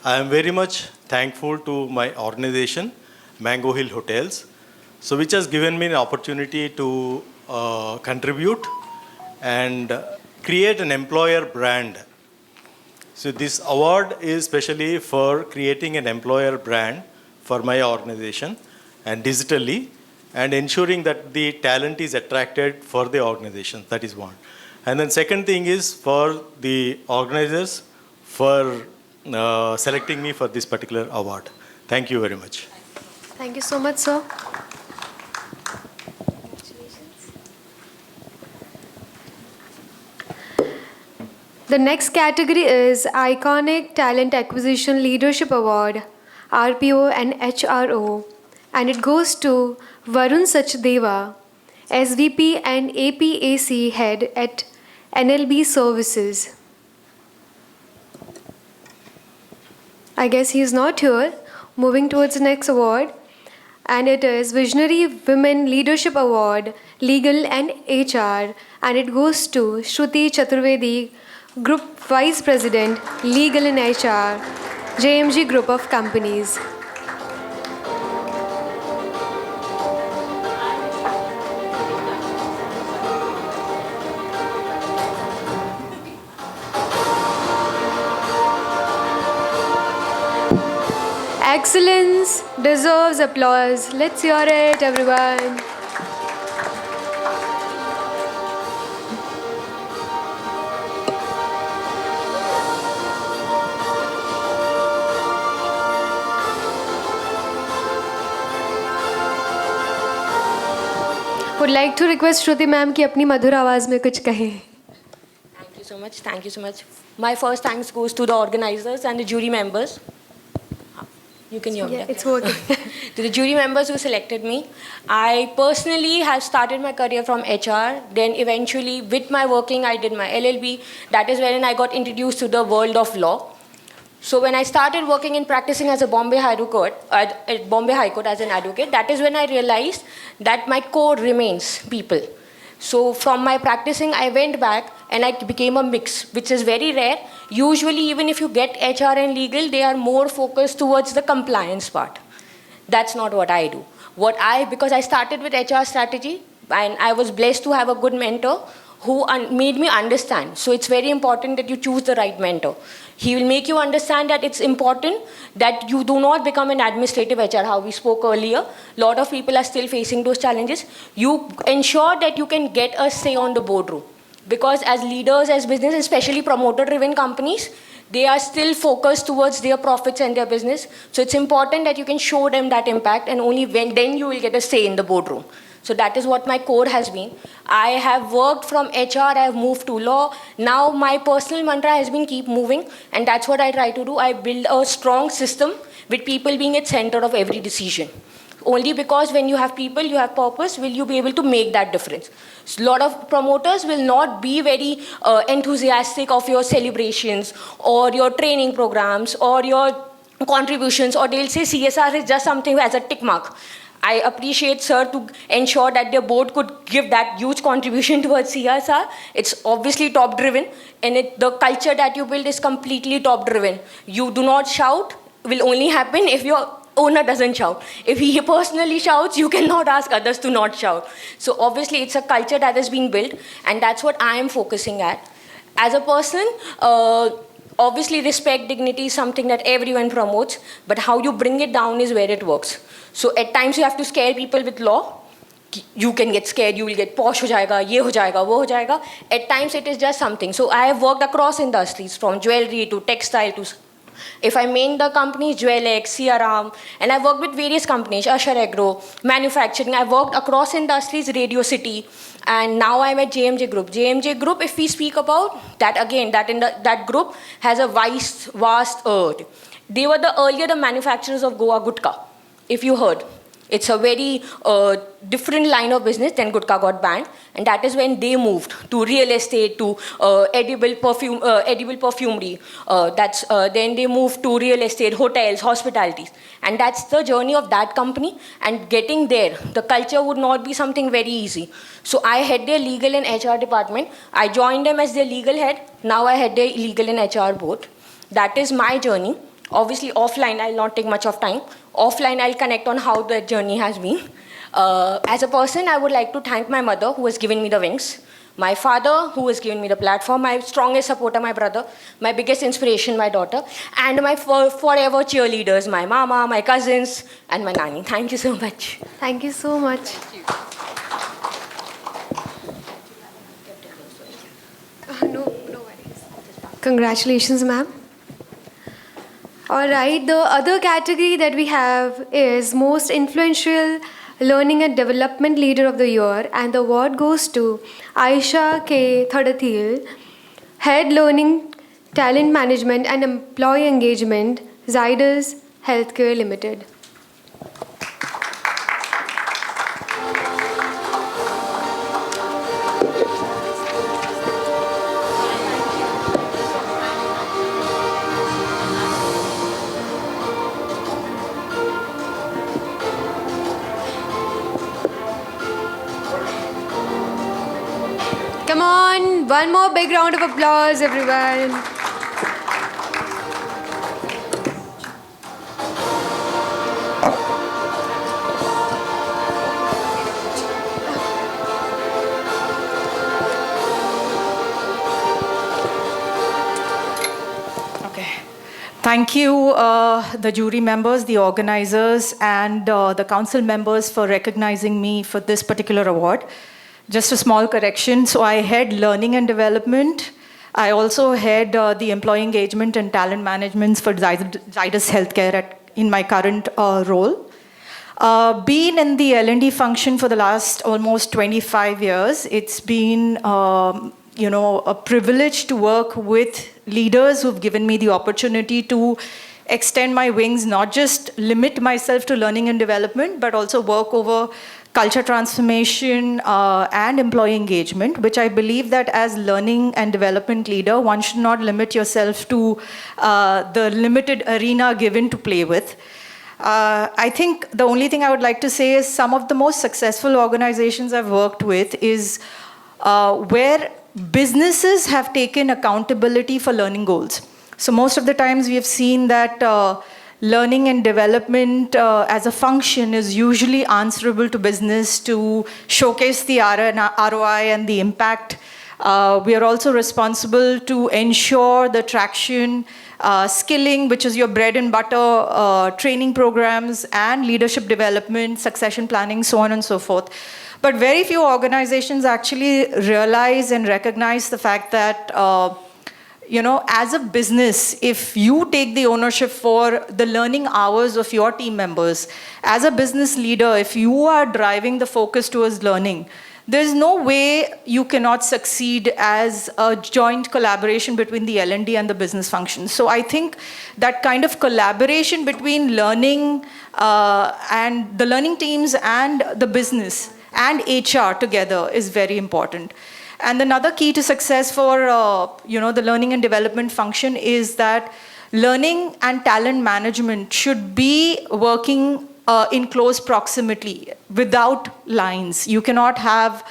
I am very much thankful to my organization, Mango Hill Hotels, so which has given me an opportunity to contribute and create an employer brand. So this award is specially for creating an employer brand for my organization and digitally, and ensuring that the talent is attracted for the organization. That is one. And then second thing is for the organizers for selecting me for this particular award. Thank you very much.
Thank you so much, sir. The next category is Iconic Talent Acquisition Leadership Award, RPO and HRO, and it goes to Varun Sachdeva, SVP and APAC Head at NLB Services. I guess he is not here. Moving towards the next award, and it is Visionary Women Leadership Award, Legal and HR, and it goes to Shruti Chaturvedi, Group Vice President, Legal and HR, JMG Group of Companies. Excellence deserves applause. Let's hear it, everyone. Would like to request Shruti ma'am कि अपनी मधुर आवाज में कुछ कहें.
Thank you so much. Thank you so much. My first thanks goes to the organizers and the jury members. You can hear me.
Yeah, it's working.
To the jury members who selected me. I personally have started my career from HR. Then eventually, with my working, I did my LLB. That is when I got introduced to the world of law. So when I started working and practicing as a Bombay High Court, at Bombay High Court as an advocate, that is when I realized that my core remains people. So from my practicing, I went back and I became a mix, which is very rare. Usually, even if you get HR and legal, they are more focused towards the compliance part. That's not what I do. Because I started with HR strategy, and I was blessed to have a good mentor who made me understand. So it's very important that you choose the right mentor. He will make you understand that it's important that you do not become an administrative HR, how we spoke earlier. A lot of people are still facing those challenges. You ensure that you can get a say on the boardroom. Because as leaders, as business, especially promoter-driven companies, they are still focused towards their profits and their business. So it's important that you can show them that impact, and only then you will get a say in the boardroom. So that is what my core has been. I have worked from HR, I have moved to law. Now my personal mantra has been keep moving, and that's what I try to do. I build a strong system with people being at center of every decision. Only because when you have people, you have purpose, will you be able to make that difference. A lot of promoters will not be very enthusiastic of your celebrations or your training programs or your contributions, or they'll say CSR is just something as a tick mark. I appreciate sir to ensure that their board could give that huge contribution towards CSR. It's obviously top driven, and the culture that you build is completely top driven. You do not shout, will only happen if your owner doesn't shout. If he personally shouts, you cannot ask others to not shout. So obviously it's a culture that has been built, and that's what I am focusing at. As a person, obviously respect, dignity is something that everyone promotes, but how you bring it down is where it works. So at times you have to scare people with law. You can get scared, you will get posh ho jayega, ye ho jayega, wo ho jayega. At times it is just something. So I have worked across industries, from jewelry to textile to, if I main the companies, Jewelex, CRM, and I worked with various companies, CHRO, manufacturing. I worked across industries, Radio City, and now I'm at JMJ Group. JMJ Group, if we speak about that again, that group has a vast earth. They were earlier the manufacturers of Goa Gutka, if you heard. It's a very different line of business. Then Gutka got banned, and that is when they moved to real estate, to edible perfumery. Then they moved to real estate, hotels, hospitalities, and that's the journey of that company. And getting there, the culture would not be something very easy. So I head their legal and HR department. I joined them as their legal head. Now I head their legal and HR board. That is my journey. Obviously, offline, I'll not take much of time. Offline, I'll connect on how that journey has been. As a person, I would like to thank my mother, who has given me the wings, my father, who has given me the platform, my strongest supporter, my brother, my biggest inspiration, my daughter, and my forever cheerleaders, my mama, my cousins, and my nanny. Thank you so much.
Thank you so much. No worries. Congratulations, ma'am. All right, the other category that we have is Most Influential Learning and Development Leader of the Year, and the award goes to Aisha K. Thadathil, Head Learning, Talent Management and Employee Engagement, Zydus Healthcare Limited. Come on, one more big round of applause, everyone.
Thank you, the jury members, the organizers, and the council members for recognizing me for this particular award. Just a small correction. So I head learning and development. I also head the employee engagement and talent management for Zydus Healthcare in my current role. Being in the L&D function for the last almost 25 years, it's been a privilege to work with leaders who've given me the opportunity to extend my wings, not just limit myself to learning and development, but also work over culture transformation and employee engagement, which I believe that as learning and development leader, one should not limit yourself to the limited arena given to play with. I think the only thing I would like to say is some of the most successful organizations I've worked with is where businesses have taken accountability for learning goals. So most of the times we have seen that learning and development as a function is usually answerable to business to showcase the ROI and the impact. We are also responsible to ensure the traction, skilling, which is your bread and butter, training programs, and leadership development, succession planning, so on and so forth. But very few organizations actually realize and recognize the fact that, as a business, if you take the ownership for the learning hours of your team members, as a business leader, if you are driving the focus towards learning, there's no way you cannot succeed as a joint collaboration between the L&D and the business function. So I think that kind of collaboration between learning and the learning teams and the business and HR together is very important. And another key to success for the learning and development function is that learning and talent management should be working in close proximity without lines. You cannot have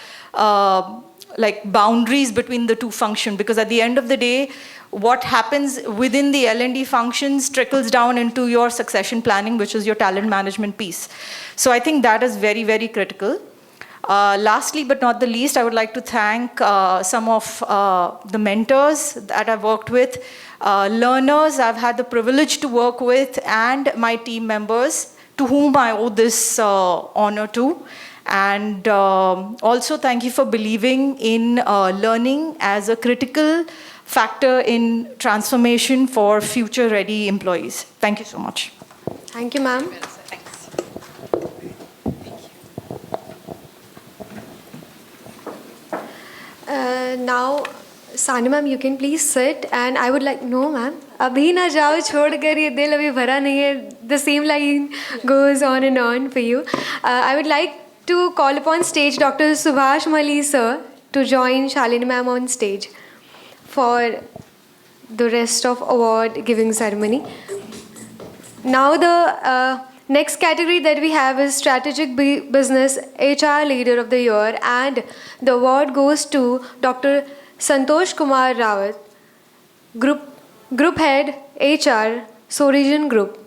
boundaries between the two functions, because at the end of the day, what happens within the L&D functions trickles down into your succession planning, which is your talent management piece. So I think that is very, very critical. Lastly, but not the least, I would like to thank some of the mentors that I've worked with, learners I've had the privilege to work with, and my team members, to whom I owe this honor to. And also thank you for believing in learning as a critical factor in transformation for future-ready employees. Thank you so much.
Thank you, ma'am. Now, Sani ma'am, you can please sit, and I would like, no ma'am, abhi na jao, chhod kar ye dil abhi bhara nahi hai. The same line goes on and on for you. I would like to call upon stage Dr. Subhash Mali sir to join Shalini ma'am on stage for the rest of award giving ceremony. Now the next category that we have is Strategic Business HR Leader of the Year, and the award goes to Dr. Santosh Kumar Rawat, Group Head HR, Sorigen Group.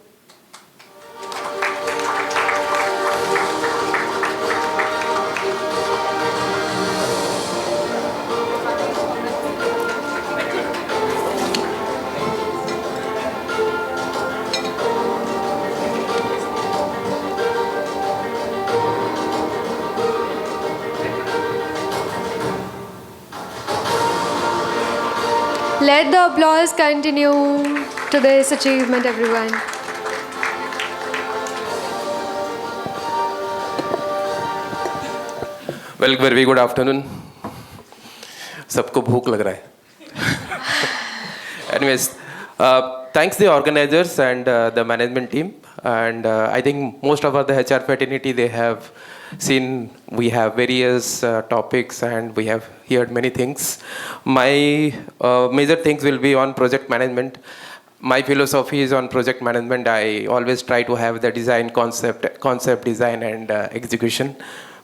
Let the applause continue to this achievement, everyone.
Well, very good afternoon. सबको भूख लग रहा है. Anyways, thanks the organizers and the management team. And I think most of the HR fraternity, they have seen we have various topics and we have heard many things. My major things will be on project management. My philosophy is on project management. I always try to have the design concept design and execution.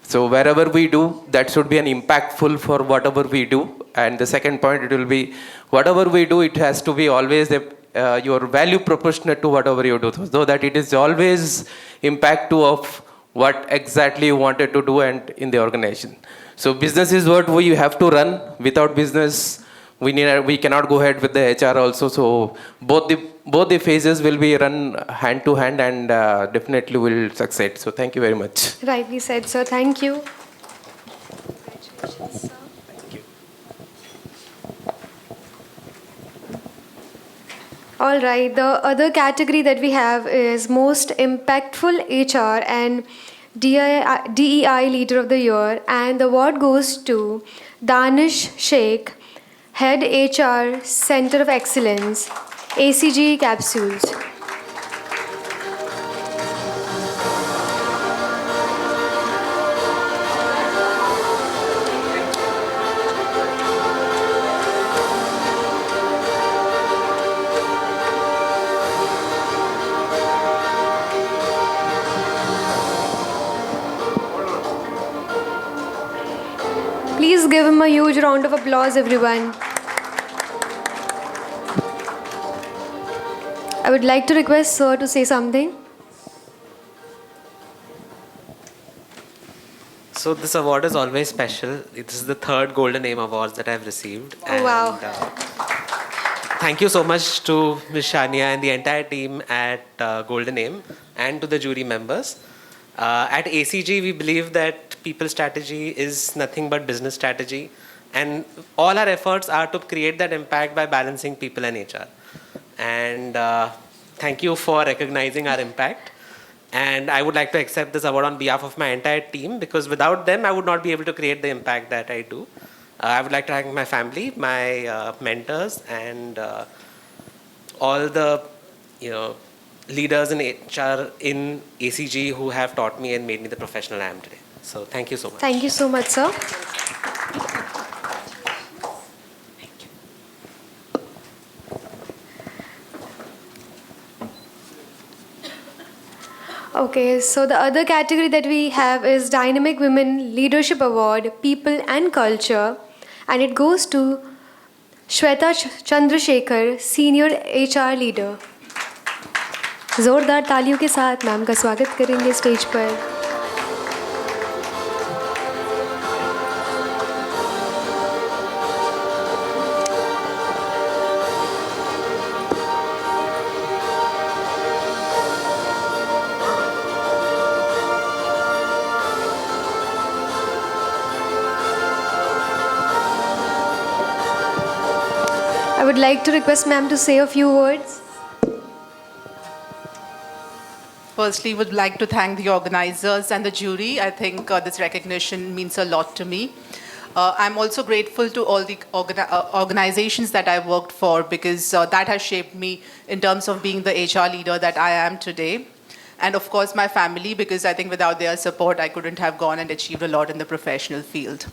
So wherever we do, that should be an impactful for whatever we do. And the second point, it will be whatever we do, it has to be always your value proportionate to whatever you do, so that it is always impact to of what exactly you wanted to do and in the organization. So business is what we have to run. Without business, we cannot go ahead with the HR also. So both the both the phases will be run hand to hand and definitely will succeed. So thank you very much.
Rightly said, sir. Thank you. All right, the other category that we have is most impactful HR and DEI Leader of the Year, and the award goes to Danish Sheikh, Head HR Center of Excellence, ACG Capsules. Please give him a huge round of applause, everyone. I would like to request Sir to say something.
So this award is always special. This is the third Golden Aim Awards that I've received.
Oh, wow.
Thank you so much to Ms. Shania and the entire team at Golden Aim and to the jury members. At ACG, we believe that people strategy is nothing but business strategy. And all our efforts are to create that impact by balancing people and HR. And thank you for recognizing our impact. And I would like to accept this award on behalf of my entire team, because without them, I would not be able to create the impact that I do. I would like to thank my family, my mentors, and all the leaders in HR in ACG who have taught me and made me the professional I am today. So thank you so much.
Thank you so much, sir. Okay, so the other category that we have is Dynamic Women Leadership Award, People and Culture, and it goes to Shweta Chandrasekhar, Senior HR Leader. जोरदार तालियों के साथ ma'am का स्वागत करेंगे stage पर. I would like to request ma'am to say a few words.
Firstly, would like to thank the organizers and the jury. I think this recognition means a lot to me. I'm also grateful to all the organizations that I worked for, because that has shaped me in terms of being the HR leader that I am today. And of course, my family, because I think without their support, I couldn't have gone and achieved a lot in the professional field.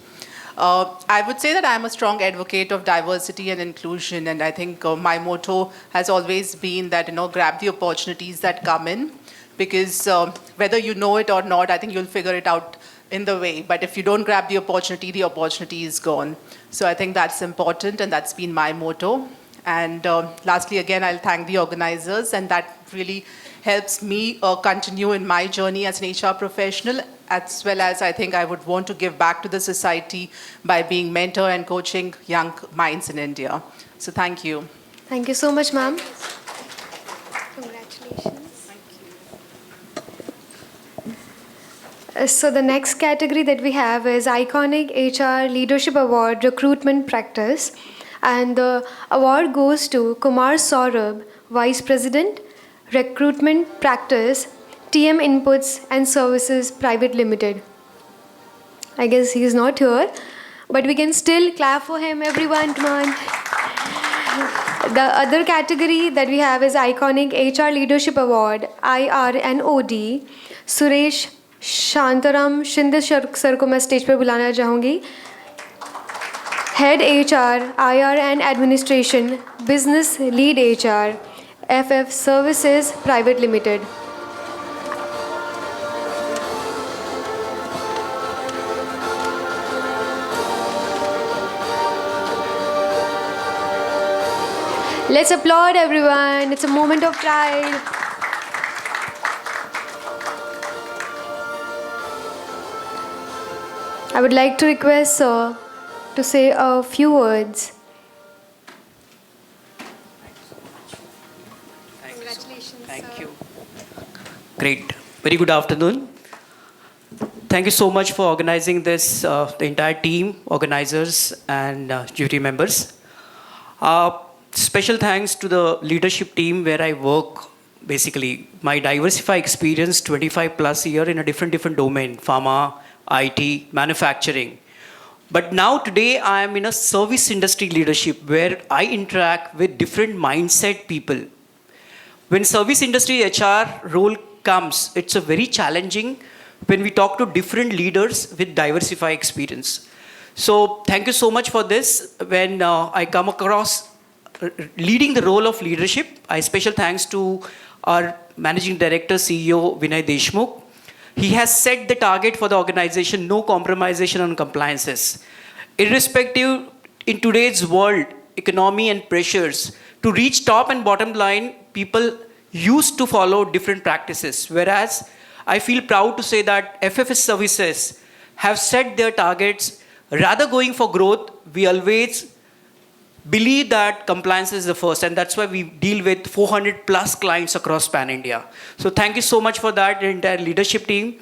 I would say that I'm a strong advocate of diversity and inclusion, and I think my motto has always been that, grab the opportunities that come in, because whether you know it or not, I think you'll figure it out in the way. But if you don't grab the opportunity is gone. So I think that's important, and that's been my motto. And lastly, again, I'll thank the organizers, and that really helps me continue in my journey as an HR professional, as well as I think I would want to give back to the society by being mentor and coaching young minds in India. So thank you.
Thank you so much, ma'am. Congratulations. So the next category that we have is Iconic HR Leadership Award, Recruitment Practice. And the award goes to Kumar Saurabh, Vice President, Recruitment Practice, TM Inputs and Services Private Limited. I guess he is not here, but we can still clap for him, everyone, come on. The other category that we have is Iconic HR Leadership Award, IRNOD, Suresh Shantaram Shinde sir को मैं stage पर बुलाना चाहूँगी. Head HR, IR and Administration, Business Lead HR, FF Services Private Limited. Let's applaud everyone. It's a moment of pride. I would like to request Sir to say a few words.
Great. Very good afternoon. Thank you so much for organizing this, the entire team, organizers, and jury members. Special thanks to the leadership team where I work. Basically, my diversified experience, 25 plus year in a different domain, pharma, IT, manufacturing. But now today I am in a service industry leadership where I interact with different mindset people. When service industry HR role comes, it's a very challenging when we talk to different leaders with diversified experience. So thank you so much for this. When I come across leading the role of leadership, I special thanks to our Managing Director, CEO, Vinay Deshmukh. He has set the target for the organization, no compromisation on compliances. Irrespective in today's world, economy and pressures, to reach top and bottom line, people used to follow different practices. Whereas I feel proud to say that FFS services have set their targets. Rather going for growth, we always believe that compliance is the first, and that's why we deal with 400 plus clients across pan-India. So thank you so much for that, the entire leadership team.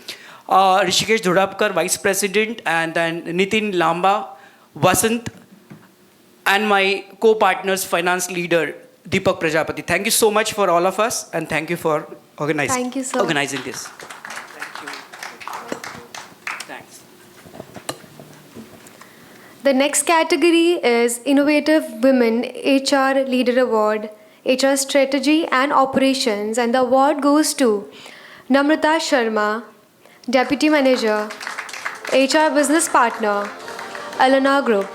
Rishikesh Dhudapkar, Vice President, and then Nitin Lamba, Vasant, and my co-partners, Finance Leader, Deepak Prajapati. Thank you so much for all of us, and thank you for organizing this. Thank you. Thanks.
The next category is Innovative Women HR Leader Award, HR Strategy and Operations, and the award goes to Namrata Sharma, Deputy Manager, HR Business Partner, Alana Group.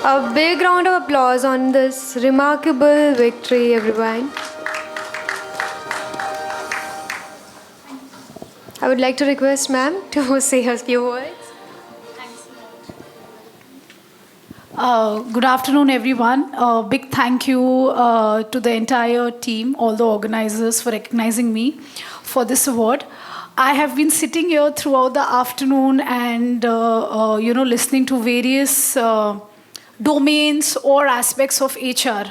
A big round of applause on this remarkable victory, everyone. I would like to request ma'am to say a few words.
Good afternoon, everyone. Big thank you to the entire team, all the organizers, for recognizing me for this award. I have been sitting here throughout the afternoon and listening to various domains or aspects of HR,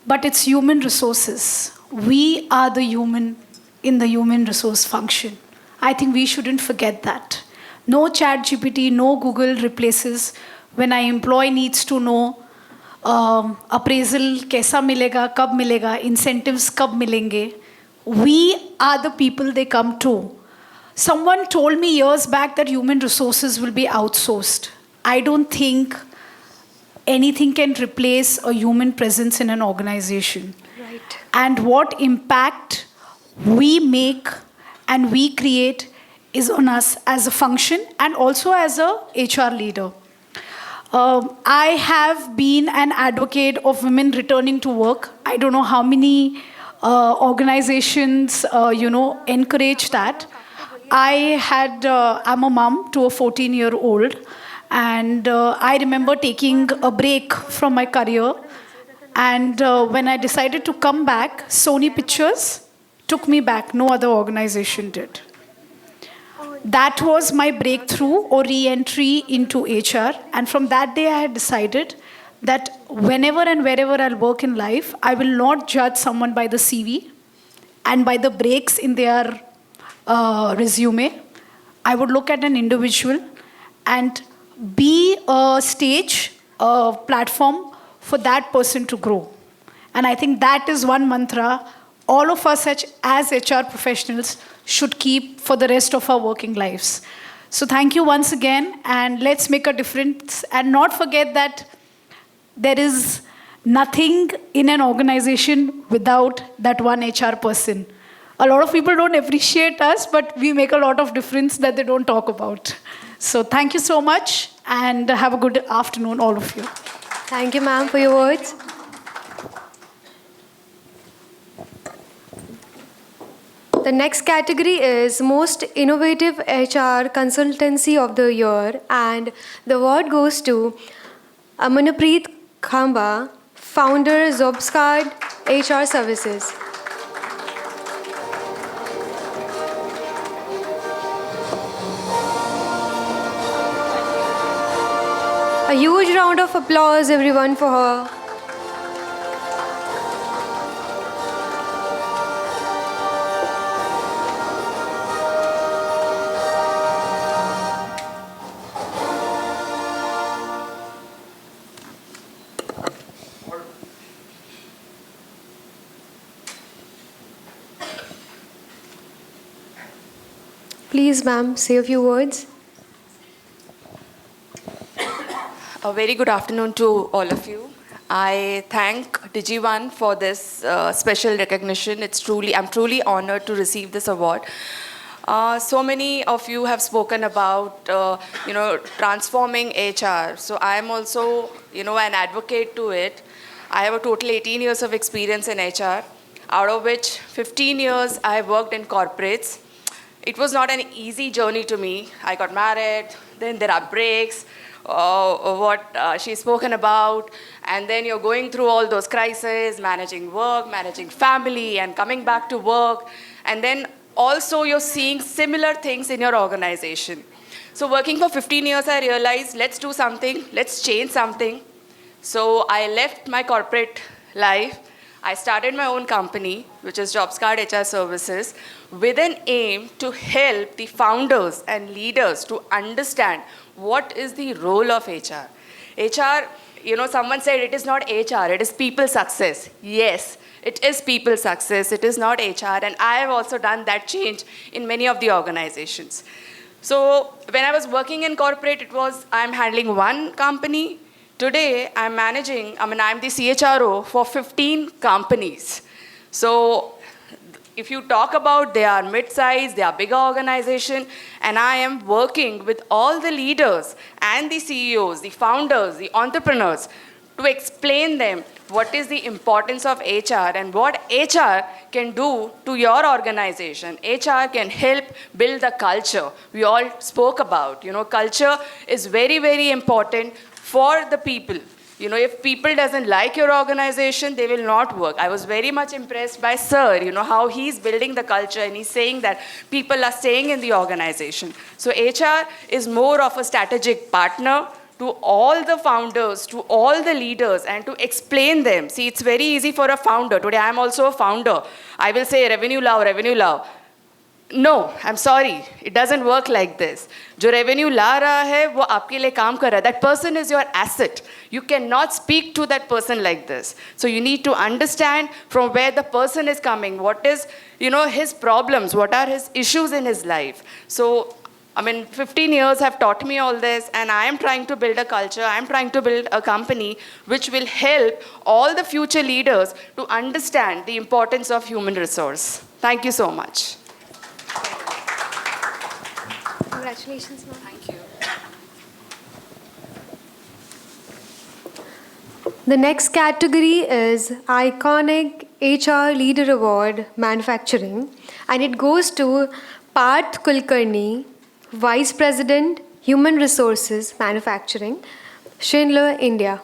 but it's human resources. We are the human in the human resource function. I think we shouldn't forget that. No ChatGPT, no Google replaces. When an employee needs to know appraisal kaisa milega, kab milega, incentives kab milenge, we are the people they come to. Someone told me years back that human resources will be outsourced. I don't think anything can replace a human presence in an organization.
Right.
And what impact we make and we create is on us as a function and also as a HR leader. I have been an advocate of women returning to work. I don't know how many organizations, encourage that. I'm a mom to a 14-year-old. And I remember taking a break from my career. And when I decided to come back, Sony Pictures took me back. No other organization did. That was my breakthrough or re-entry into HR. And from that day, I had decided that whenever and wherever I'll work in life, I will not judge someone by the CV and by the breaks in their resume. I would look at an individual and be a stage, a platform for that person to grow. And I think that is one mantra all of us as HR professionals should keep for the rest of our working lives. So thank you once again, and let's make a difference and not forget that there is nothing in an organization without that one HR person. A lot of people don't appreciate us, but we make a lot of difference that they don't talk about. So thank you so much, and have a good afternoon, all of you.
Thank you, ma'am, for your words. The next category is Most Innovative HR Consultancy of the Year, and the award goes to Amanpreet Khamba, founder, Zobscard HR Services. A huge round of applause, everyone, for her. Please, ma'am, say a few words.
A very good afternoon to all of you. I thank DigiOne for this special recognition. I'm truly honored to receive this award. So many of you have spoken about, transforming HR. So I am also, an advocate to it. I have a total 18 years of experience in HR, out of which 15 years I have worked in corporates. It was not an easy journey to me. I got married, then there are breaks, what she's spoken about, and then you're going through all those crises, managing work, managing family, and coming back to work, and then also you're seeing similar things in your organization. So working for 15 years, I realized, let's do something, let's change something. So I left my corporate life. I started my own company, which is JobsCard HR Services, with an aim to help the founders and leaders to understand what is the role of HR. HR, someone said it is not HR, it is people success. Yes, it is people success, it is not HR, and I have also done that change in many of the organizations. So when I was working in corporate, I'm handling one company. Today, I'm the CHRO for 15 companies. So if you talk about they are mid-sized, they are bigger organization, and I am working with all the leaders and the CEOs, the founders, the entrepreneurs to explain them what is the importance of HR and what HR can do to your organization. HR can help build the culture we all spoke about. Culture is very, very important for the people. If people doesn't like your organization, they will not work. I was very much impressed by Sir, how he's building the culture and he's saying that people are staying in the organization. So HR is more of a strategic partner to all the founders, to all the leaders, and to explain them. See, it's very easy for a founder. Today, I'm also a founder. I will say revenue love. No, I'm sorry. It doesn't work like this. जो revenue ला रहा है, वो आपके लिए काम कर रहा है. That person is your asset. You cannot speak to that person like this. So you need to understand from where the person is coming. What is, his problems? What are his issues in his life? So, 15 years have taught me all this, and I am trying to build a culture. I am trying to build a company which will help all the future leaders to understand the importance of human resource. Thank you so much.
Congratulations, ma'am.
Thank you.
The next category is Iconic HR Leader Award Manufacturing, and it goes to Parth Kulkarni, Vice President, Human Resources Manufacturing, Schindler, India.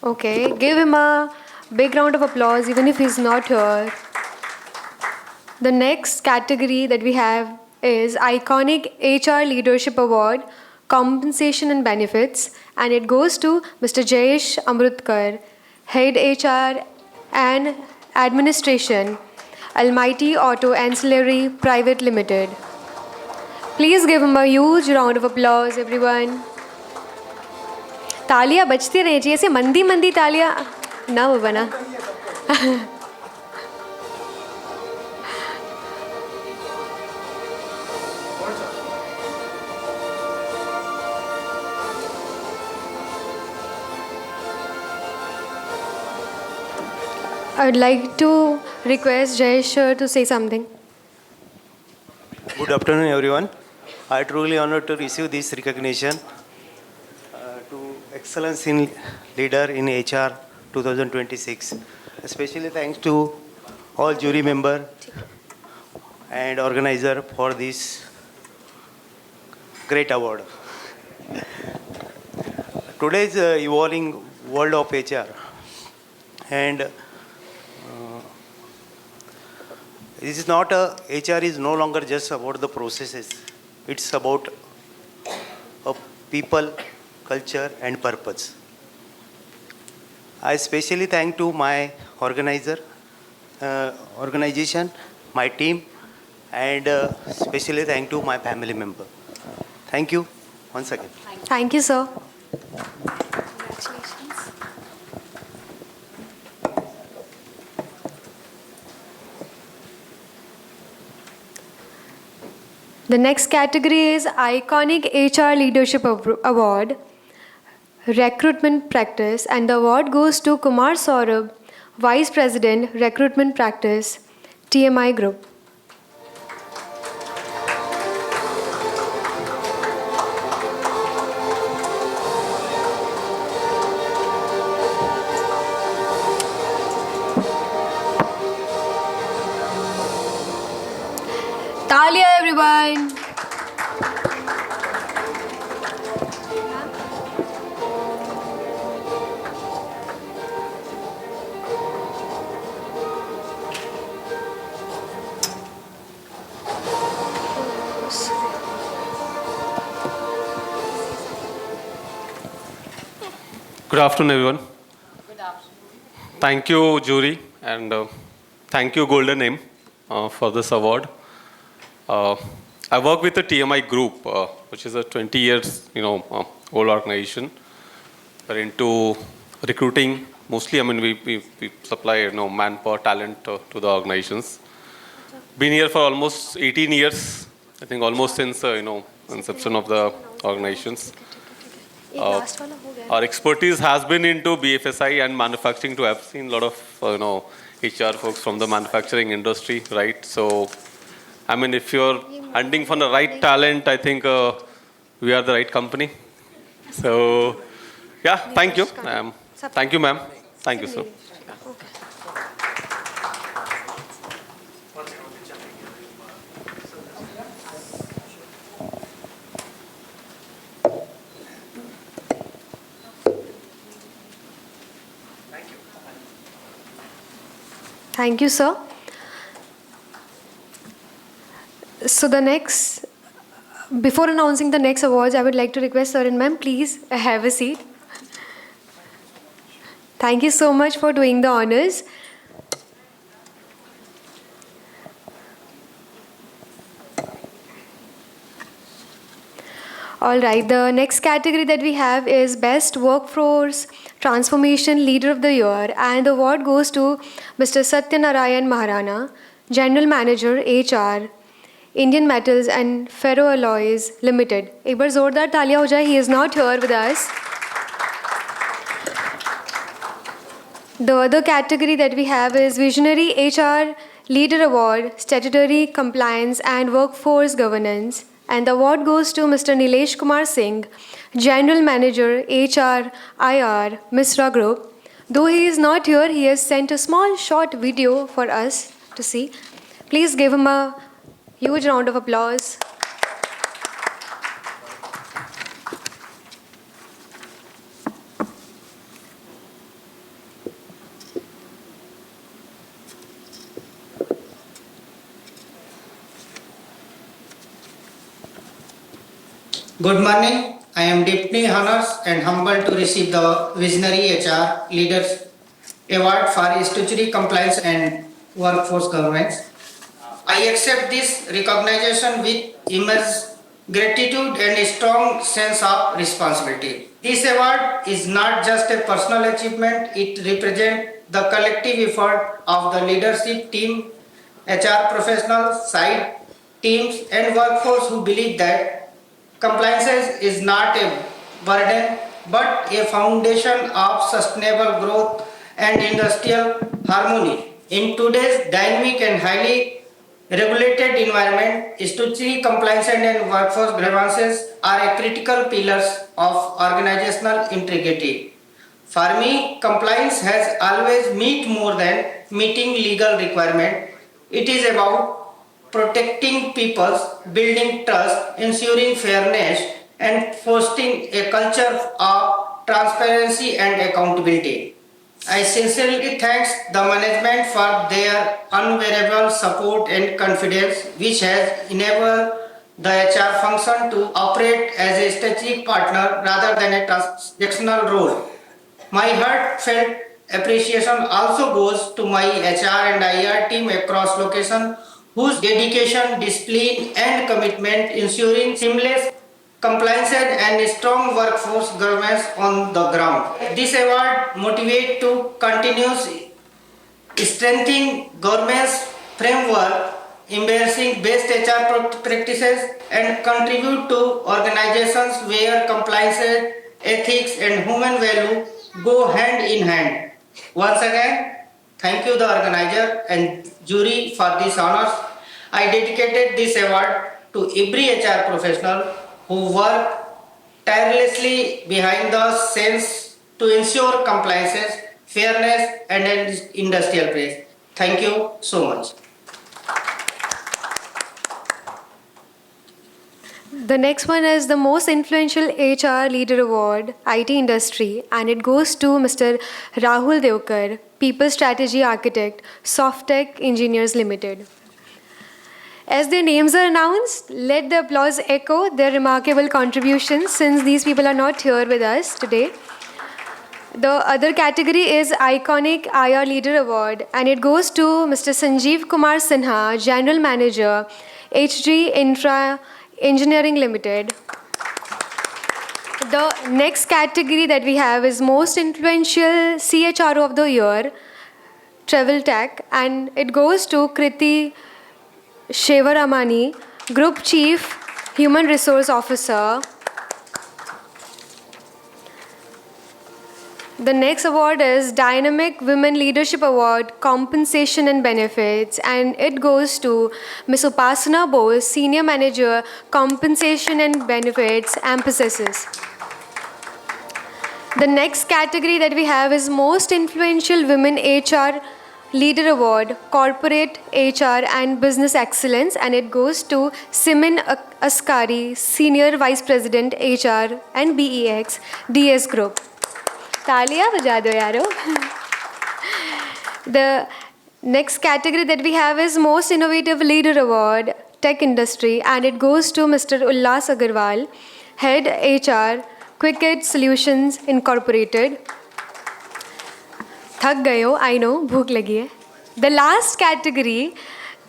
Okay, give him a big round of applause even if he's not here. The next category that we have is Iconic HR Leadership Award, Compensation and Benefits, and it goes to Mr. Jayesh Amrutkar, Head HR and Administration, Almighty Auto Ancillary Private Limited. Please give him a huge round of applause, everyone. तालियां बजती रहनी चाहिए, ऐसे मंदी मंदी तालियां ना हो बना. I would like to request Jayesh to say something.
Good afternoon, everyone. I truly honored to receive this recognition to Excellence in Leader in HR 2026. Especially thanks to all jury member and organizer for this great award. Today's evolving world of HR, and this is not HR is no longer just about the processes. It's about people, culture, and purpose. I especially thank to my organization, my team, and especially thank to my family member. Thank you once again.
Thank you, sir. The next category is Iconic HR Leadership Award, Recruitment Practice, and the award goes to Kumar Saurabh, Vice President, Recruitment Practice, TMI Group. Talia, everyone.
Good afternoon, everyone. Thank you, jury, and thank you, Golden Aim, for this award. I work with the TMI Group, which is a 20 years, old organization. We're into recruiting mostly. I mean, we supply, manpower, talent to the organizations. Been here for almost 18 years. I think almost since inception of the organizations. Our expertise has been into BFSI and manufacturing too. I've seen a lot of HR folks from the manufacturing industry, right? So, I mean, if you're hunting for the right talent, I think we are the right company. So, yeah, thank you. Thank you, ma'am. Thank you, sir.
Thank you, sir. So before announcing the next awards, I would like to request sir and ma'am, please have a seat. Thank you so much for doing the honors. All right, the next category that we have is Best Workforce Transformation Leader of the Year, and the award goes to Mr. Satyanarayan Maharana, General Manager HR, Indian Metals and Ferroalloys Limited. एक बार जोरदार तालियां हो जाए. He is not here with us. The other category that we have is Visionary HR Leader Award, Statutory Compliance and Workforce Governance. And the award goes to Mr. Nilesh Kumar Singh, General Manager HR IR, Misra Group. Though he is not here, he has sent a small short video for us to see. Please give him a huge round of applause.
Good morning. I am deeply honored and humbled to receive the Visionary HR Leaders Award for Statutory Compliance and Workforce Governance. I accept this recognition with immense gratitude and a strong sense of responsibility. This award is not just a personal achievement, it represents the collective effort of the leadership team, HR professionals, site teams, and workforce who believe that compliance is not a burden but a foundation of sustainable growth and industrial harmony. In today's dynamic and highly regulated environment, statutory compliance and workforce grievances are a critical pillars of organizational integrity. For me, compliance has always meant more than meeting legal requirement. It is about protecting people, building trust, ensuring fairness, and fostering a culture of transparency and accountability. I sincerely thank the management for their unwavering support and confidence, which has enabled the HR function to operate as a strategic partner rather than a transactional role. My heartfelt appreciation also goes to my HR and IR team across locations whose dedication, discipline and commitment ensuring seamless compliance and strong workforce governance on the ground. This award motivates to continue strengthening government's framework, embracing best HR practices, and contribute to organizations where compliance, ethics, and human value go hand in hand. Once again, thank you, the organizer and jury, for this honors. I dedicated this award to every HR professional who work tirelessly behind the scenes to ensure compliance, fairness, and industrial praise. Thank you so much.
The next one is the most influential HR leader award, IT industry, and it goes to Mr. Rahul Devkar, People Strategy Architect, Softtech Engineers Limited. As their names are announced, let the applause echo their remarkable contributions since these people are not here with us today. The other category is Iconic IR Leader Award, and it goes to Mr. Sanjeev Kumar Sinha, General Manager, HG Infra Engineering Limited. The next category that we have is Most Influential CHRO of the Year, Travel Tech, and it goes to Kriti Shevaramani, Group Chief Human Resource Officer. The next award is Dynamic Women Leadership Award, Compensation and Benefits, and it goes to Ms. Upasana Bose, Senior Manager, Compensation and Benefits, Emphasis. The next category that we have is Most Influential Women HR Leader Award, Corporate HR and Business Excellence, and it goes to Simin Askari, Senior Vice President HR and BEX, DS Group. तालियां बजा दो यारो. The next category that we have is Most Innovative Leader Award, Tech Industry, and it goes to Mr. Ullas Agarwal, Head HR, Quicket Solutions Incorporated. थक गए हो, I know, भूख लगी है. The last category,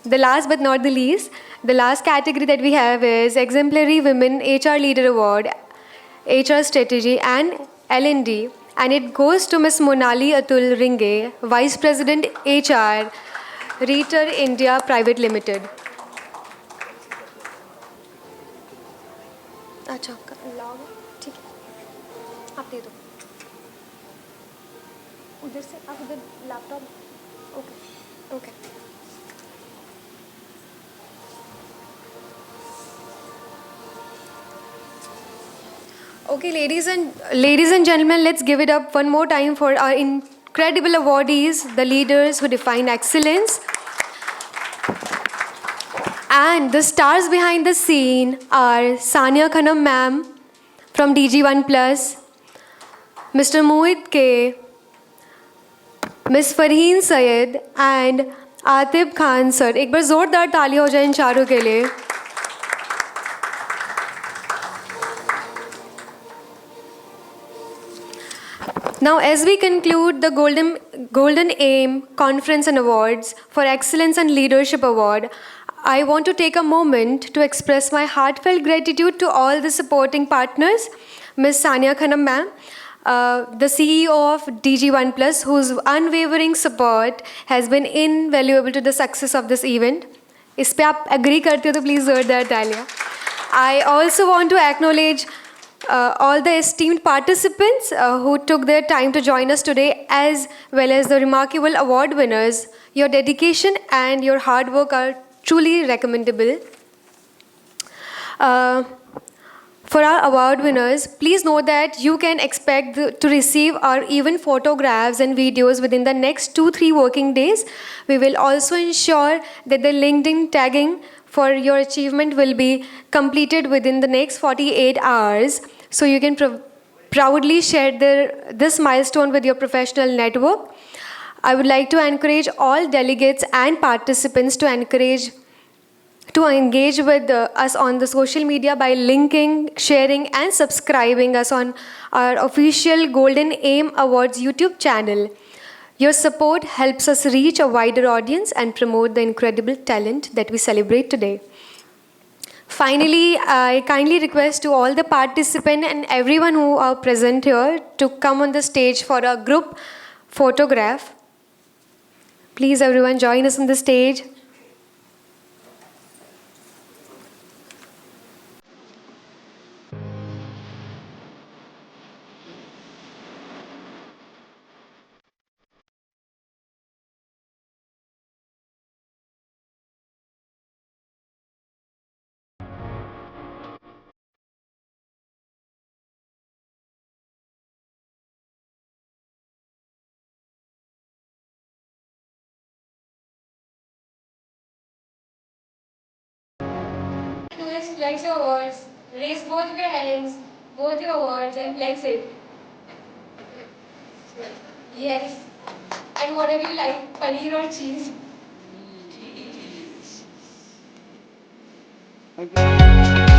the last but not the least, the last category that we have is Exemplary Women HR Leader Award, HR Strategy and L&D. And it goes to Ms. Monali Atul Ringe, Vice President HR, Reater India Private Limited. अच्छा लाओ ठीक है आप दे दो उधर से आप उधर laptop okay okay Okay, ladies and gentlemen, let's give it up one more time for our incredible awardees, the leaders who define excellence. And the stars behind the scene are Sania Khanam ma'am from DG1 Plus, Mr. Mohit K, Ms. Farheen Syed and Atib Khan sir. एक बार जोरदार तालियां हो जाए इन चारों के लिए. Now, as we conclude the Golden Aim Conference and Awards for Excellence and Leadership Award, I want to take a moment to express my heartfelt gratitude to all the supporting partners, Ms. Sania Khanam ma'am, the CEO of DG1 Plus, whose unwavering support has been invaluable to the success of this event. इस पे आप agree करते हो तो please जोरदार तालियां. I also want to acknowledge all the esteemed participants who took their time to join us today, as well as the remarkable award winners. Your dedication and your hard work are truly recommendable. For our award winners, please know that you can expect to receive our even photographs and videos within the next 2-3 working days. We will also ensure that the LinkedIn tagging for your achievement will be completed within the next 48 hours. So you can proudly share this milestone with your professional network. I would like to encourage all delegates and participants to engage with us on the social media by linking, sharing, and subscribing us on our official Golden Aim Awards YouTube channel. Your support helps us reach a wider audience and promote the incredible talent that we celebrate today. Finally, I kindly request to all the participants and everyone who are present here to come on the stage for a group photograph. Please, everyone, join us on the stage.
Do is flex your words, raise both of your hands, both your words, and flex it. Yes. And whatever you like, paneer or cheese.
Thank you.